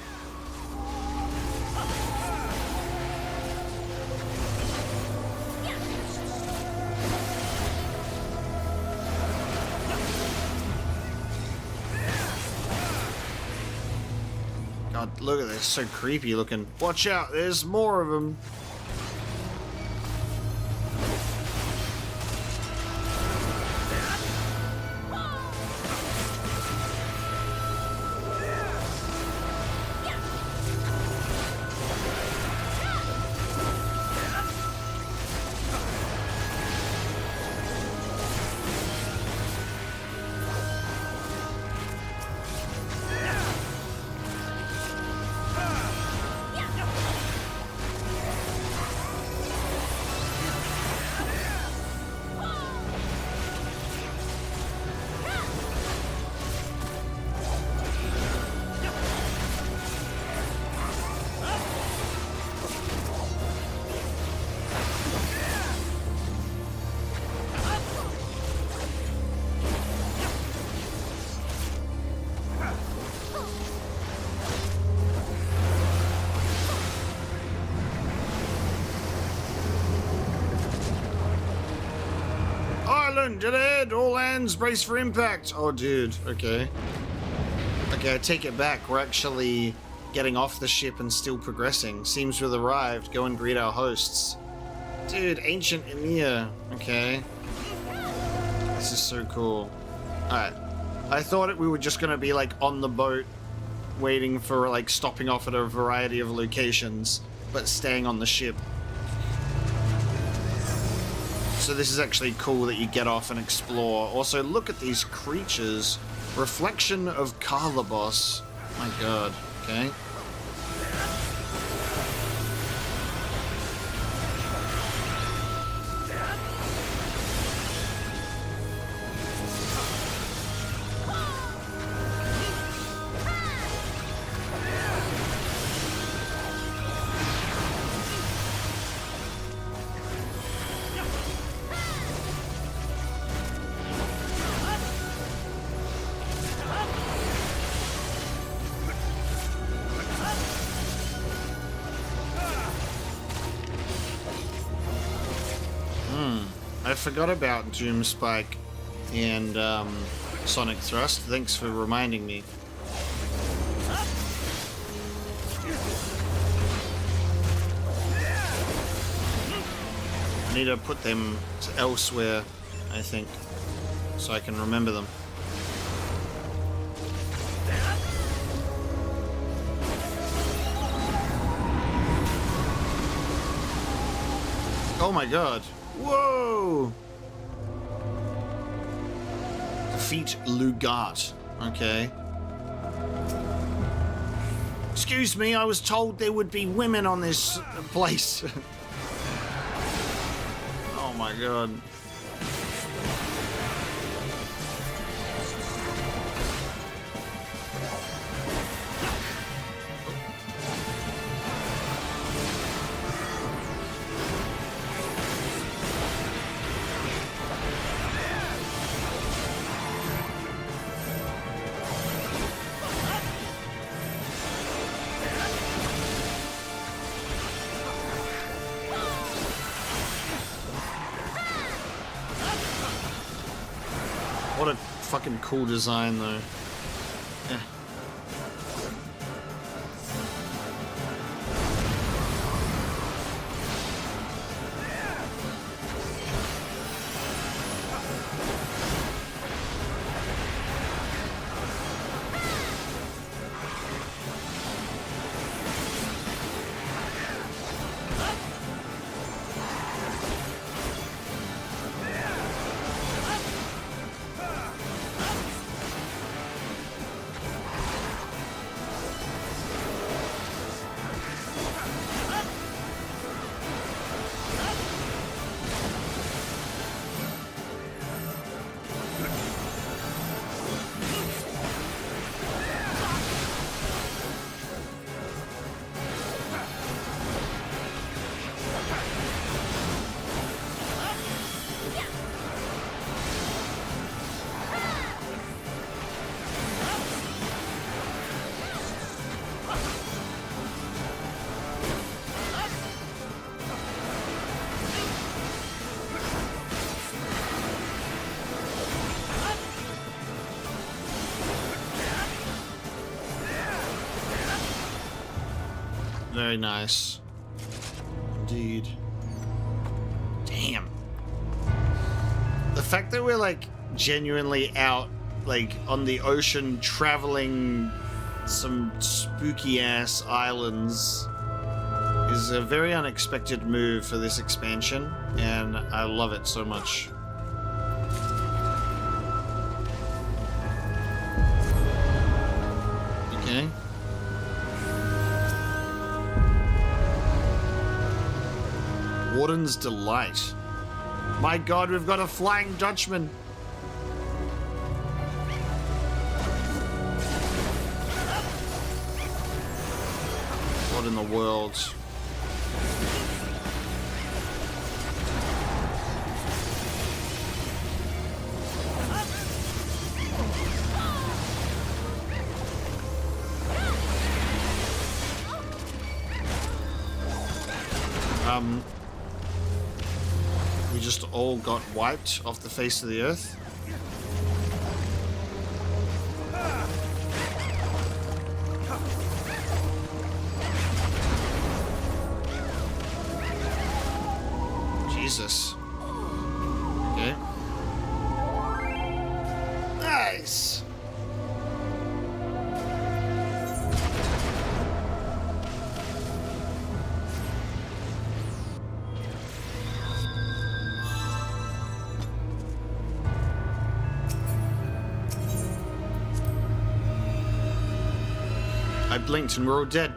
God, look at this, so creepy looking. Watch out, there's more of them. Ahead, all hands, brace for impact. Oh, dude, okay. Okay, I take it back. We're actually getting off the ship and still progressing. Seems we've arrived. Go and greet our hosts. Dude, ancient Emir. Okay. This is so cool. Alright. I thought we were just gonna be, like, on the boat, waiting for, like, stopping off at a variety of locations, but staying on the ship. So this is actually cool that you get off and explore. Also, look at these creatures. Reflection of Carlabos. My god. Okay. forgot about Doom Spike and Sonic Thrust. Thanks for reminding me. I need to put them elsewhere, I think, so I can remember them. Oh my god. Whoa! Defeat Lugat. Okay. Excuse me, I was told there would be women on this place. Oh my god. What a fucking cool design, though. Yeah. Very nice. Indeed. Damn. The fact that we're like genuinely out like on the ocean traveling some spooky ass islands is a very unexpected move for this expansion, and I love it so much. Okay. Warden's Delight. My god, we've got a Flying Dutchman. What in the world? We just all got wiped off the face of the earth. Jesus. Okay. Nice. I blinked and we're all dead.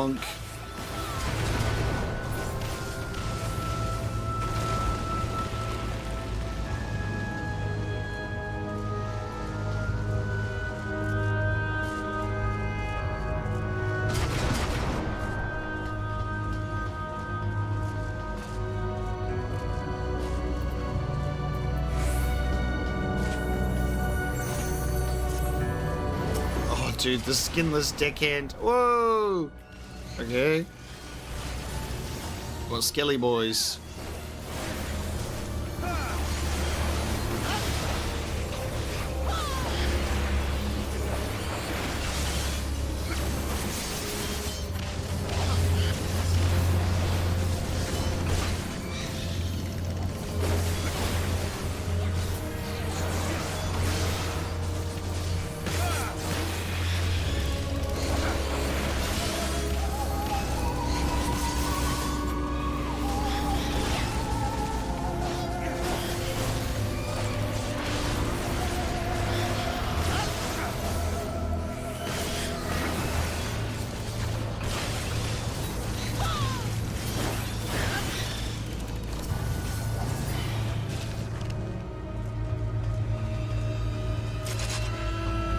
monk. Dude, the skinless deckhand. Whoa! Okay. What skelly boys?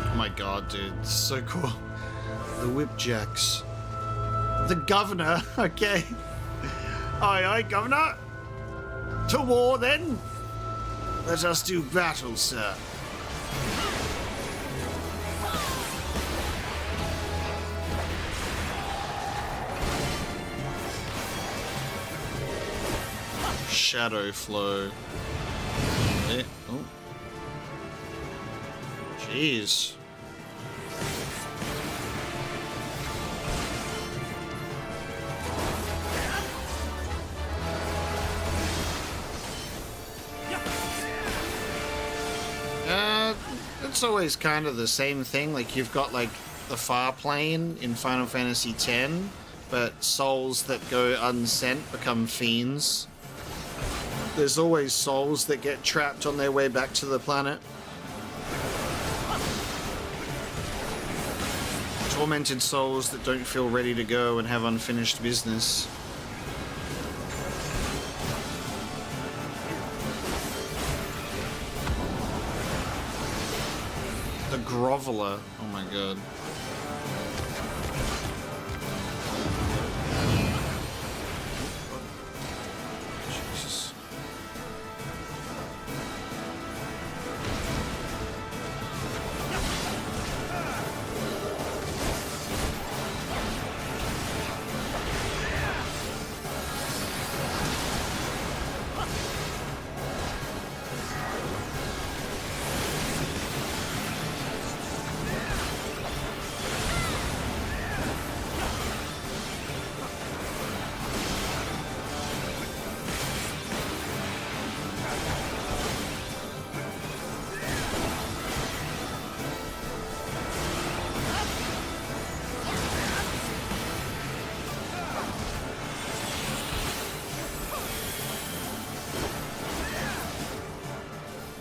Oh my god, dude, this is so cool. The whipjacks. The governor, okay. Aye, aye, governor. To war, then. Let us do battle, sir. Shadow flow. There. Oh. Jeez. It's always kind of the same thing. Like, you've got like the far plane in Final Fantasy X, but souls that go unsent become fiends. There's always souls that get trapped on their way back to the planet. Tormented souls that don't feel ready to go and have unfinished business. The Groveler. Oh my god. Jesus.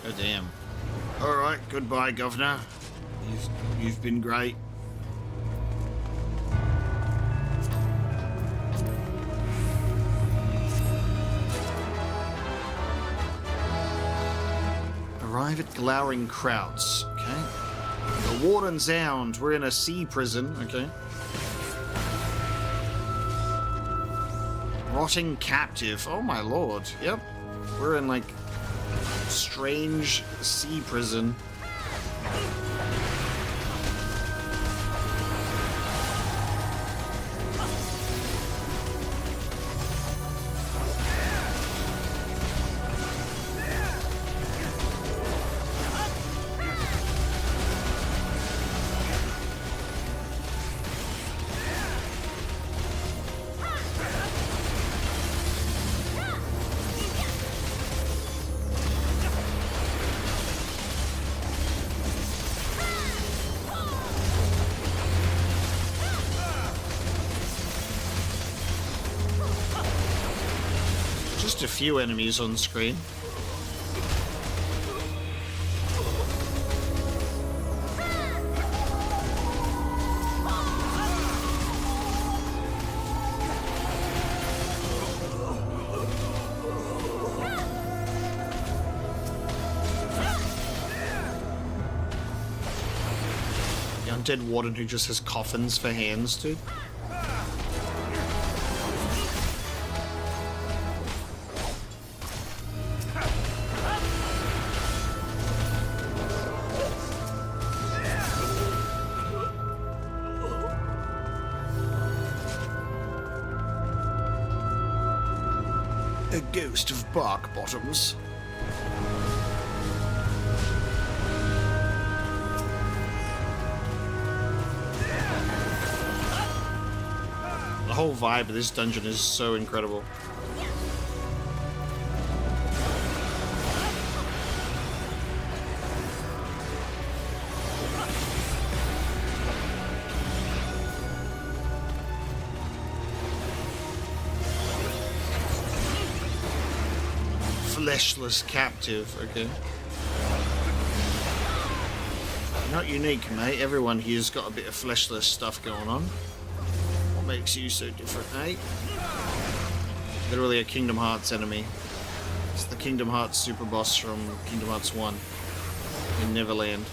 Oh damn. Alright, goodbye, Governor. You've been great. Arrive at Glowering Krauts, okay. The Warden's Hound, we're in a sea prison, okay. Rotting Captive, oh my lord, yep. We're in like strange sea prison. Just a few enemies on screen. undead warden who just has coffins for hands, dude. A ghost of bark bottoms. The whole vibe of this dungeon is so incredible. Fleshless captive, okay. Not unique, mate. Everyone here's got a bit of fleshless stuff going on. What makes you so different, mate? Literally a Kingdom Hearts enemy. It's the Kingdom Hearts super boss from Kingdom Hearts 1 in Neverland.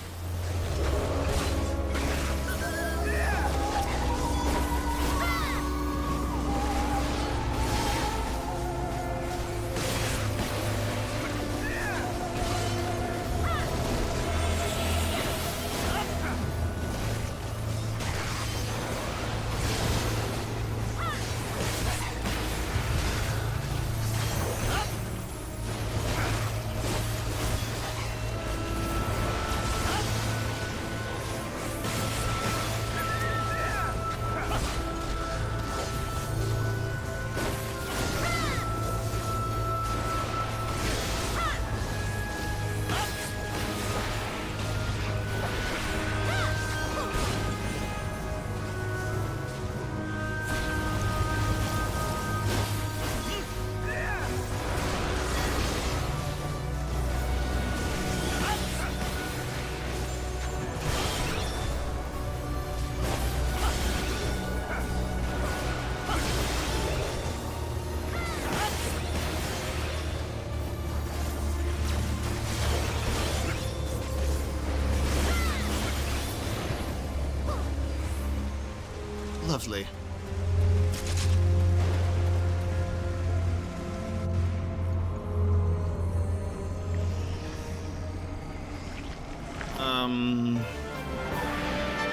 Lovely.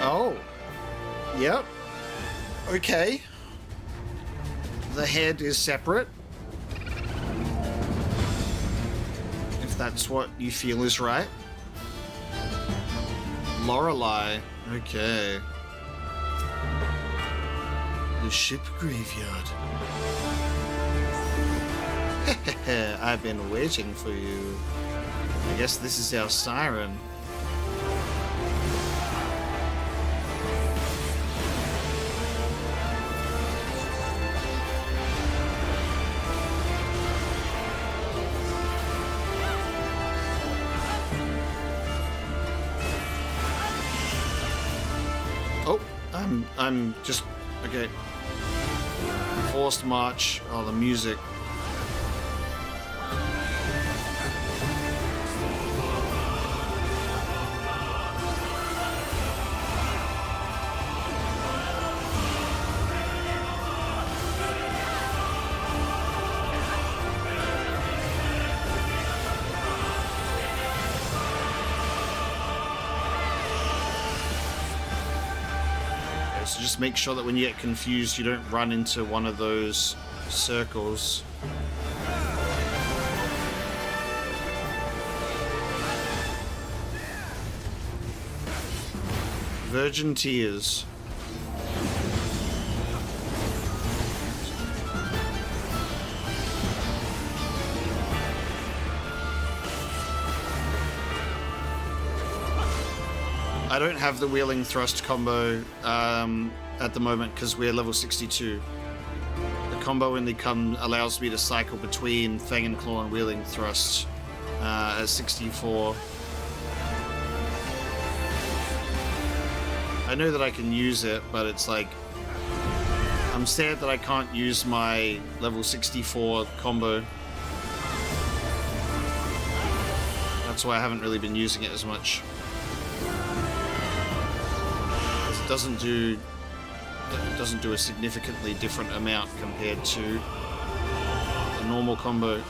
Oh. Yep. Okay. The head is separate. If that's what you feel is right. Lorelei. Okay. The ship graveyard. I've been waiting for you. I guess this is our siren. Oh, I'm just okay. Forced march. Oh, the music. So just make sure that when you get confused, you don't run into one of those circles. Virgin Tears. I don't have the wheeling thrust combo at the moment because we're level 62. The combo only allows me to cycle between Fang and Claw and wheeling thrust at 64. I know that I can use it, but it's like I'm sad that I can't use my level 64 combo. That's why I haven't really been using it as much. doesn't do a significantly different amount compared to the normal combo.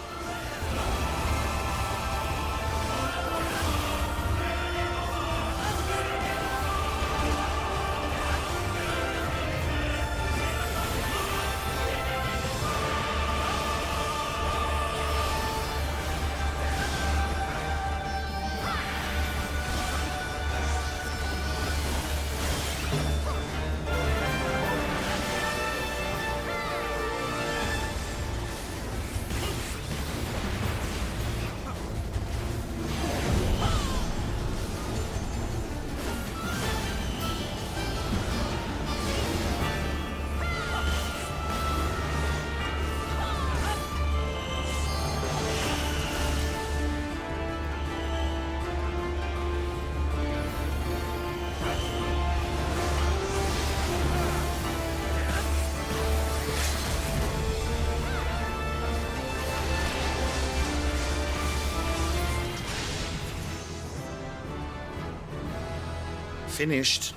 Finished.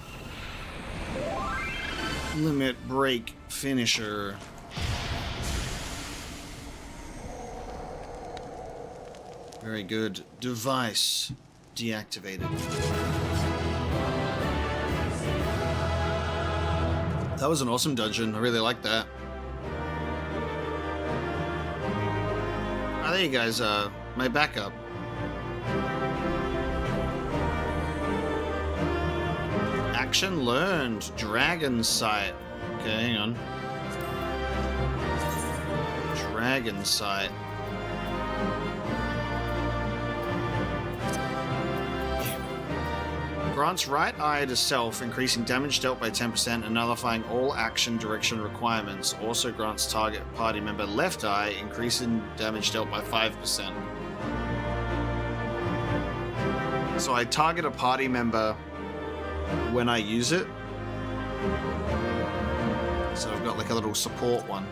Limit break finisher. Very good. Device deactivated. That was an awesome dungeon. I really like that. Oh, there you guys are. My backup. Action learned. Dragon sight. Okay, hang on. Dragon sight. Grants right eye to self, increasing damage dealt by 10% and nullifying all action direction requirements. Also grants target party member left eye, increasing damage dealt by 5%. So I target a party member when I use it. So I've got like a little support one.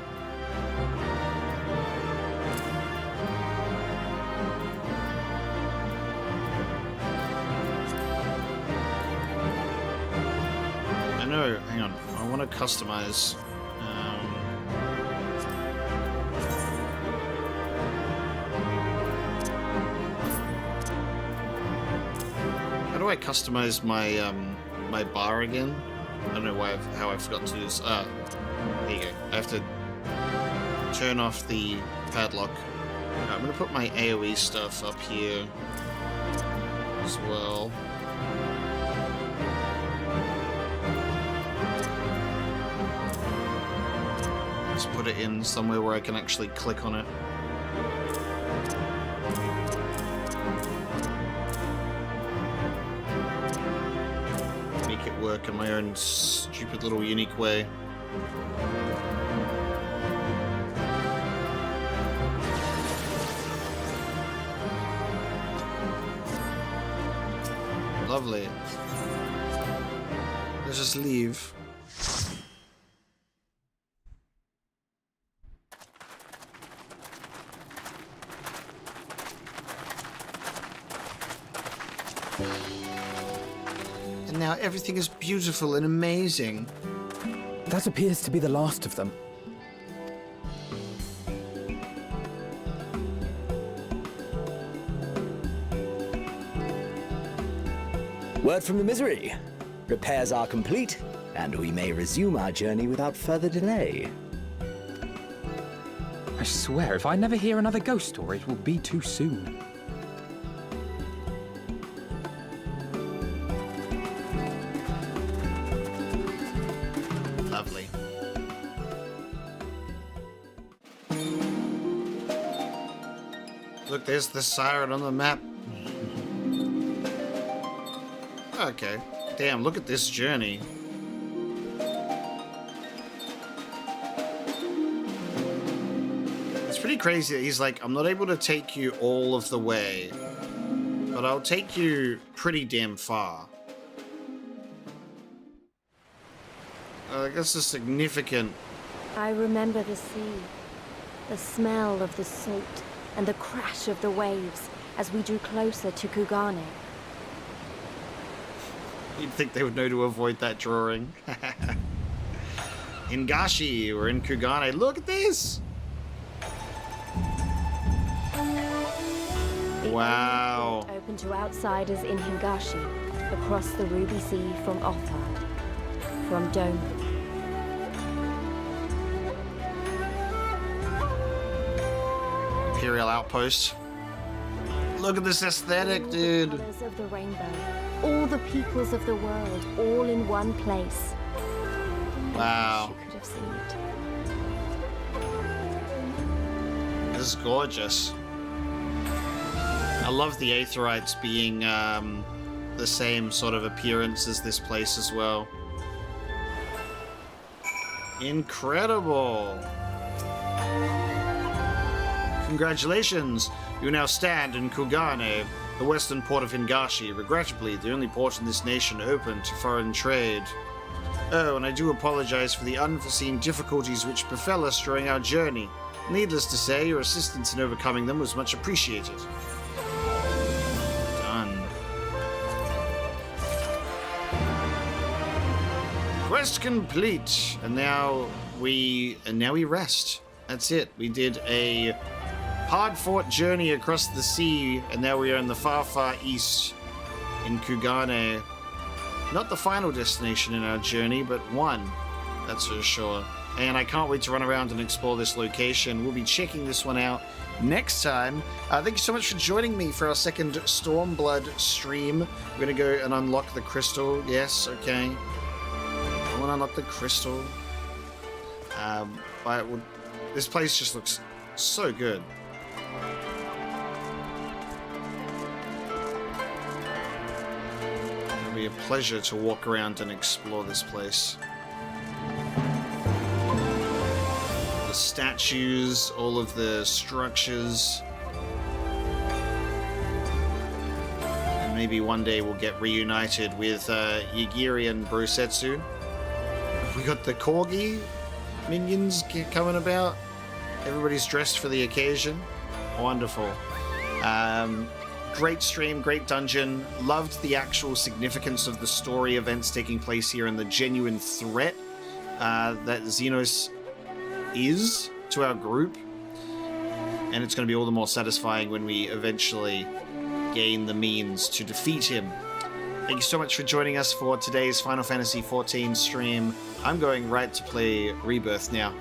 I know, hang on, I want to customize. How do I customize my my bar again? I don't know how I've forgotten to do this. There you go. I have to turn off the padlock. Right, I'm gonna put my AoE stuff up here as well. Just put it in somewhere where I can actually click on it. Make it work in my own stupid little unique way. Lovely. Let's just leave. And now everything is beautiful and amazing. That appears to be the last of them. Word from the Misery. Repairs are complete, and we may resume our journey without further delay. I swear, if I never hear another ghost story, it will be too soon. Lovely. Look, there's the siren on the map. Okay. Damn, look at this journey. It's pretty crazy that he's like, I'm not able to take you all of the way, but I'll take you pretty damn far. That's a significant... I remember the sea, the smell of the salt, and the crash of the waves as we drew closer to Kugane. You'd think they would know to avoid that drawing. Hingashi, we're in Kugane. Look at this! Wow. Open to outsiders in Hingashi, across the Ruby Sea from Othard, from Dome. Imperial outpost. Look at this aesthetic, dude. Colors of the rainbow, all the peoples of the world, all in one place. Wow. You could have seen it. This is gorgeous. I love the Aetherites being the same sort of appearance as this place as well. Incredible. Congratulations. You now stand in Kugane, the western port of Hingashi, regrettably the only port in this nation open to foreign trade. Oh, and I do apologize for the unforeseen difficulties which befell us during our journey. Needless to say, your assistance in overcoming them was much appreciated. Done. Quest complete, and now we rest. That's it. We did a hard-fought journey across the sea, and now we are in the far, far east in Kugane. Not the final destination in our journey, but one, that's for sure. And I can't wait to run around and explore this location. We'll be checking this one out next time. Thank you so much for joining me for our second Stormblood stream. We're going to go and unlock the crystal. Yes, okay. I want to unlock the crystal. This place just looks so good. It'll be a pleasure to walk around and explore this place. The statues, all of the structures. And maybe one day we'll get reunited with Yagiri and Brusetsu. We got the Corgi minions coming about. Everybody's dressed for the occasion. Wonderful. Great stream, great dungeon. Loved the actual significance of the story events taking place here and the genuine threat that Xenos is to our group. And it's going to be all the more satisfying when we eventually gain the means to defeat him. Thank you so much for joining us for today's Final Fantasy XIV stream. I'm going right to play Rebirth now.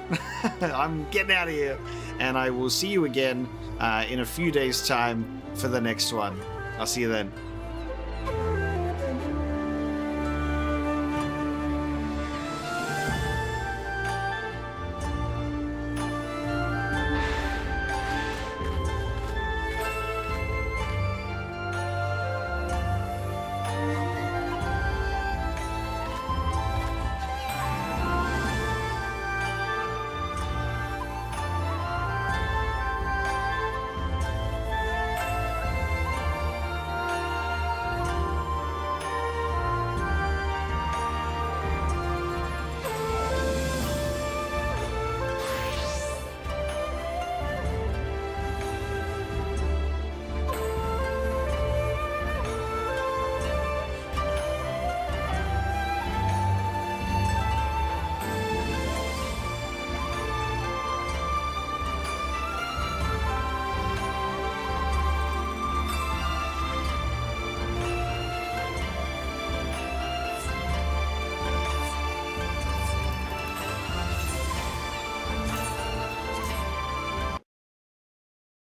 I'm getting out of here. And I will see you again in a few days' time for the next one. I'll see you then.